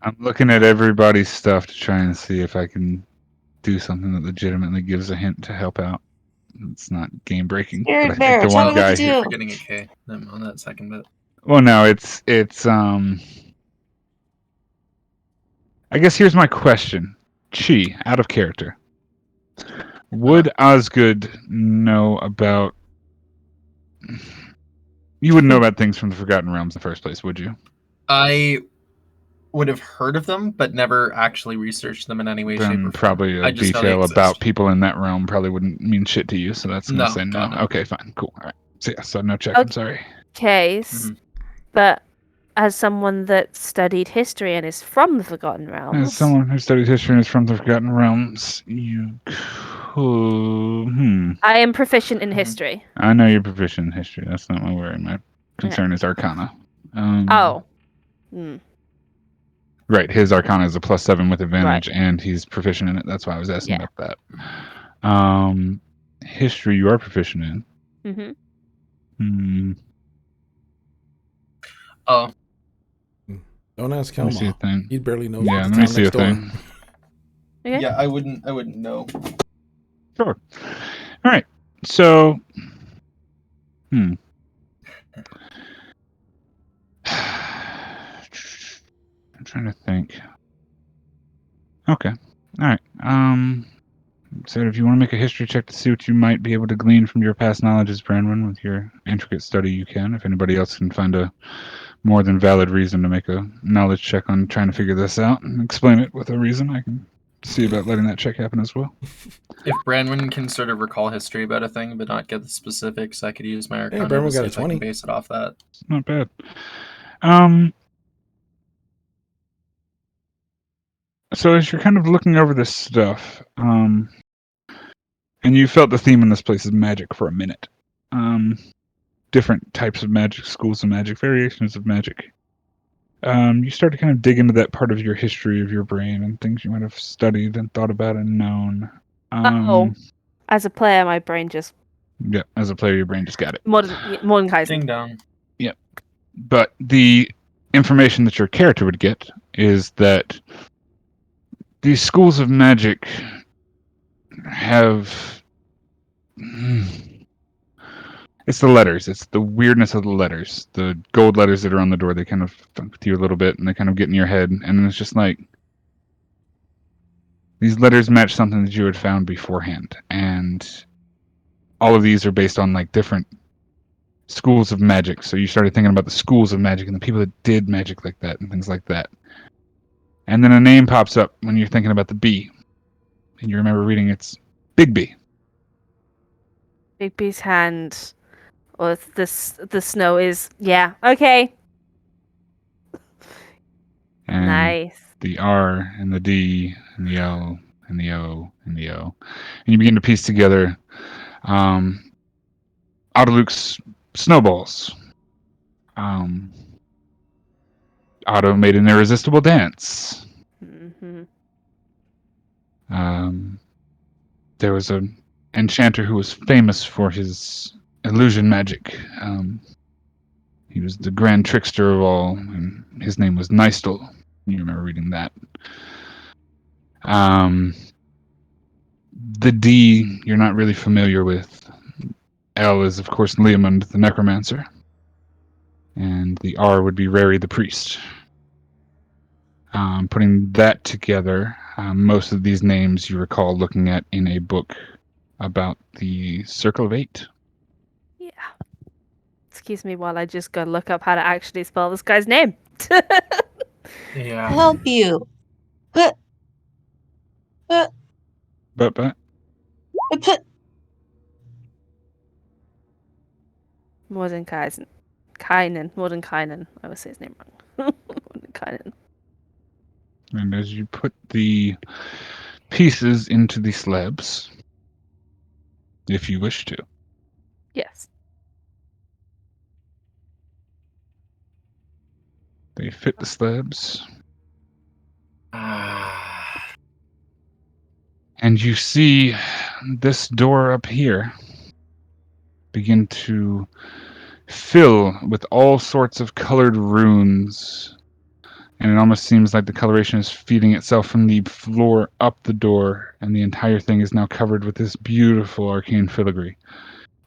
I'm looking at everybody's stuff to try and see if I can do something that legitimately gives a hint to help out. It's not game breaking. Spirit But I Bear, think the tell one me what guy to here. do. Forgetting a K on that second bit. Well, no, it's I guess here's my question. Chi, out of character. Would Osgood know about... You wouldn't know about things from the Forgotten Realms in the first place, would you? I would have heard of them, but never actually researched them in any way, shape, Then or form. probably a I just know they detail exist. about people in that realm probably wouldn't mean shit to you, so that's going to No, say no. God, no. Okay, fine, cool. All right. So yeah, so no check, I'm sorry. Case, but as someone that studied history and is from the Forgotten Realms, As someone who studied history and is from the Forgotten Realms, you could... I am proficient in history. I know you're proficient in history. That's not my worry. My concern is Arcana. Right, his Arcana is a +7 with advantage, and he's proficient in it. That's why I was asking about that. History, you are proficient in. Mm-hmm. Oh. Don't ask Let me see a Helma. thing. He barely knows Yeah, the let me town see a next door. thing. Okay. Yeah, I wouldn't know. Sure. All right. So, trying to think. Okay. All right. So if you want to make a history check to see what you might be able to glean from your past knowledges, Branwyn, with your intricate study, you can. If anybody else can find a more than valid reason to make a knowledge check on trying to figure this out and explain it with a reason, I can see about letting that check happen as well. If Branwyn can sort of recall history about a thing but not get the specifics, I could use my Arcana Branwyn to see got a if I 20. can base it off that. Not bad. So as you're kind of looking over this stuff, and you felt the theme in this place is magic for a minute. Different types of magic, schools of magic, variations of magic. You start to kind of dig into that part of your history of your brain and things you might have studied and thought about and known. As a player, my brain just Yeah, as a player, your brain just got it. modern Kaizen. Ding dong. Yep. But the information that your character would get is that these schools of magic have... It's the letters. It's the weirdness of the letters. The gold letters that are on the door, they kind of fuck with you a little bit, and they kind of get in your head. And it's just like, these letters match something that you had found beforehand. And all of these are based on like different schools of magic. So you started thinking about the schools of magic and the people that did magic like that and things like that. And then a name pops up when you're thinking about the B. And you remember reading it's Big B. Big B's hand, or the snow is okay. And Nice. the R and the D and the L and the O and the O. And you begin to piece together Autoluke's snowballs. Otto made an irresistible dance. Mm-hmm. There was an enchanter who was famous for his illusion magic. He was the grand trickster of all, and his name was Nystel. You remember reading that. The D you're not really familiar with. L is, of course, Leomund the necromancer. And the R would be Rary the priest. Putting that together, most of these names you recall looking at in a book about the Circle of Eight. Yeah. Excuse me while I just go look up how to actually spell this guy's name. Yeah. Help you. But But Mordenkainen. Mordenkainen. I always say his name wrong. Mordenkainen. and as you put the pieces into the slabs, if you wish to, Yes. they fit the slabs. And you see this door up here begin to fill with all sorts of colored runes. And it almost seems like the coloration is feeding itself from the floor up the door, and the entire thing is now covered with this beautiful arcane filigree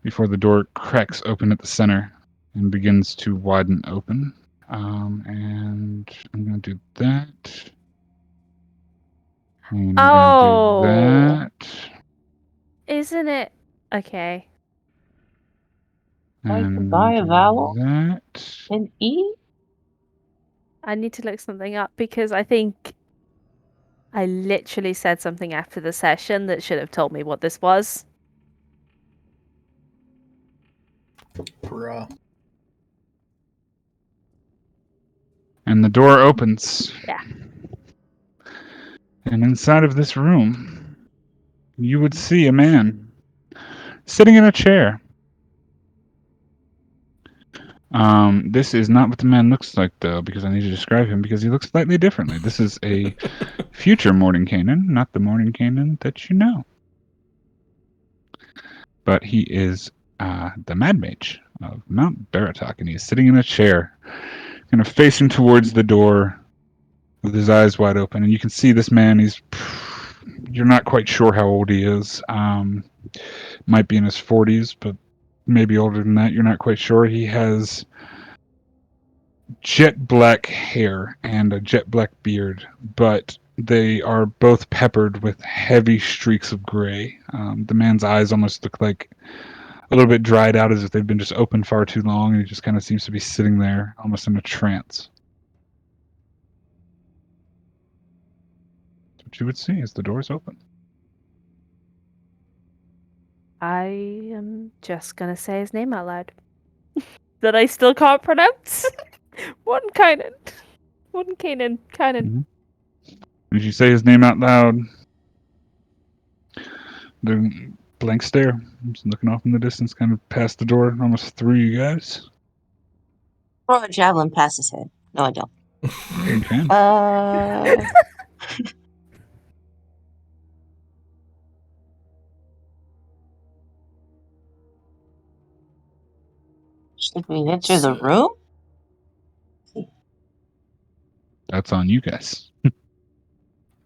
before the door cracks open at the center and begins to widen open. And I'm going to do that. And I'm going to do that. Isn't it? Okay. Like And to I'm buy gonna a do vowel? that. an E? I need to look something up because I think I literally said something after the session that should have told me what this was. Bruh. And the door opens. Yeah. And inside of this room, you would see a man sitting in a chair. This is not what the man looks like, though, because I need to describe him because he looks slightly differently. This is a future Mordenkainen, not the Mordenkainen that you know. But he is the Mad Mage of Mount Baratok, and he's sitting in a chair, kind of facing towards the door with his eyes wide open. And you can see this man, you're not quite sure how old he is. Might be in his 40s, but maybe older than that. You're not quite sure. He has jet black hair and a jet black beard, but they are both peppered with heavy streaks of gray. The man's eyes almost look like a little bit dried out, as if they've been just open far too long, and he just kind of seems to be sitting there, almost in a trance. That's what you would see as the doors open. I am just gonna say his name out loud. That I still can't pronounce. One Kynan. As you say his name out loud, the blank stare, just looking off in the distance, kind of past the door, almost through you guys. Throw a javelin past his head. No, I don't. You can. Should we enter the room? That's on you guys.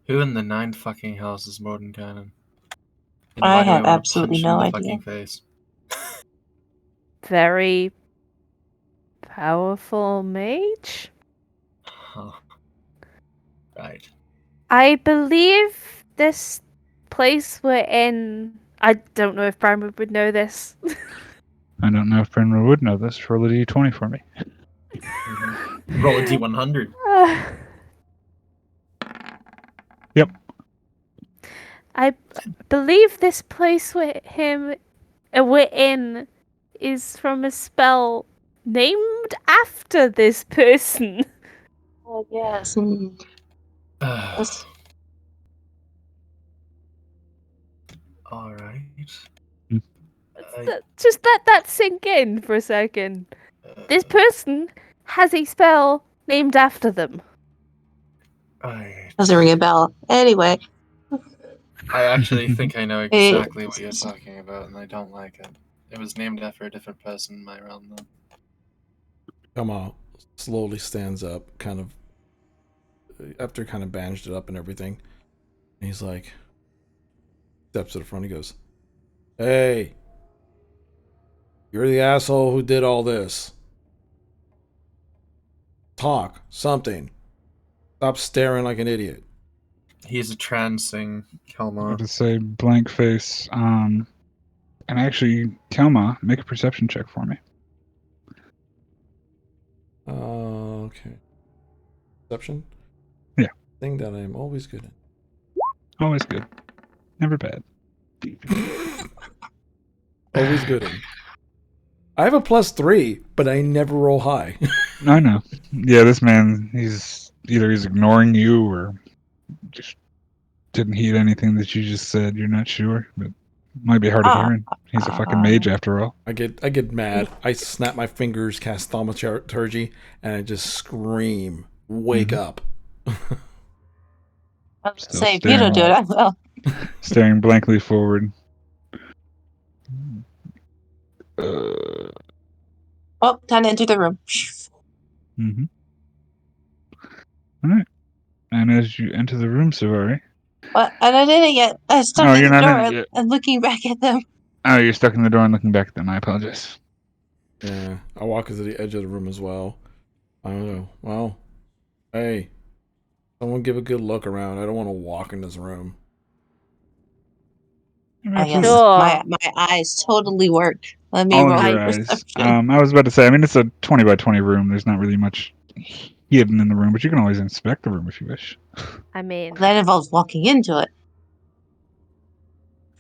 Who in the 9 fucking hells is Mordenkainen? And I why do have wanna absolutely punch him no in the idea. fucking face? Very powerful mage. Huh. Right. I believe this place we're in. I don't know if Brian would know this. I don't know if Brenra would know this. Roll a d20 for me. Roll a d100. Yep. I believe this place we're in is from a spell named after this person. Oh, yes. Yes. Alright. Just let that sink in for a second. This person has a spell named after them. Doesn't ring a bell. Anyway. I actually think I know exactly what you're talking about, and I don't like it. It was named after a different person in my realm, though. Kama slowly stands up, kind of after kind of bandaged it up and everything. And he's like, steps to the front. He goes, "Hey, you're the asshole who did all this. Talk something. Stop staring like an idiot." He's a trancing Kelma. To say blank face. And actually, Kelma, make a perception check for me. Okay. Perception? Yeah. Thing that I am always good at. Always good. Never bad. Always good at. I have a +3, but I never roll high. I know. Yeah, this man, he's ignoring you or just didn't heed anything that you just said. You're not sure, but might be hard of hearing. He's a fucking mage after all. I get mad. I snap my fingers, cast thaumaturgy, and I just scream, "Wake up!" I was Still say, if you don't do it, I will. Staring blankly forward. Oh, time to enter the room. Mm-hmm. All right. And as you enter the room, Savari. What? And I didn't yet. I stuck Oh, in you're the not door in yet. and looking back at them. Oh, you're stuck in the door and looking back at them. I apologize. Yeah, I walk to the edge of the room as well. I don't know. Well, hey, someone give a good look around. I don't want to walk in this room. I guess Absolutely. my eyes totally work. Let me All roll of your perception. eyes. I was about to say, I mean, it's a 20 by 20 room. There's not really much hidden in the room, but you can always inspect the room if you wish. I mean, That involves walking into it.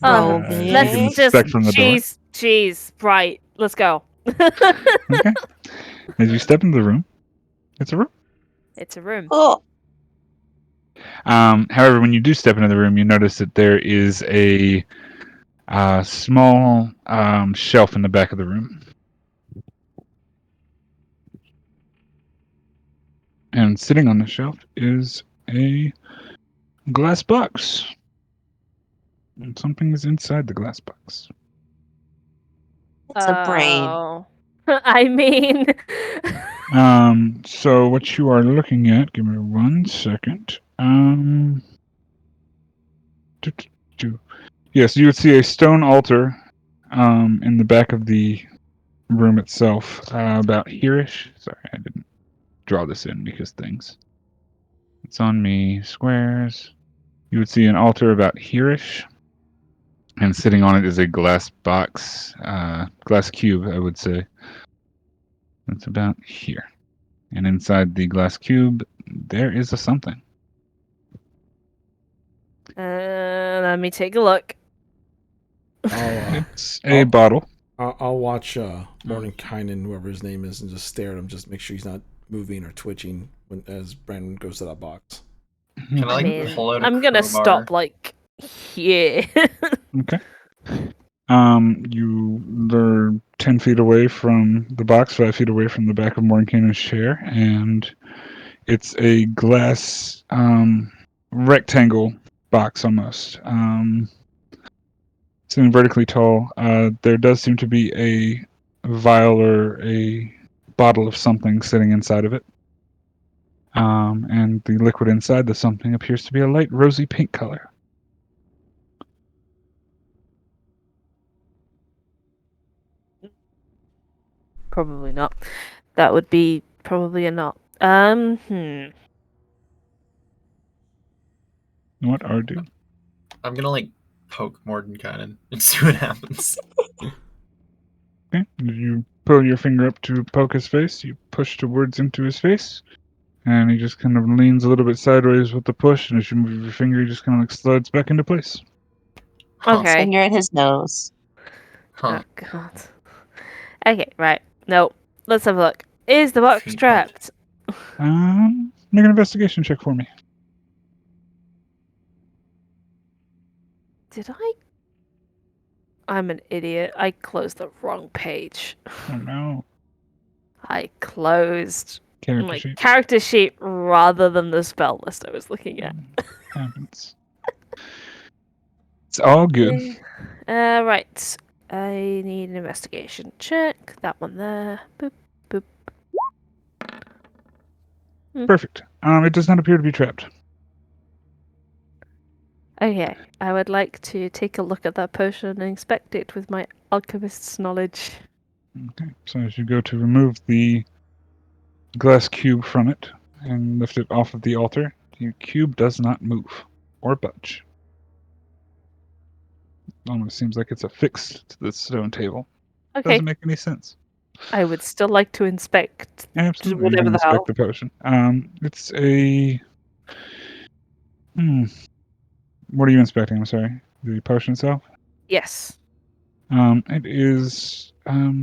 Oh, Roll you let's can big. just inspect from the door. Jeez, right. Let's go. Okay. As you step into the room, it's a room. It's a room. Cool. However, when you do step into the room, you notice that there is a small shelf in the back of the room. And sitting on the shelf is a glass box. And something is inside the glass box. It's a brain. Oh. I mean, So what you are looking at, give me 1 second. Yes, you would see a stone altar in the back of the room itself, about here-ish. Sorry, I didn't draw this in because things. It's on me. Squares. You would see an altar about here-ish. And sitting on it is a glass box, glass cube, I would say. It's about here. And inside the glass cube, there is a something. Let me take a look. It's a bottle. I'll watch Mordenkainen, whoever his name is, and just stare at him, just make sure he's not moving or twitching as Brandon goes to that box. Can I, I mean, pull out a I'm gonna crowbar? stop like here. Okay. They're 10 feet away from the box, 5 feet away from the back of Mordenkainen's chair, and it's a glass rectangle box almost. Sitting vertically tall. There does seem to be a vial or a bottle of something sitting inside of it. And the liquid inside the something appears to be a light rosy pink color. Probably not. That would be probably a not. What are do? I'm gonna like poke Mordenkainen and see what happens. Okay. You pull your finger up to poke his face. You push towards into his face. And he just kind of leans a little bit sideways with the push. And as you move your finger, he just kind of like slides back into place. Huh. Okay. Finger in his nose. Huh. Oh god. Okay, right. No. Let's have a look. Is the box Feet trapped? Make an investigation check for me. Did I? I'm an idiot. I closed the wrong page. Oh no. I closed Character my sheet. character sheet rather than the spell list I was looking at. Happens. It's all good. Right. I need an investigation check. That one there. Boop, boop. Perfect. It does not appear to be trapped. Okay. I would like to take a look at that potion and inspect it with my alchemist's knowledge. Okay. So as you go to remove the glass cube from it and lift it off of the altar, the cube does not move or budge. It almost seems like it's affixed to the stone table. Okay. Doesn't make any sense. I would still like to inspect Absolutely. whatever You can the hell. inspect the potion. It's a... What are you inspecting? I'm sorry. The potion itself? Yes. It is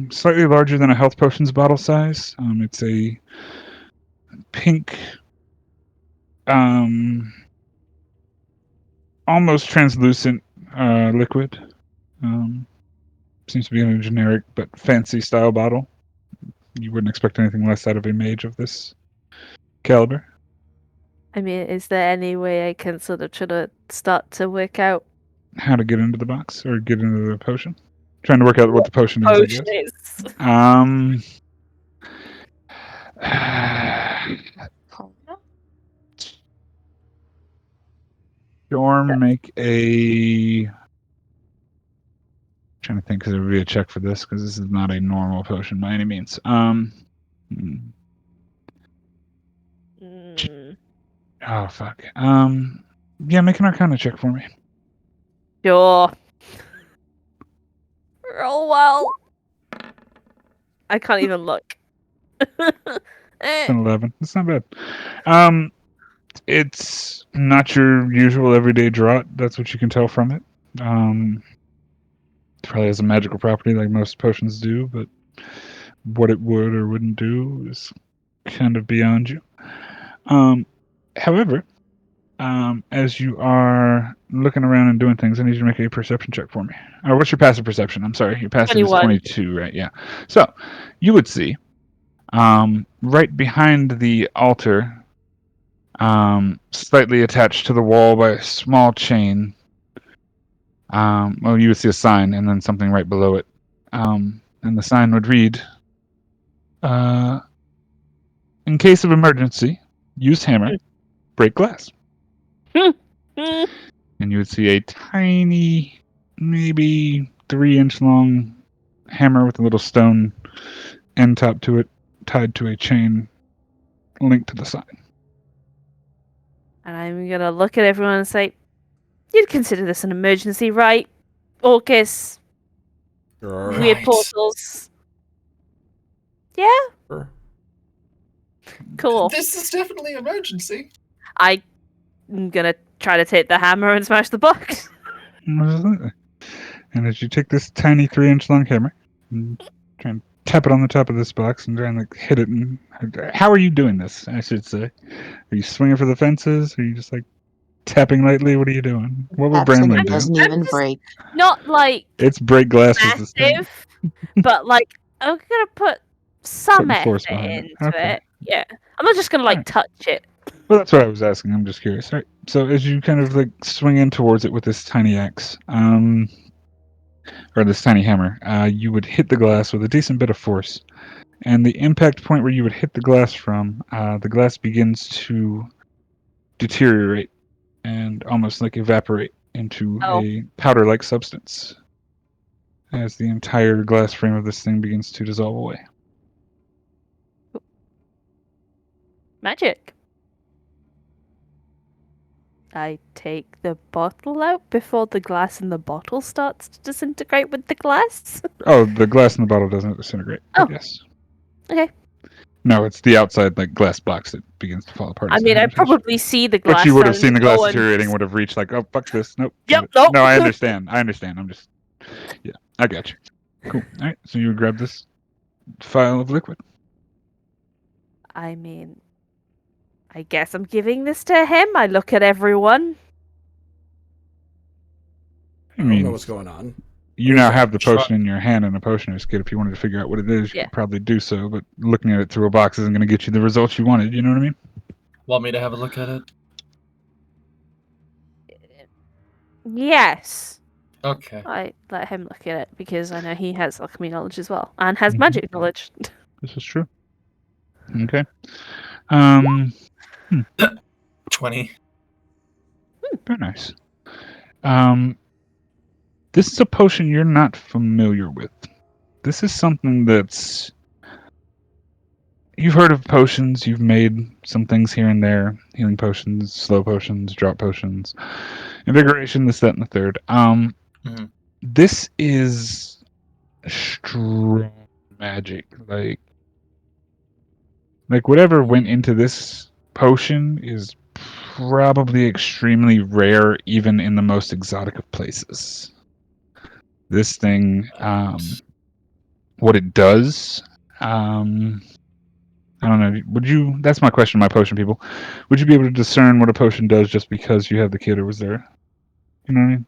slightly larger than a health potion's bottle size. It's a pink, almost translucent liquid. Seems to be in a generic but fancy style bottle. You wouldn't expect anything less out of a mage of this caliber. I mean, is there any way I can sort of try to start to work out How to get into the box or get into the potion? Trying to work out what the potion is, I guess. is? Storm, make a... Trying to think, because there would be a check for this, because this is not a normal potion by any means. Oh, fuck. Yeah, make an Arcana check for me. Sure. Roll well. I can't even look. It's an 11. It's not bad. It's not your usual everyday draught. That's what you can tell from it. It probably has a magical property like most potions do, but what it would or wouldn't do is kind of beyond you. However, as you are looking around and doing things, I need you to make a perception check for me. Or what's your passive perception? I'm sorry, your passive 21. is 22, right? Yeah. So you would see right behind the altar, slightly attached to the wall by a small chain. Well, you would see a sign and then something right below it. And the sign would read, in case of emergency, use hammer, break glass. And you would see a tiny, maybe 3-inch long hammer with a little stone end top to it, tied to a chain linked to the sign. And I'm gonna look at everyone and say, "You'd consider this an emergency, right? Orcus, Sure. weird Right. portals. Yeah, Sure. cool. This is definitely an emergency. I'm gonna try to take the hammer and smash the box. Absolutely. And as you take this tiny 3-inch long hammer and try and tap it on the top of this box and try and like hit it, and how are you doing this? I should say, are you swinging for the fences? Are you just like tapping lightly? What are you doing? What would Taps and Brandon it do? doesn't I'm even just- break. Not like It's break glass is the thing. massive, but like I'm gonna put some Putting force effort behind it. into Okay. it. Yeah, I'm not just gonna like Alright. touch it. Well, that's what I was asking. I'm just curious. All right. So as you kind of like swing in towards it with this tiny axe, or this tiny hammer, you would hit the glass with a decent bit of force, and the impact point where you would hit the glass from, the glass begins to deteriorate and almost like evaporate into Oh. a powder-like substance as the entire glass frame of this thing begins to dissolve away. Magic. I take the bottle out before the glass in the bottle starts to disintegrate with the glass. Oh, the glass in the bottle doesn't disintegrate. Oh. But yes. Okay. No, it's the outside like glass box that begins to fall apart. I as the mean, I hammer touches. probably see the glass. But you would have and seen the glass go and- deteriorating, would have reached like, oh, fuck this. Nope. Yep, got it. nope. No, I understand. I'm just, yeah, I got you. Cool. All right, so you would grab this vial of liquid. I mean, I guess I'm giving this to him. I look at everyone. I I don't mean, know what's going on. you What is now that? have the potion in your hand and a potioner's kit. If you wanted to figure out what it is, you Yeah. could probably do so, but looking at it through a box isn't going to get you the results you wanted, you know what I mean? Want me to have a look at it? Yes. Okay. I let him look at it because I know he has alchemy knowledge as well and has Mhm. magic knowledge. This is true. Okay. Um, 20. very nice. This is a potion you're not familiar with. This is something that's... You've heard of potions, you've made some things here and there. Healing potions, slow potions, drop potions, invigoration, this, that, and the third. Mhm. This is strong magic. Like whatever went into this potion is probably extremely rare, even in the most exotic of places. This thing, what it does, I don't know. Would you? That's my question, my potion people. Would you be able to discern what a potion does just because you have the kit, or was there? You know what I mean?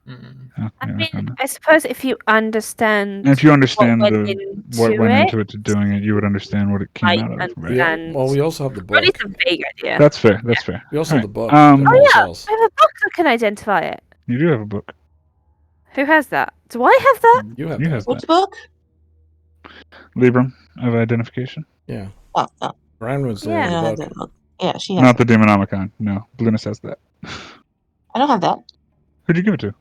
Mm. Oh, I yeah, mean, don't know. I suppose if you understand And if you understand what what went it, into it to doing it, you would understand what it came might out of, right? Yeah. understand. Well, we also have the Or at least book. a vague idea. That's fair. That's fair. We also have the Alright, book. that Oh Paul yeah, sells. I have a book that can identify it. You do have a book. Who has that? Do I have that? You have You that. have Which that. book? Librum of identification. Yeah. Oh, no. Brian was Yeah. the I don't have book. that book. Yeah, she has Not the it. Demonomicon. No, Blueness has that. I don't have that. Who'd you give it to?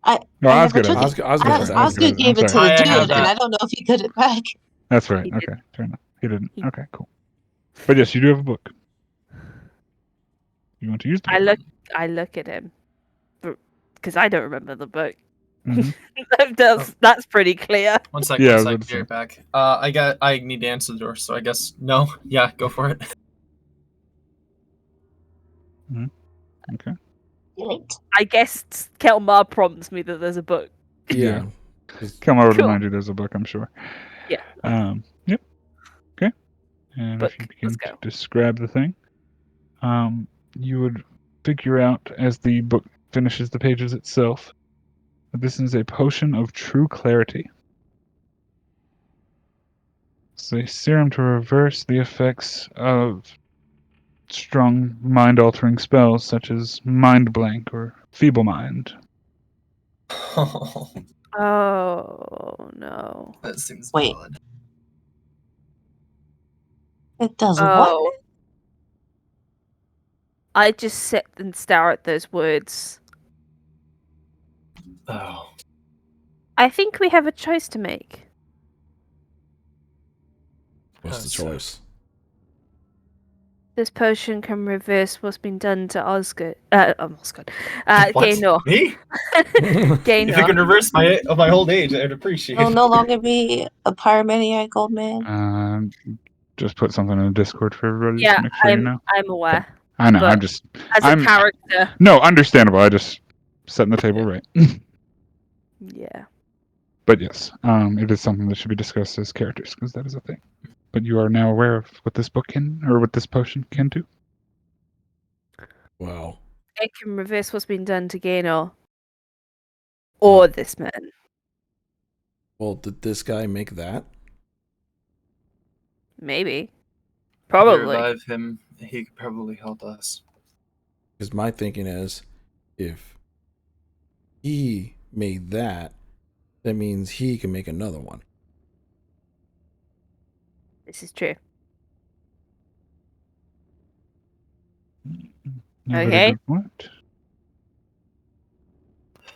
I No, I never Osgood took has it. it. Osgood has it. Osgood I'm gave it to sorry. the I dude, have and that. I don't know if he got it back. That's right. He did. Okay, fair enough. He didn't. He- Okay, cool. But yes, you do have a book. You want to use the book? I look at him because I don't remember the book. Mhm. That's pretty clear. One sec, Yeah, I one was sec. about to Be right back. I need to answer the door, so I guess no. Yeah, go for it. Okay. Right. I guess Kelmar prompts me that there's a book. Yeah. Come, I would Cool. remind you there's a book, I'm sure. Yeah. Yep. Okay. And Book. if you begin Let's to go. describe the thing, you would figure out as the book finishes the pages itself that this is a potion of true clarity. It's a serum to reverse the effects of strong mind-altering spells such as Mind Blank or Feeble Mind. Oh no. That seems Wait. valid. It does Oh. what? I just sit and stare at those words. Oh. I think we have a choice to make. What's the So- choice? This potion can reverse what's been done to Osgood. Osgood. What? Gaynor. Me? Gaynor. If it can reverse my old age, I'd appreciate He'll it. no longer be a pyromaniac old man. Just put something in the Discord for everybody just Yeah, to make sure you know. I'm aware. I know. but as a character. No, understandable. I just setting the table right. Yeah. But yes, it is something that should be discussed as characters because that is a thing. But you are now aware of what this book can, or what this potion can do. Wow. It can reverse what's been done to Gaynor. Or this man. Well, did this guy make that? Maybe. If we Probably. revive him, he could probably help us. Because my thinking is, if he made that, that means he can make another one. This is true. Nobody Okay. good point.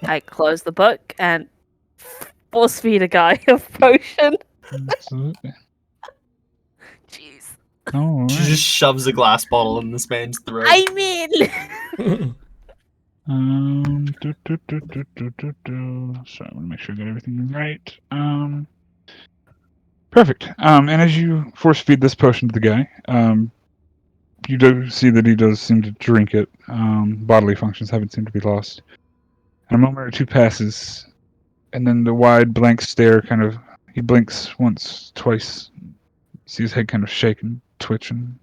I close the book and force feed a guy a potion. Absolutely. Jeez. All She right. just shoves a glass bottle in this man's throat. I mean. So I want to make sure I got everything right. Perfect. And as you force feed this potion to the guy, you do see that he does seem to drink it. Bodily functions haven't seemed to be lost. And a moment or two passes, and then the wide blank stare kind of, he blinks once, twice. You see his head kind of shake and twitch, and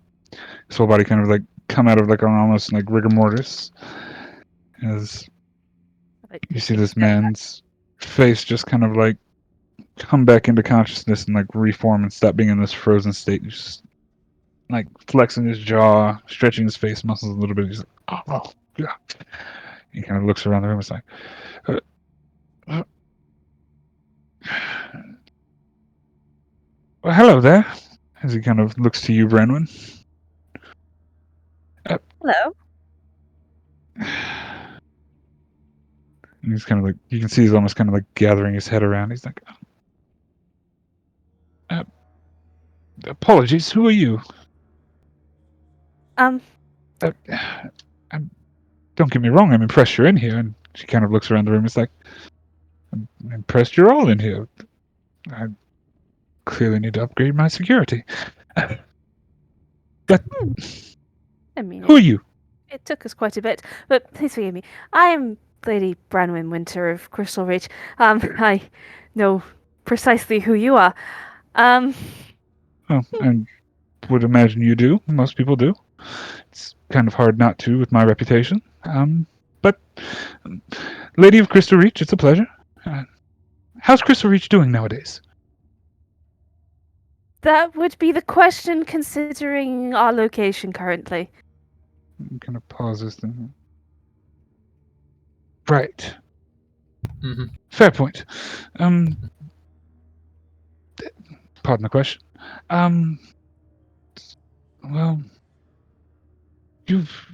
his whole body kind of like come out of like an almost like rigor mortis. As you see this man's face just kind of like come back into consciousness and like reform and stop being in this frozen state. He's just like flexing his jaw, stretching his face muscles a little bit. He's like, oh, yeah. He kind of looks around the room. It's like, well, hello there. As he kind of looks to you, Brenwyn. Hello. And he's kind of like, you can see he's almost kind of like gathering his head around. He's like, apologies, who are you? Don't get me wrong, I'm impressed you're in here. And she kind of looks around the room. It's like, I'm impressed you're all in here. I clearly need to upgrade my security. But I mean, who are you? it took us quite a bit, but please forgive me. I am Lady Branwyn Winter of Crystal Ridge. I know precisely who you are. Oh, I would imagine you do. Most people do. It's kind of hard not to with my reputation. But Lady of Crystal Reach, it's a pleasure. How's Crystal Reach doing nowadays? That would be the question considering our location currently. Kind of pauses. Then. Right. Mm-hmm. Fair point. Pardon the question. Well, you've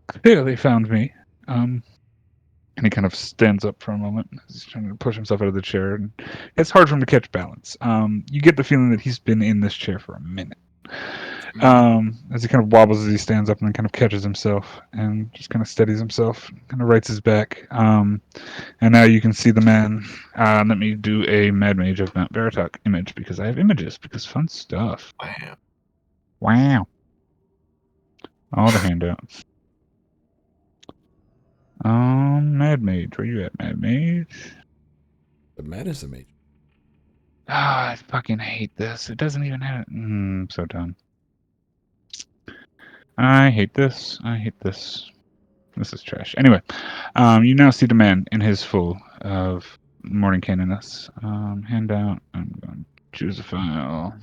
clearly found me. And he kind of stands up for a moment. He's trying to push himself out of the chair, and it's hard for him to catch balance. You get the feeling that he's been in this chair for a minute. As he kind of wobbles as he stands up and then kind of catches himself and just kind of steadies himself, kind of rights his back. And now you can see the man. Let me do a Mad Mage of Mount Veritok image because I have images, because fun stuff. Wow. All the handouts. Mad Mage. Where you at, Mad Mage? The medicine mage. I fucking hate this. It doesn't even have it. I'm so done. I hate this. I hate this. This is trash. Anyway, you now see the man in his full of Morning Canoness. Handout. I'm going to choose a file.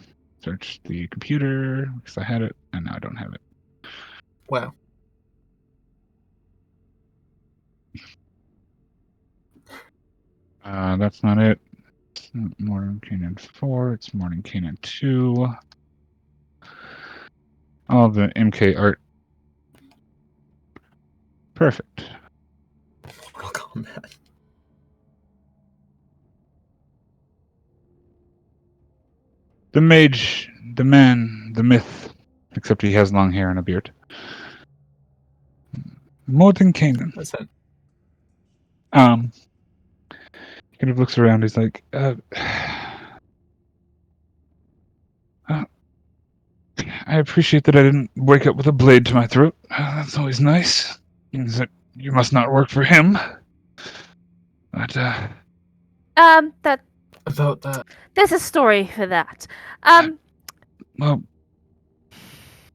Search the computer because I had it, and now I don't have it. Wow. That's not it. It's not Morning Canon 4. It's Morning Canon 2. All the MK art. Perfect. Mortal Kombat. The mage, the man, the myth, except he has long hair and a beard. Mordenkainen. That's it. He kind of looks around. He's like, I appreciate that I didn't wake up with a blade to my throat. That's always nice. Means that you must not work for him. But, That About that. there's a story for that. well,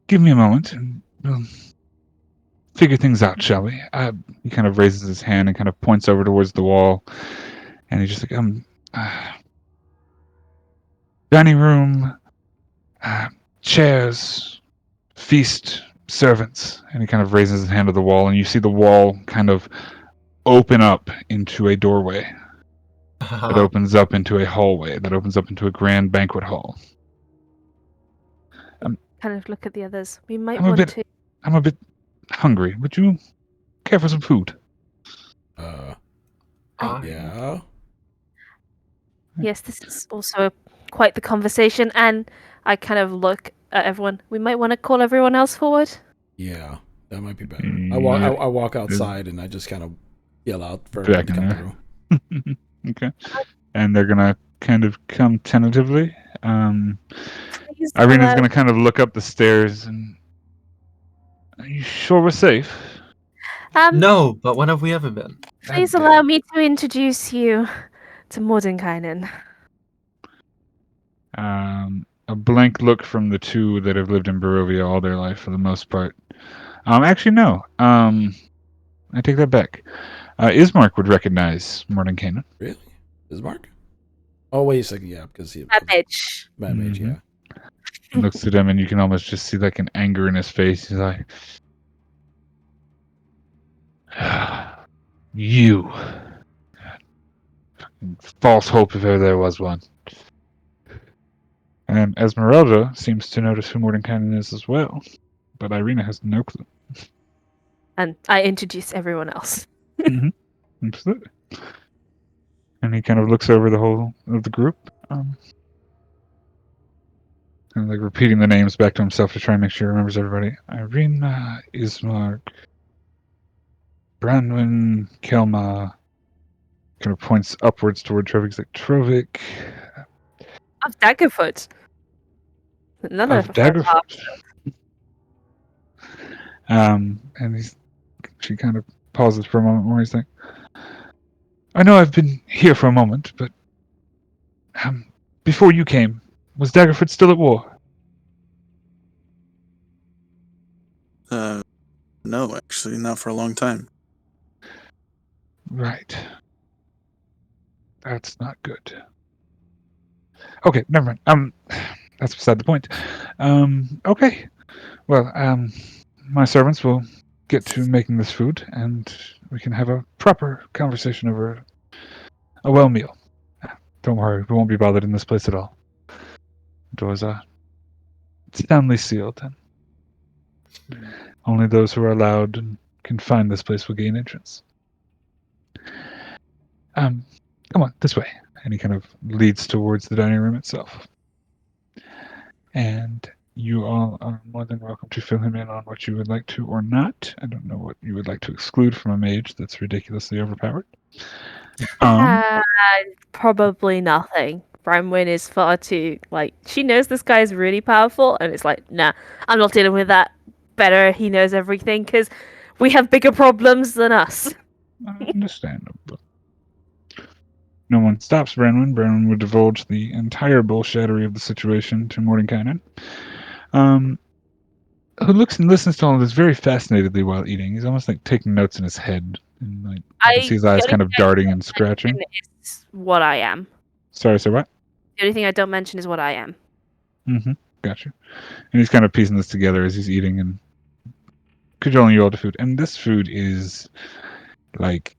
give me a moment and we'll figure things out, shall we? He kind of raises his hand and kind of points over towards the wall. And he's just like, dining room, chairs, feast, servants. And he kind of raises his hand to the wall, and you see the wall kind of open up into a doorway that opens up into a hallway, that opens up into a grand banquet hall. Kind of look at the others. We might I'm a want bit- to. I'm a bit hungry. Would you care for some food? Yeah. Yes, this is also quite the conversation, and I kind of look at everyone. We might want to call everyone else forward. Yeah, that might be better. Yeah. I walk outside and I just kind of yell out for everyone to Back in come there. through. Okay. And they're gonna kind of come tentatively. Please Irina's allow- gonna kind of look up the stairs and. Are you sure we're safe? No, but when have we ever been? Please God allow damn. me to introduce you to Mordenkainen. A blank look from the two that have lived in Barovia all their life for the most part. Actually, no. I take that back. Ismark would recognize Mordenkainen. Really? Ismark? Oh, wait a second. Yeah, because he. That bitch. Mad Mage, Mhm. yeah. Looks at him, and you can almost just see like an anger in his face. He's like, "You, false hope if ever there was one." And Esmeralda seems to notice who Mordenkainen is as well, but Irina has no clue. And I introduce everyone else. Absolutely. And he kind of looks over the whole of the group, and like repeating the names back to himself to try and make sure he remembers everybody. Irina, Ismark, Branwyn, Kelma. Kind of points upwards toward Trovik. He's like, Trovik Of Daggerfoot. None of of us have Daggerfoot. And she kind of pauses for a moment more. He's like, I know I've been here for a moment, but before you came, was Daggerfoot still at war? No, actually, not for a long time. Right. That's not good. Okay, never mind. That's beside the point. Okay. Well, my servants will get to making this food, and we can have a proper conversation over a well meal. Don't worry, we won't be bothered in this place at all. Doors are soundly sealed, and only those who are allowed and can find this place will gain entrance. Come on, this way. And he kind of leads towards the dining room itself. And you all are more than welcome to fill him in on what you would like to or not. I don't know what you would like to exclude from a mage that's ridiculously overpowered. Probably nothing. Bramwyn is far too, she knows this guy is really powerful, and it's like, nah, I'm not dealing with that. Better he knows everything, because we have bigger problems than us. Understandable. No one stops Brenwyn. Brenwyn would divulge the entire bullshittery of the situation to Mordenkainen, who looks and listens to all of this very fascinatedly while eating. He's almost like taking notes in his head, and you can see his eyes kind of darting and scratching. It's what I am. Sorry, what? The only thing I don't mention is what I am. Gotcha. And he's kind of piecing this together as he's eating and cajoling you all to food. And this food is like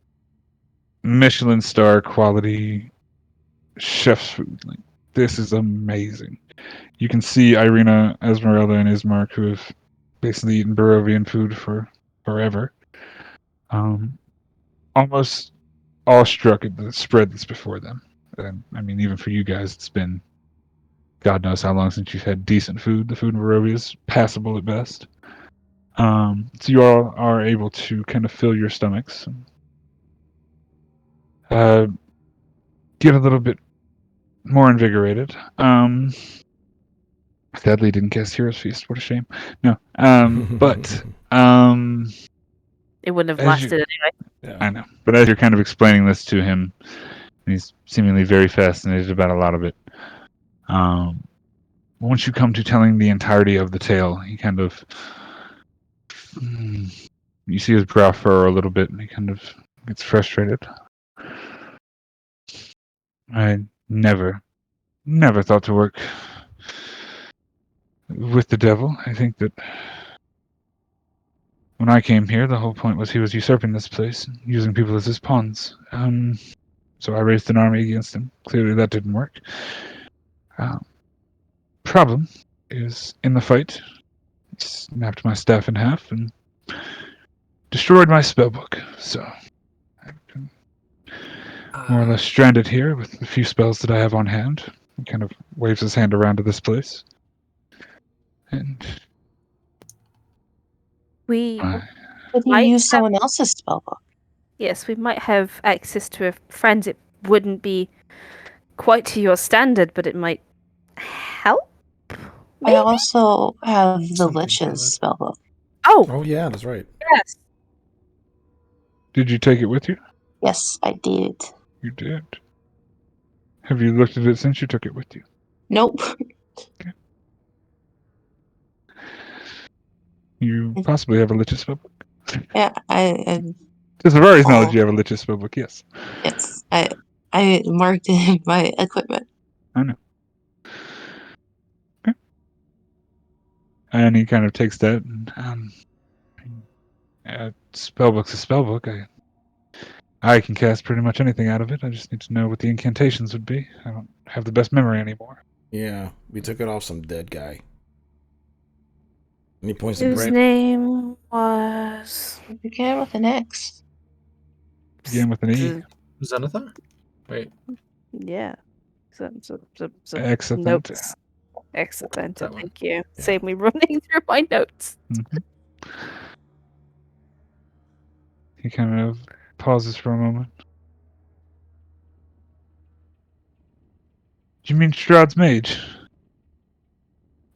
Michelin star quality chef's food. Like, this is amazing. You can see Irina, Esmeralda, and Ismark, who have basically eaten Barovian food for forever, almost awestruck at the spread that's before them. And I mean, even for you guys, it's been God knows how long since you've had decent food. The food in Barovia is passable at best. So you all are able to kind of fill your stomachs. Get a little bit more invigorated. Sadly, didn't cast Hero's Feast. What a shame. No. But It wouldn't have As you- lasted anyway. Yeah. I know. But as you're kind of explaining this to him, and he's seemingly very fascinated about a lot of it. Once you come to telling the entirety of the tale, he kind of you see his brow furrow a little bit, and he kind of gets frustrated. I never thought to work with the devil. I think that when I came here, the whole point was he was usurping this place, using people as his pawns. So I raised an army against him. Clearly that didn't work. Problem is, in the fight, he snapped my staff in half and destroyed my spellbook. So I'm more or less stranded here with the few spells that I have on hand. He kind of waves his hand around to this place. And We But you might use have- someone else's spellbook. Yes, we might have access to a friend. It wouldn't be quite to your standard, but it might help. I Maybe? also have the Something Lich's valid. spellbook. Oh, Oh yeah, that's right. yes. did you take it with you? Yes, I did. You did. Have you looked at it since you took it with you? Nope. You possibly have a Lich's spellbook. Yeah, I To Zavari's knowledge, Oh. you have a Lich's spellbook, yes. yes, I marked it in my equipment. I know. Okay. And he kind of takes that and spellbook's a spellbook. I can cast pretty much anything out of it. I just need to know what the incantations would be. I don't have the best memory anymore. Yeah, we took it off some dead guy. And he points to Whose Brand. name was It began with an X. Began with an E. Zenithar? Wait, Yeah. Excellent. Notes. Excellent. That one. Thank you. Save me running through my notes. Mhm. He kind of pauses for a moment. Do you mean Strahd's mage?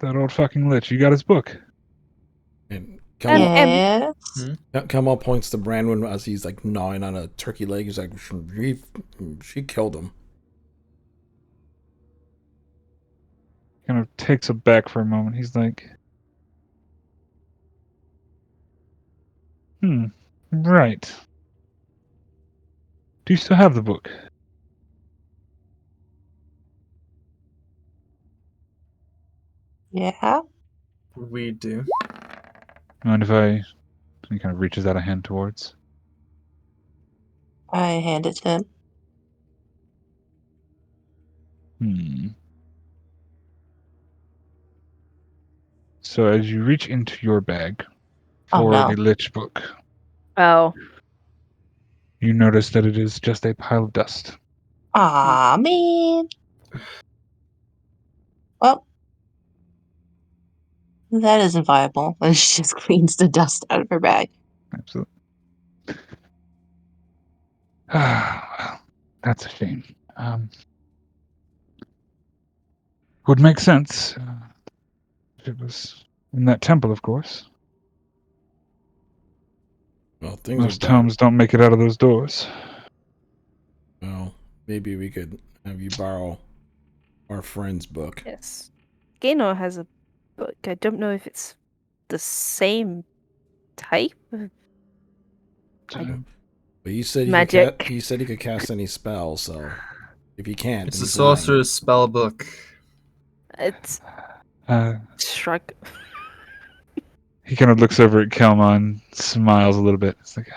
That old fucking lich. You got his book. And And- Kamal points to Brandon as he's like gnawing on a turkey leg. He's like, she killed him. Kind of takes a back for a moment. He's like, right. Do you still have the book? Yeah. we do. Mind if I... He kind of reaches out a hand towards. I hand it to him. So as you reach into your bag Oh, for no. the Lich book, Oh. you notice that it is just a pile of dust. Aw, man. Well, that isn't viable. And she just cleans the dust out of her bag. Absolutely. Well, that's a shame. Would make sense if it was in that temple, of course. Well, things Most are tomes don't make it out of those doors. Well, maybe we could have you borrow our friend's book. Yes. Gaynor has a book. I don't know if it's the same type. But he said Magic. he said he could cast any spell. So if he can't, It's then a he's lying. sorcerer's spell book. It's Uh, shrug. he kind of looks over at Kelma and smiles a little bit. It's like,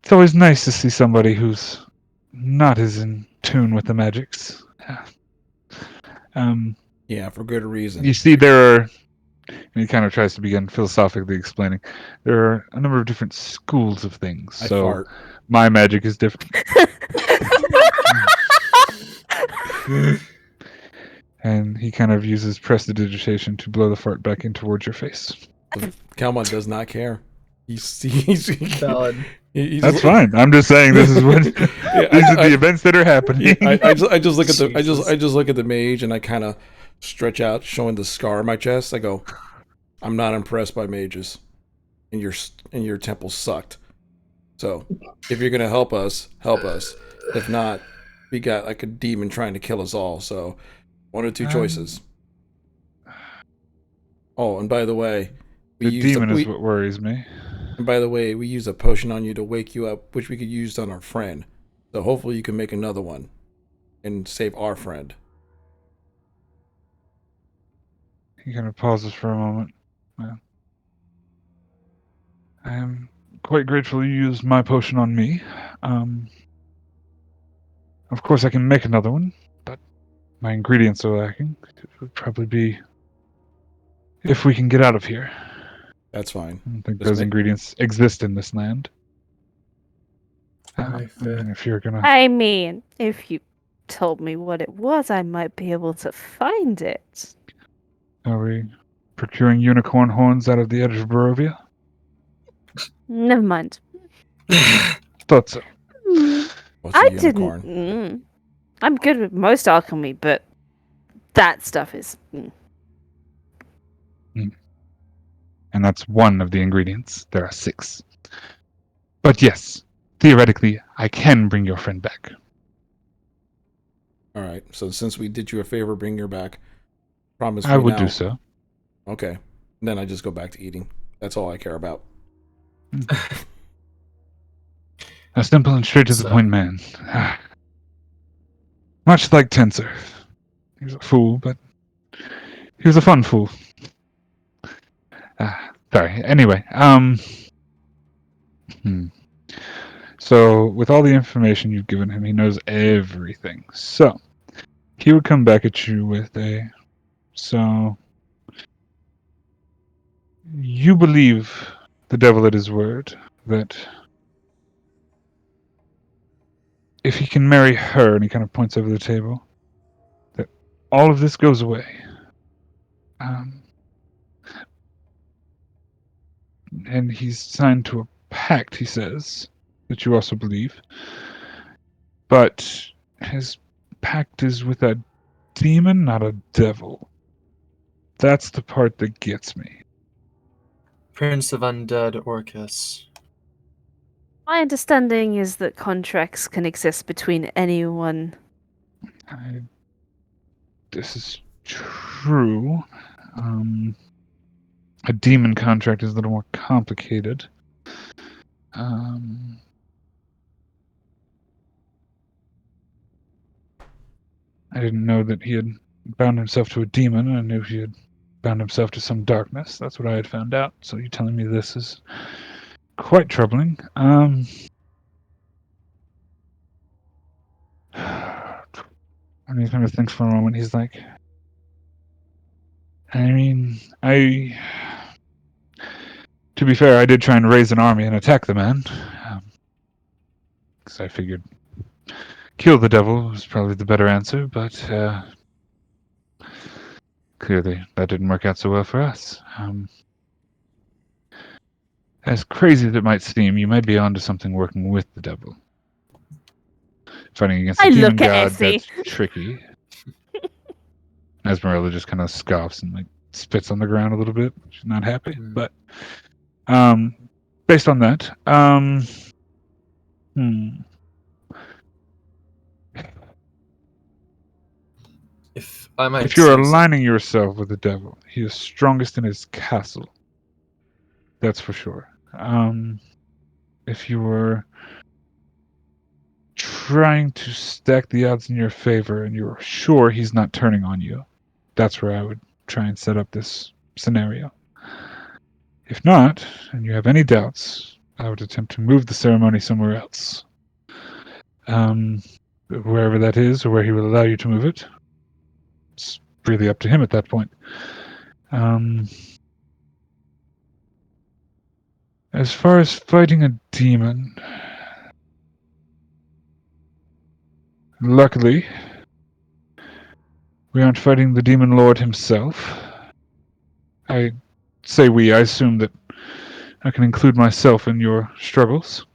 it's always nice to see somebody who's not as in tune with the magics. Yeah, for good reason. You see, there are, and he kind of tries to begin philosophically explaining, there are a number of different schools of things. I So fart. my magic is different. And he kind of uses prestidigitation to blow the fart back in towards your face. Kalmon does not care. He's Valid. That's fine. I'm just saying this is what Yeah, these are the events that are happening. I just look at the Jesus. I just look at the mage and I kind of stretch out, showing the scar on my chest. I go, I'm not impressed by mages, and your temple sucked. So if you're gonna help us, help us. If not, we got like a demon trying to kill us all. So one or two choices. Oh, and by the way, the demon is what worries me. and by the way, we used a potion on you to wake you up, which we could use on our friend. So hopefully you can make another one and save our friend. He kind of pauses for a moment. Well, I am quite grateful you used my potion on me. Of course, I can make another one, but my ingredients are lacking. It would probably be if we can get out of here. That's fine. I don't think Just those make- ingredients exist in this land. Very fair. And if you're gonna, I mean, if you told me what it was, I might be able to find it. are we procuring unicorn horns out of the edge of Barovia? Never mind. Thought so. What's a I unicorn? didn't. I'm good with most alchemy, but that stuff is. And that's one of the ingredients. There are 6. But yes, theoretically, I can bring your friend back. All right. So since we did you a favor, bring her back. Promise me I would now. do so. Okay. Then I just go back to eating. That's all I care about. A simple and straight to the point man. Much like Tensor. He was a fool, but he was a fun fool. Sorry. Anyway, So, with all the information you've given him, he knows everything. So, he would come back at you with a... So, you believe the devil at his word, that if he can marry her, and he kind of points over the table, that all of this goes away. And he's signed to a pact, he says, that you also believe. But his pact is with a demon, not a devil. That's the part that gets me. Prince of Undead Orcus. My understanding is that contracts can exist between anyone. This is true. A demon contract is a little more complicated. I didn't know that he had bound himself to a demon. I knew he had bound himself to some darkness. That's what I had found out. So you telling me this is quite troubling. And he kind of thinks for a moment. He's like, to be fair, I did try and raise an army and attack the man. Because I figured kill the devil was probably the better answer, but clearly that didn't work out so well for us. As crazy as it might seem, you might be onto something working with the devil. Fighting against a demon god, that's tricky. Esmeralda just kind of scoffs and like spits on the ground a little bit. She's not happy. But based on that, If you're aligning yourself with the devil, he is strongest in his castle. That's for sure. If you were trying to stack the odds in your favor and you're sure he's not turning on you, that's where I would try and set up this scenario. If not, and you have any doubts, I would attempt to move the ceremony somewhere else. Wherever that is, or where he will allow you to move it. It's really up to him at that point. As far as fighting a demon, luckily, we aren't fighting the demon lord himself. I say we, I assume that I can include myself in your struggles.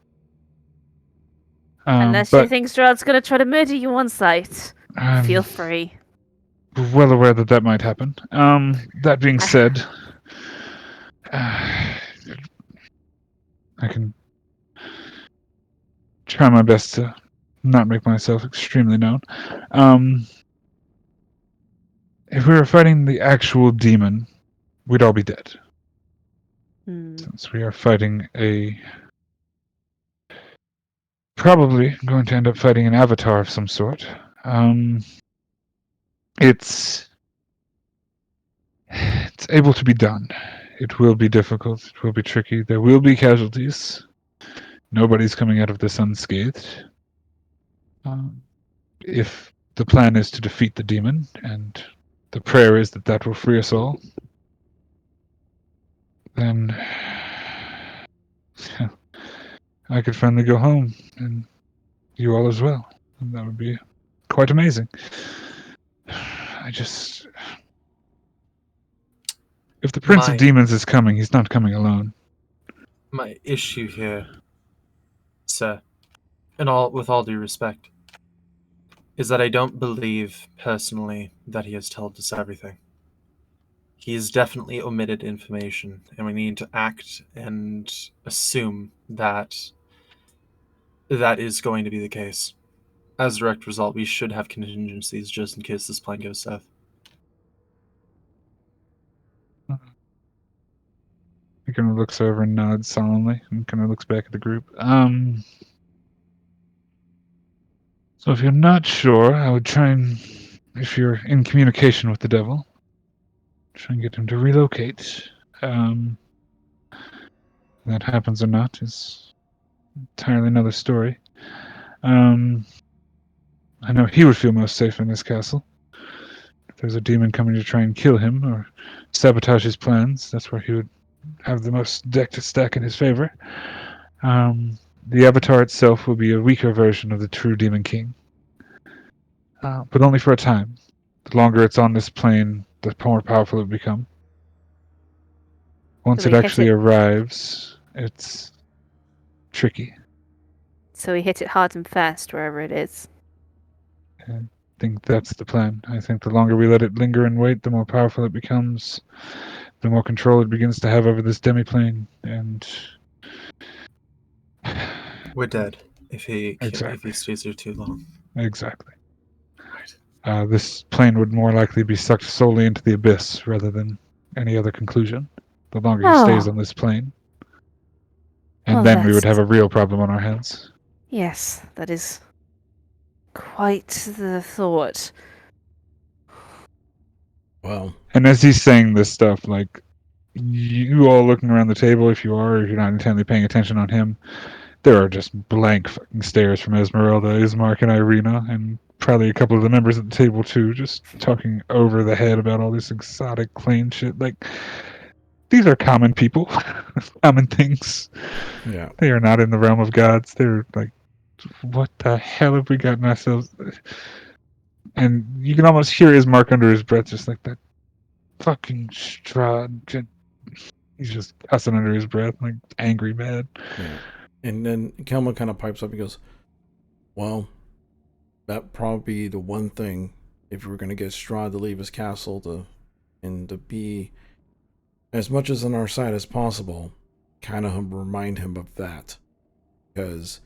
Unless you But think Strahd's gonna try to murder you on sight, I'm feel free. well aware that might happen. That being said, I can try my best to not make myself extremely known. If we were fighting the actual demon, we'd all be dead. Since we are fighting probably going to end up fighting an avatar of some sort. It's able to be done. It will be difficult. It will be tricky. There will be casualties. Nobody's coming out of this unscathed. If the plan is to defeat the demon, and the prayer is that will free us all, then I could finally go home, and you all as well. And that would be quite amazing. If the Prince of Demons is coming, he's not coming alone. My issue here, sir, with all due respect, is that I don't believe, personally, that he has told us everything. He has definitely omitted information, and we need to act and assume that that is going to be the case. As a direct result, we should have contingencies just in case this plan goes south. He kind of looks over and nods solemnly and kind of looks back at the group. So if you're not sure, I would try and, if you're in communication with the devil, try and get him to relocate. That happens or not is entirely another story. I know he would feel most safe in this castle. If there's a demon coming to try and kill him or sabotage his plans, that's where he would have the most deck to stack in his favor. The avatar itself will be a weaker version of the true Demon King. But only for a time. The longer it's on this plane, the more powerful it will become. Once it actually arrives, it's tricky. So we hit it hard and fast wherever it is. I think that's the plan. I think the longer we let it linger and wait, the more powerful it becomes, the more control it begins to have over this demiplane, and we're dead if he stays here too long. Exactly. Right. This plane would more likely be sucked solely into the abyss rather than any other conclusion. The longer he stays on this plane, and then we would have a real problem on our hands. Yes, that is quite the thought. Well, and as he's saying this stuff, like, you all looking around the table, if you're not intently paying attention on him, there are just blank fucking stares from Esmeralda, Ismark, and Irina, and probably a couple of the members at the table too, just talking over the head about all this exotic clean shit. Like, these are common people, common things. Yeah. They are not in the realm of gods. They're like, what the hell have we gotten ourselves? And you can almost hear Ismark under his breath, just like that fucking Strahd. He's just cussing under his breath, like angry mad. Yeah. And then Kelma kind of pipes up and goes, well, that'd probably be the one thing, if we were going to get Strahd to leave his castle to be as much as on our side as possible, kind of remind him of that. Because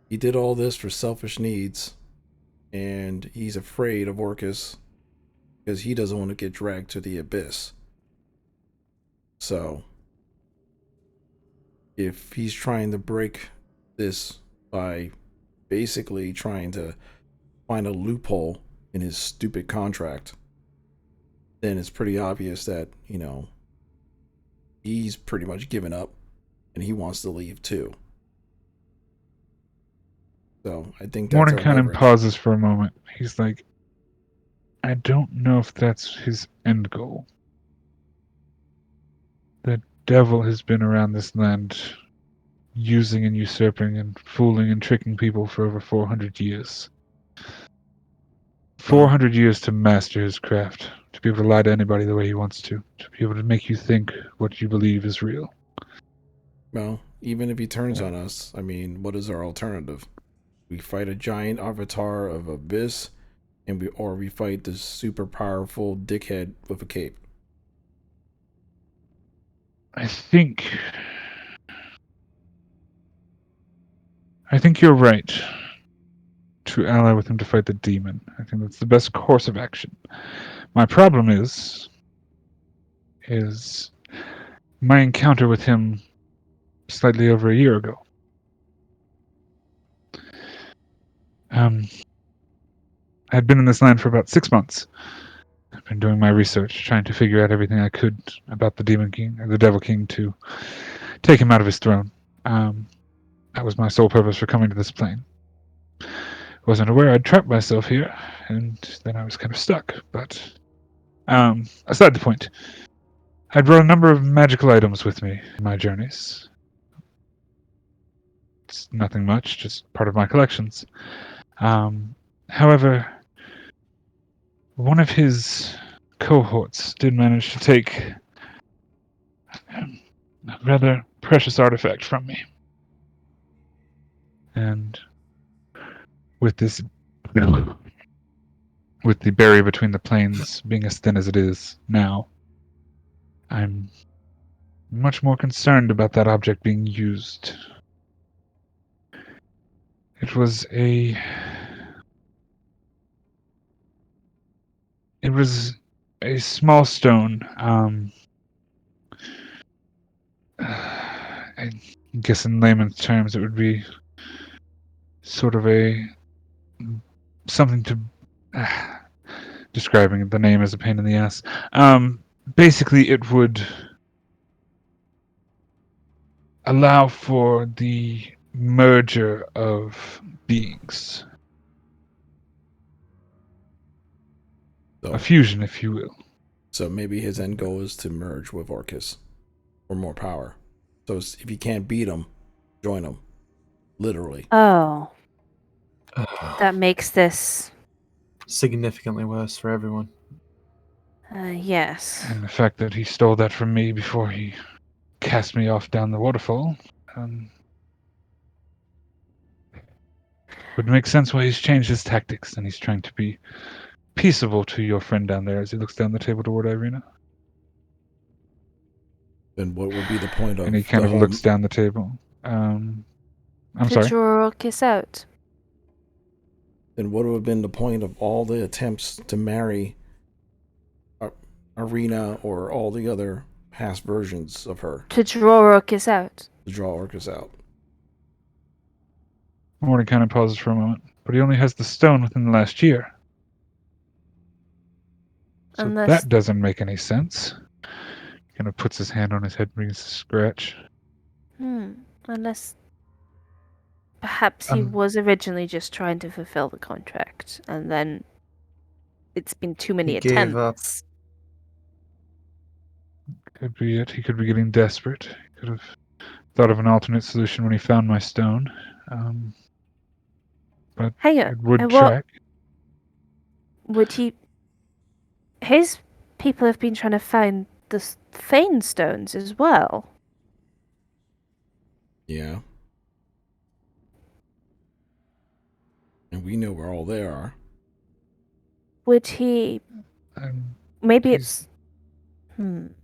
he did all this for selfish needs, and he's afraid of Orcus because he doesn't want to get dragged to the abyss. So if he's trying to break this by basically trying to find a loophole in his stupid contract, then it's pretty obvious that, he's pretty much given up and he wants to leave too. So I think that's Mordenkainen pauses for a moment. He's like, I don't know if that's his end goal. The devil has been around this land using and usurping and fooling and tricking people for over 400 years. 400 years to master his craft, to be able to lie to anybody the way he wants to be able to make you think what you believe is real. Well, even if he turns on us, I mean, what is our alternative? We fight a giant avatar of Abyss, or we fight this super powerful dickhead with a cape. I think you're right to ally with him to fight the demon. I think that's the best course of action. My problem is my encounter with him slightly over a year ago. I'd been in this land for about 6 months. I've been doing my research, trying to figure out everything I could about the Demon King, or the Devil King, to take him out of his throne. That was my sole purpose for coming to this plane. Wasn't aware I'd trapped myself here, and then I was kind of stuck. But aside the point, I brought a number of magical items with me in my journeys. It's nothing much, just part of my collections. However, one of his cohorts did manage to take a rather precious artifact from me. And with the barrier between the planes being as thin as it is now, I'm much more concerned about that object being used. It was a small stone. I guess in layman's terms, it would be sort of something to describing the name as a pain in the ass. Basically, it would allow for the merger of beings. So, a fusion, if you will. So maybe his end goal is to merge with Orcus for more power. So if you can't beat him, join him. Literally. Oh. That makes this significantly worse for everyone. Yes. And the fact that he stole that from me before he cast me off down the waterfall would make sense why he's changed his tactics and he's trying to be peaceable to your friend down there as he looks down the table toward Irina. Then what would be the point of and he kind of looks down the table. I'm sorry? Draw Orcus out. Then what would have been the point of all the attempts to marry Irina or all the other past versions of her? To draw Orcus out. To draw Orcus out. Morty kind of pauses for a moment, but he only has the stone within the last year. So that doesn't make any sense. He kind of puts his hand on his head and begins to scratch. Unless perhaps he was originally just trying to fulfill the contract, and then it's been too many attempts. Gave up. Could be it. He could be getting desperate. He could have thought of an alternate solution when he found my stone. But it would track. Would he... His people have been trying to find the Fane stones as well. Yeah. And we know where all they are. Would he... Maybe it's... Kind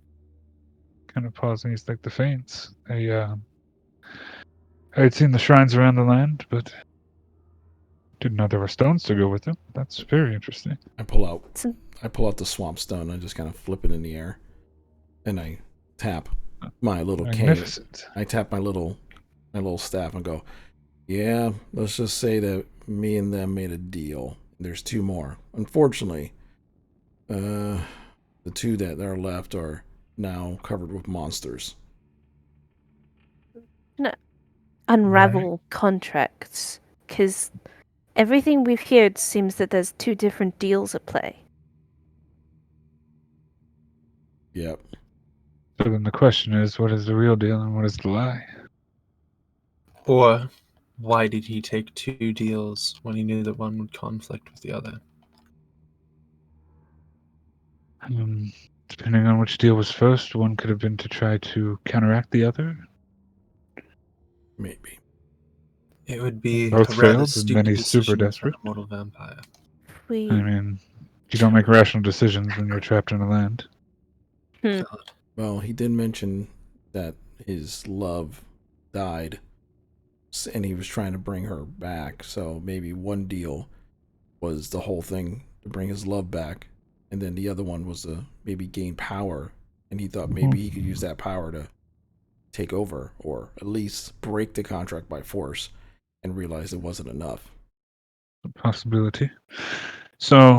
of pausing. He's like, the Fanes. I had seen the shrines around the land, but didn't know there were stones to go with them. That's very interesting. I pull out the swamp stone. I just kind of flip it in the air, and I tap my little cane. I tap my little staff and go, "Yeah, let's just say that me and them made a deal. There's two more. Unfortunately, the two that are left are now covered with monsters." No, unravel contracts, because everything we've heard seems that there's two different deals at play. Yep. So then the question is, what is the real deal and what is the lie? Or why did he take two deals when he knew that one would conflict with the other? Depending on which deal was first, one could have been to try to counteract the other. Maybe. It would be Both a rather failed, and then stupid he's super decision for desperate. a mortal vampire. We I mean, you don't make rational decisions when you're trapped in a land. Hmm. God. Well, he did mention that his love died, and he was trying to bring her back. So maybe one deal was the whole thing to bring his love back, and then the other one was to maybe gain power, and he thought maybe he could use that power to take over, or at least break the contract by force, and realized it wasn't enough. Possibility. So,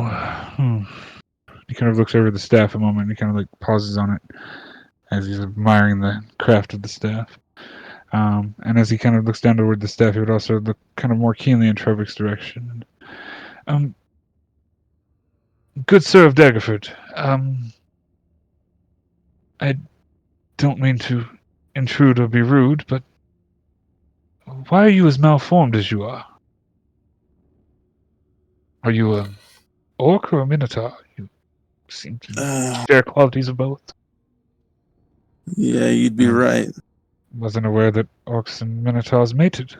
he kind of looks over the staff a moment. And he kind of like pauses on it as he's admiring the craft of the staff. And as he kind of looks down toward the staff, he would also look kind of more keenly in Trovik's direction. Good Sir of Daggerford, I don't mean to intrude or be rude, but why are you as malformed as you are? Are you a orc or a minotaur? You seem to share qualities of both. Yeah, you'd be right. Wasn't aware that orcs and minotaurs mated.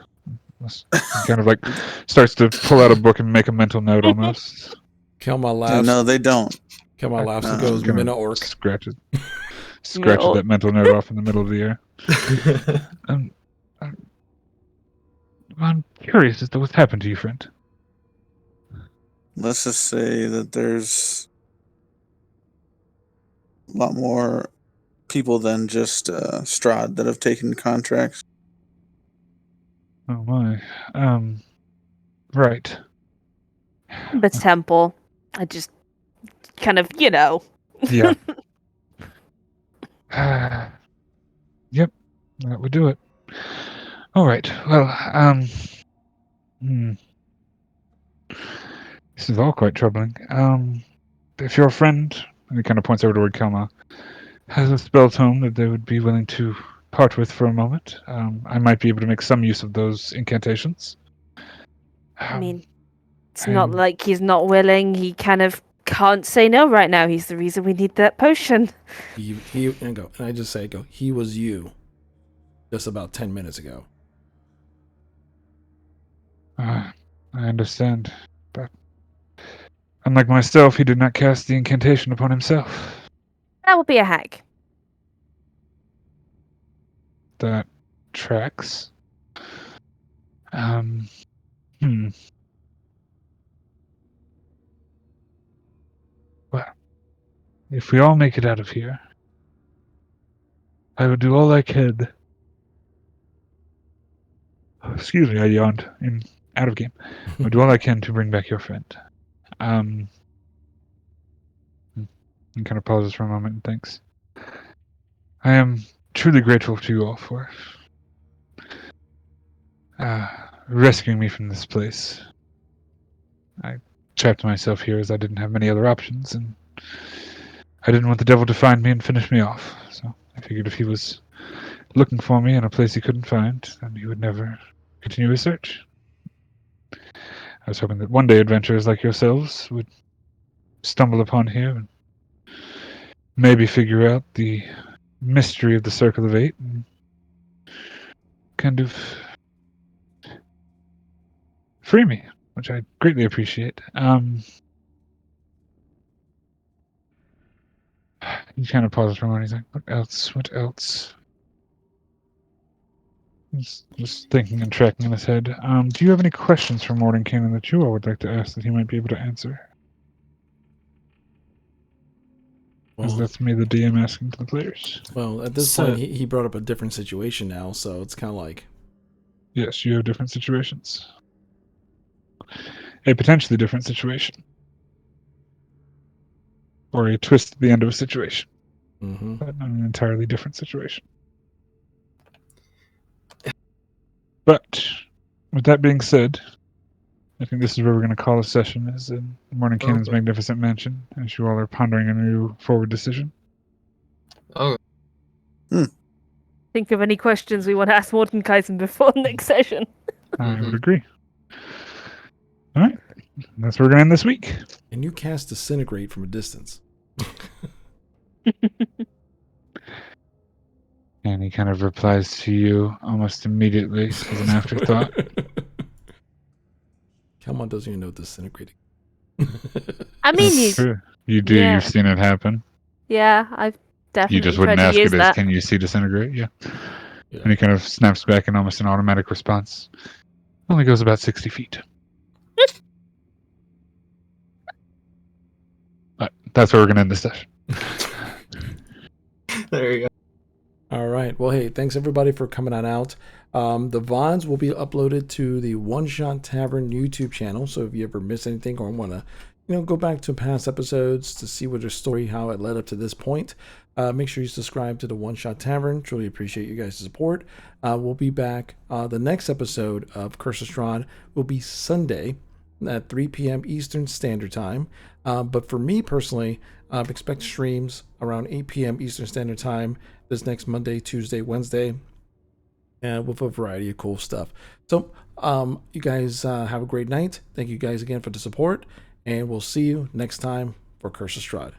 He kind of like starts to pull out a book and make a mental note almost. Kelma Yeah, laughs. no, they don't. Kelma laughs and goes, Kind of Mina orc. Scratches Mina-orc. that mental note off in the middle of the air. I'm curious as to what's happened to you, friend. Let's just say that there's a lot more people than just Strahd that have taken contracts. Oh my. Right. The temple. I just kind of, Yeah. Yep, that would do it. All right. Well, this is all quite troubling. If your friend, and he kind of points over toward Kelma, has a spell tome that they would be willing to part with for a moment, I might be able to make some use of those incantations. I mean, it's not like he's not willing. He kind of can't say no right now. He's the reason we need that potion. He he was you just about 10 minutes ago. I understand, but unlike myself, he did not cast the incantation upon himself. That would be a hack. That tracks. Well, if we all make it out of here, I would do all I could. Excuse me, I yawned out of game. I would do all I can to bring back your friend. And kind of pauses for a moment and thinks. I am truly grateful to you all for rescuing me from this place. I trapped myself here as I didn't have many other options, and I didn't want the devil to find me and finish me off. So I figured if he was looking for me in a place he couldn't find, then he would never continue his search. I was hoping that one day adventurers like yourselves would stumble upon here and maybe figure out the mystery of the Circle of Eight and kind of free me, which I greatly appreciate. He kind of pauses for a moment. He's like, What else? He's just thinking and tracking in his head. Do you have any questions for Mordenkainen that you all would like to ask that he might be able to answer? As that's me, the DM, asking to the players. Well, at this point, he brought up a different situation now, so it's kind of like... Yes, you have different situations. A potentially different situation. Or a twist at the end of a situation. Mm-hmm. But an entirely different situation. But, with that being said, I think this is where we're going to call a session, is in Mordenkainen's magnificent mansion, as you all are pondering a new forward decision. Oh. Think of any questions we want to ask Mordenkaisen before next session. I would agree. All right. That's where we're going to end this week. And you cast Disintegrate from a distance. And he kind of replies to you almost immediately as an afterthought. Come on, doesn't even know disintegrating. I mean, That's true. You do. yeah. You've seen it happen. Yeah, I've definitely You just tried wouldn't to ask use it as, that. can you see disintegrate? Yeah. Yeah. And he kind of snaps back in almost an automatic response. Only goes about 60 feet. But that's where we're going to end this session. There you go. All right. Well, hey, thanks everybody for coming on out. The VODs will be uploaded to the One Shot Tavern YouTube channel. So if you ever miss anything or want to, go back to past episodes to see what their story, how it led up to this point, make sure you subscribe to the One Shot Tavern. Truly appreciate you guys' support. We'll be back. The next episode of Curse of Strahd will be Sunday at 3 p.m. Eastern Standard Time. But for me personally, expect streams around 8 p.m. Eastern Standard Time this next Monday, Tuesday, Wednesday, and with a variety of cool stuff. So you guys have a great night. Thank you guys again for the support, and we'll see you next time for Curse of Strahd.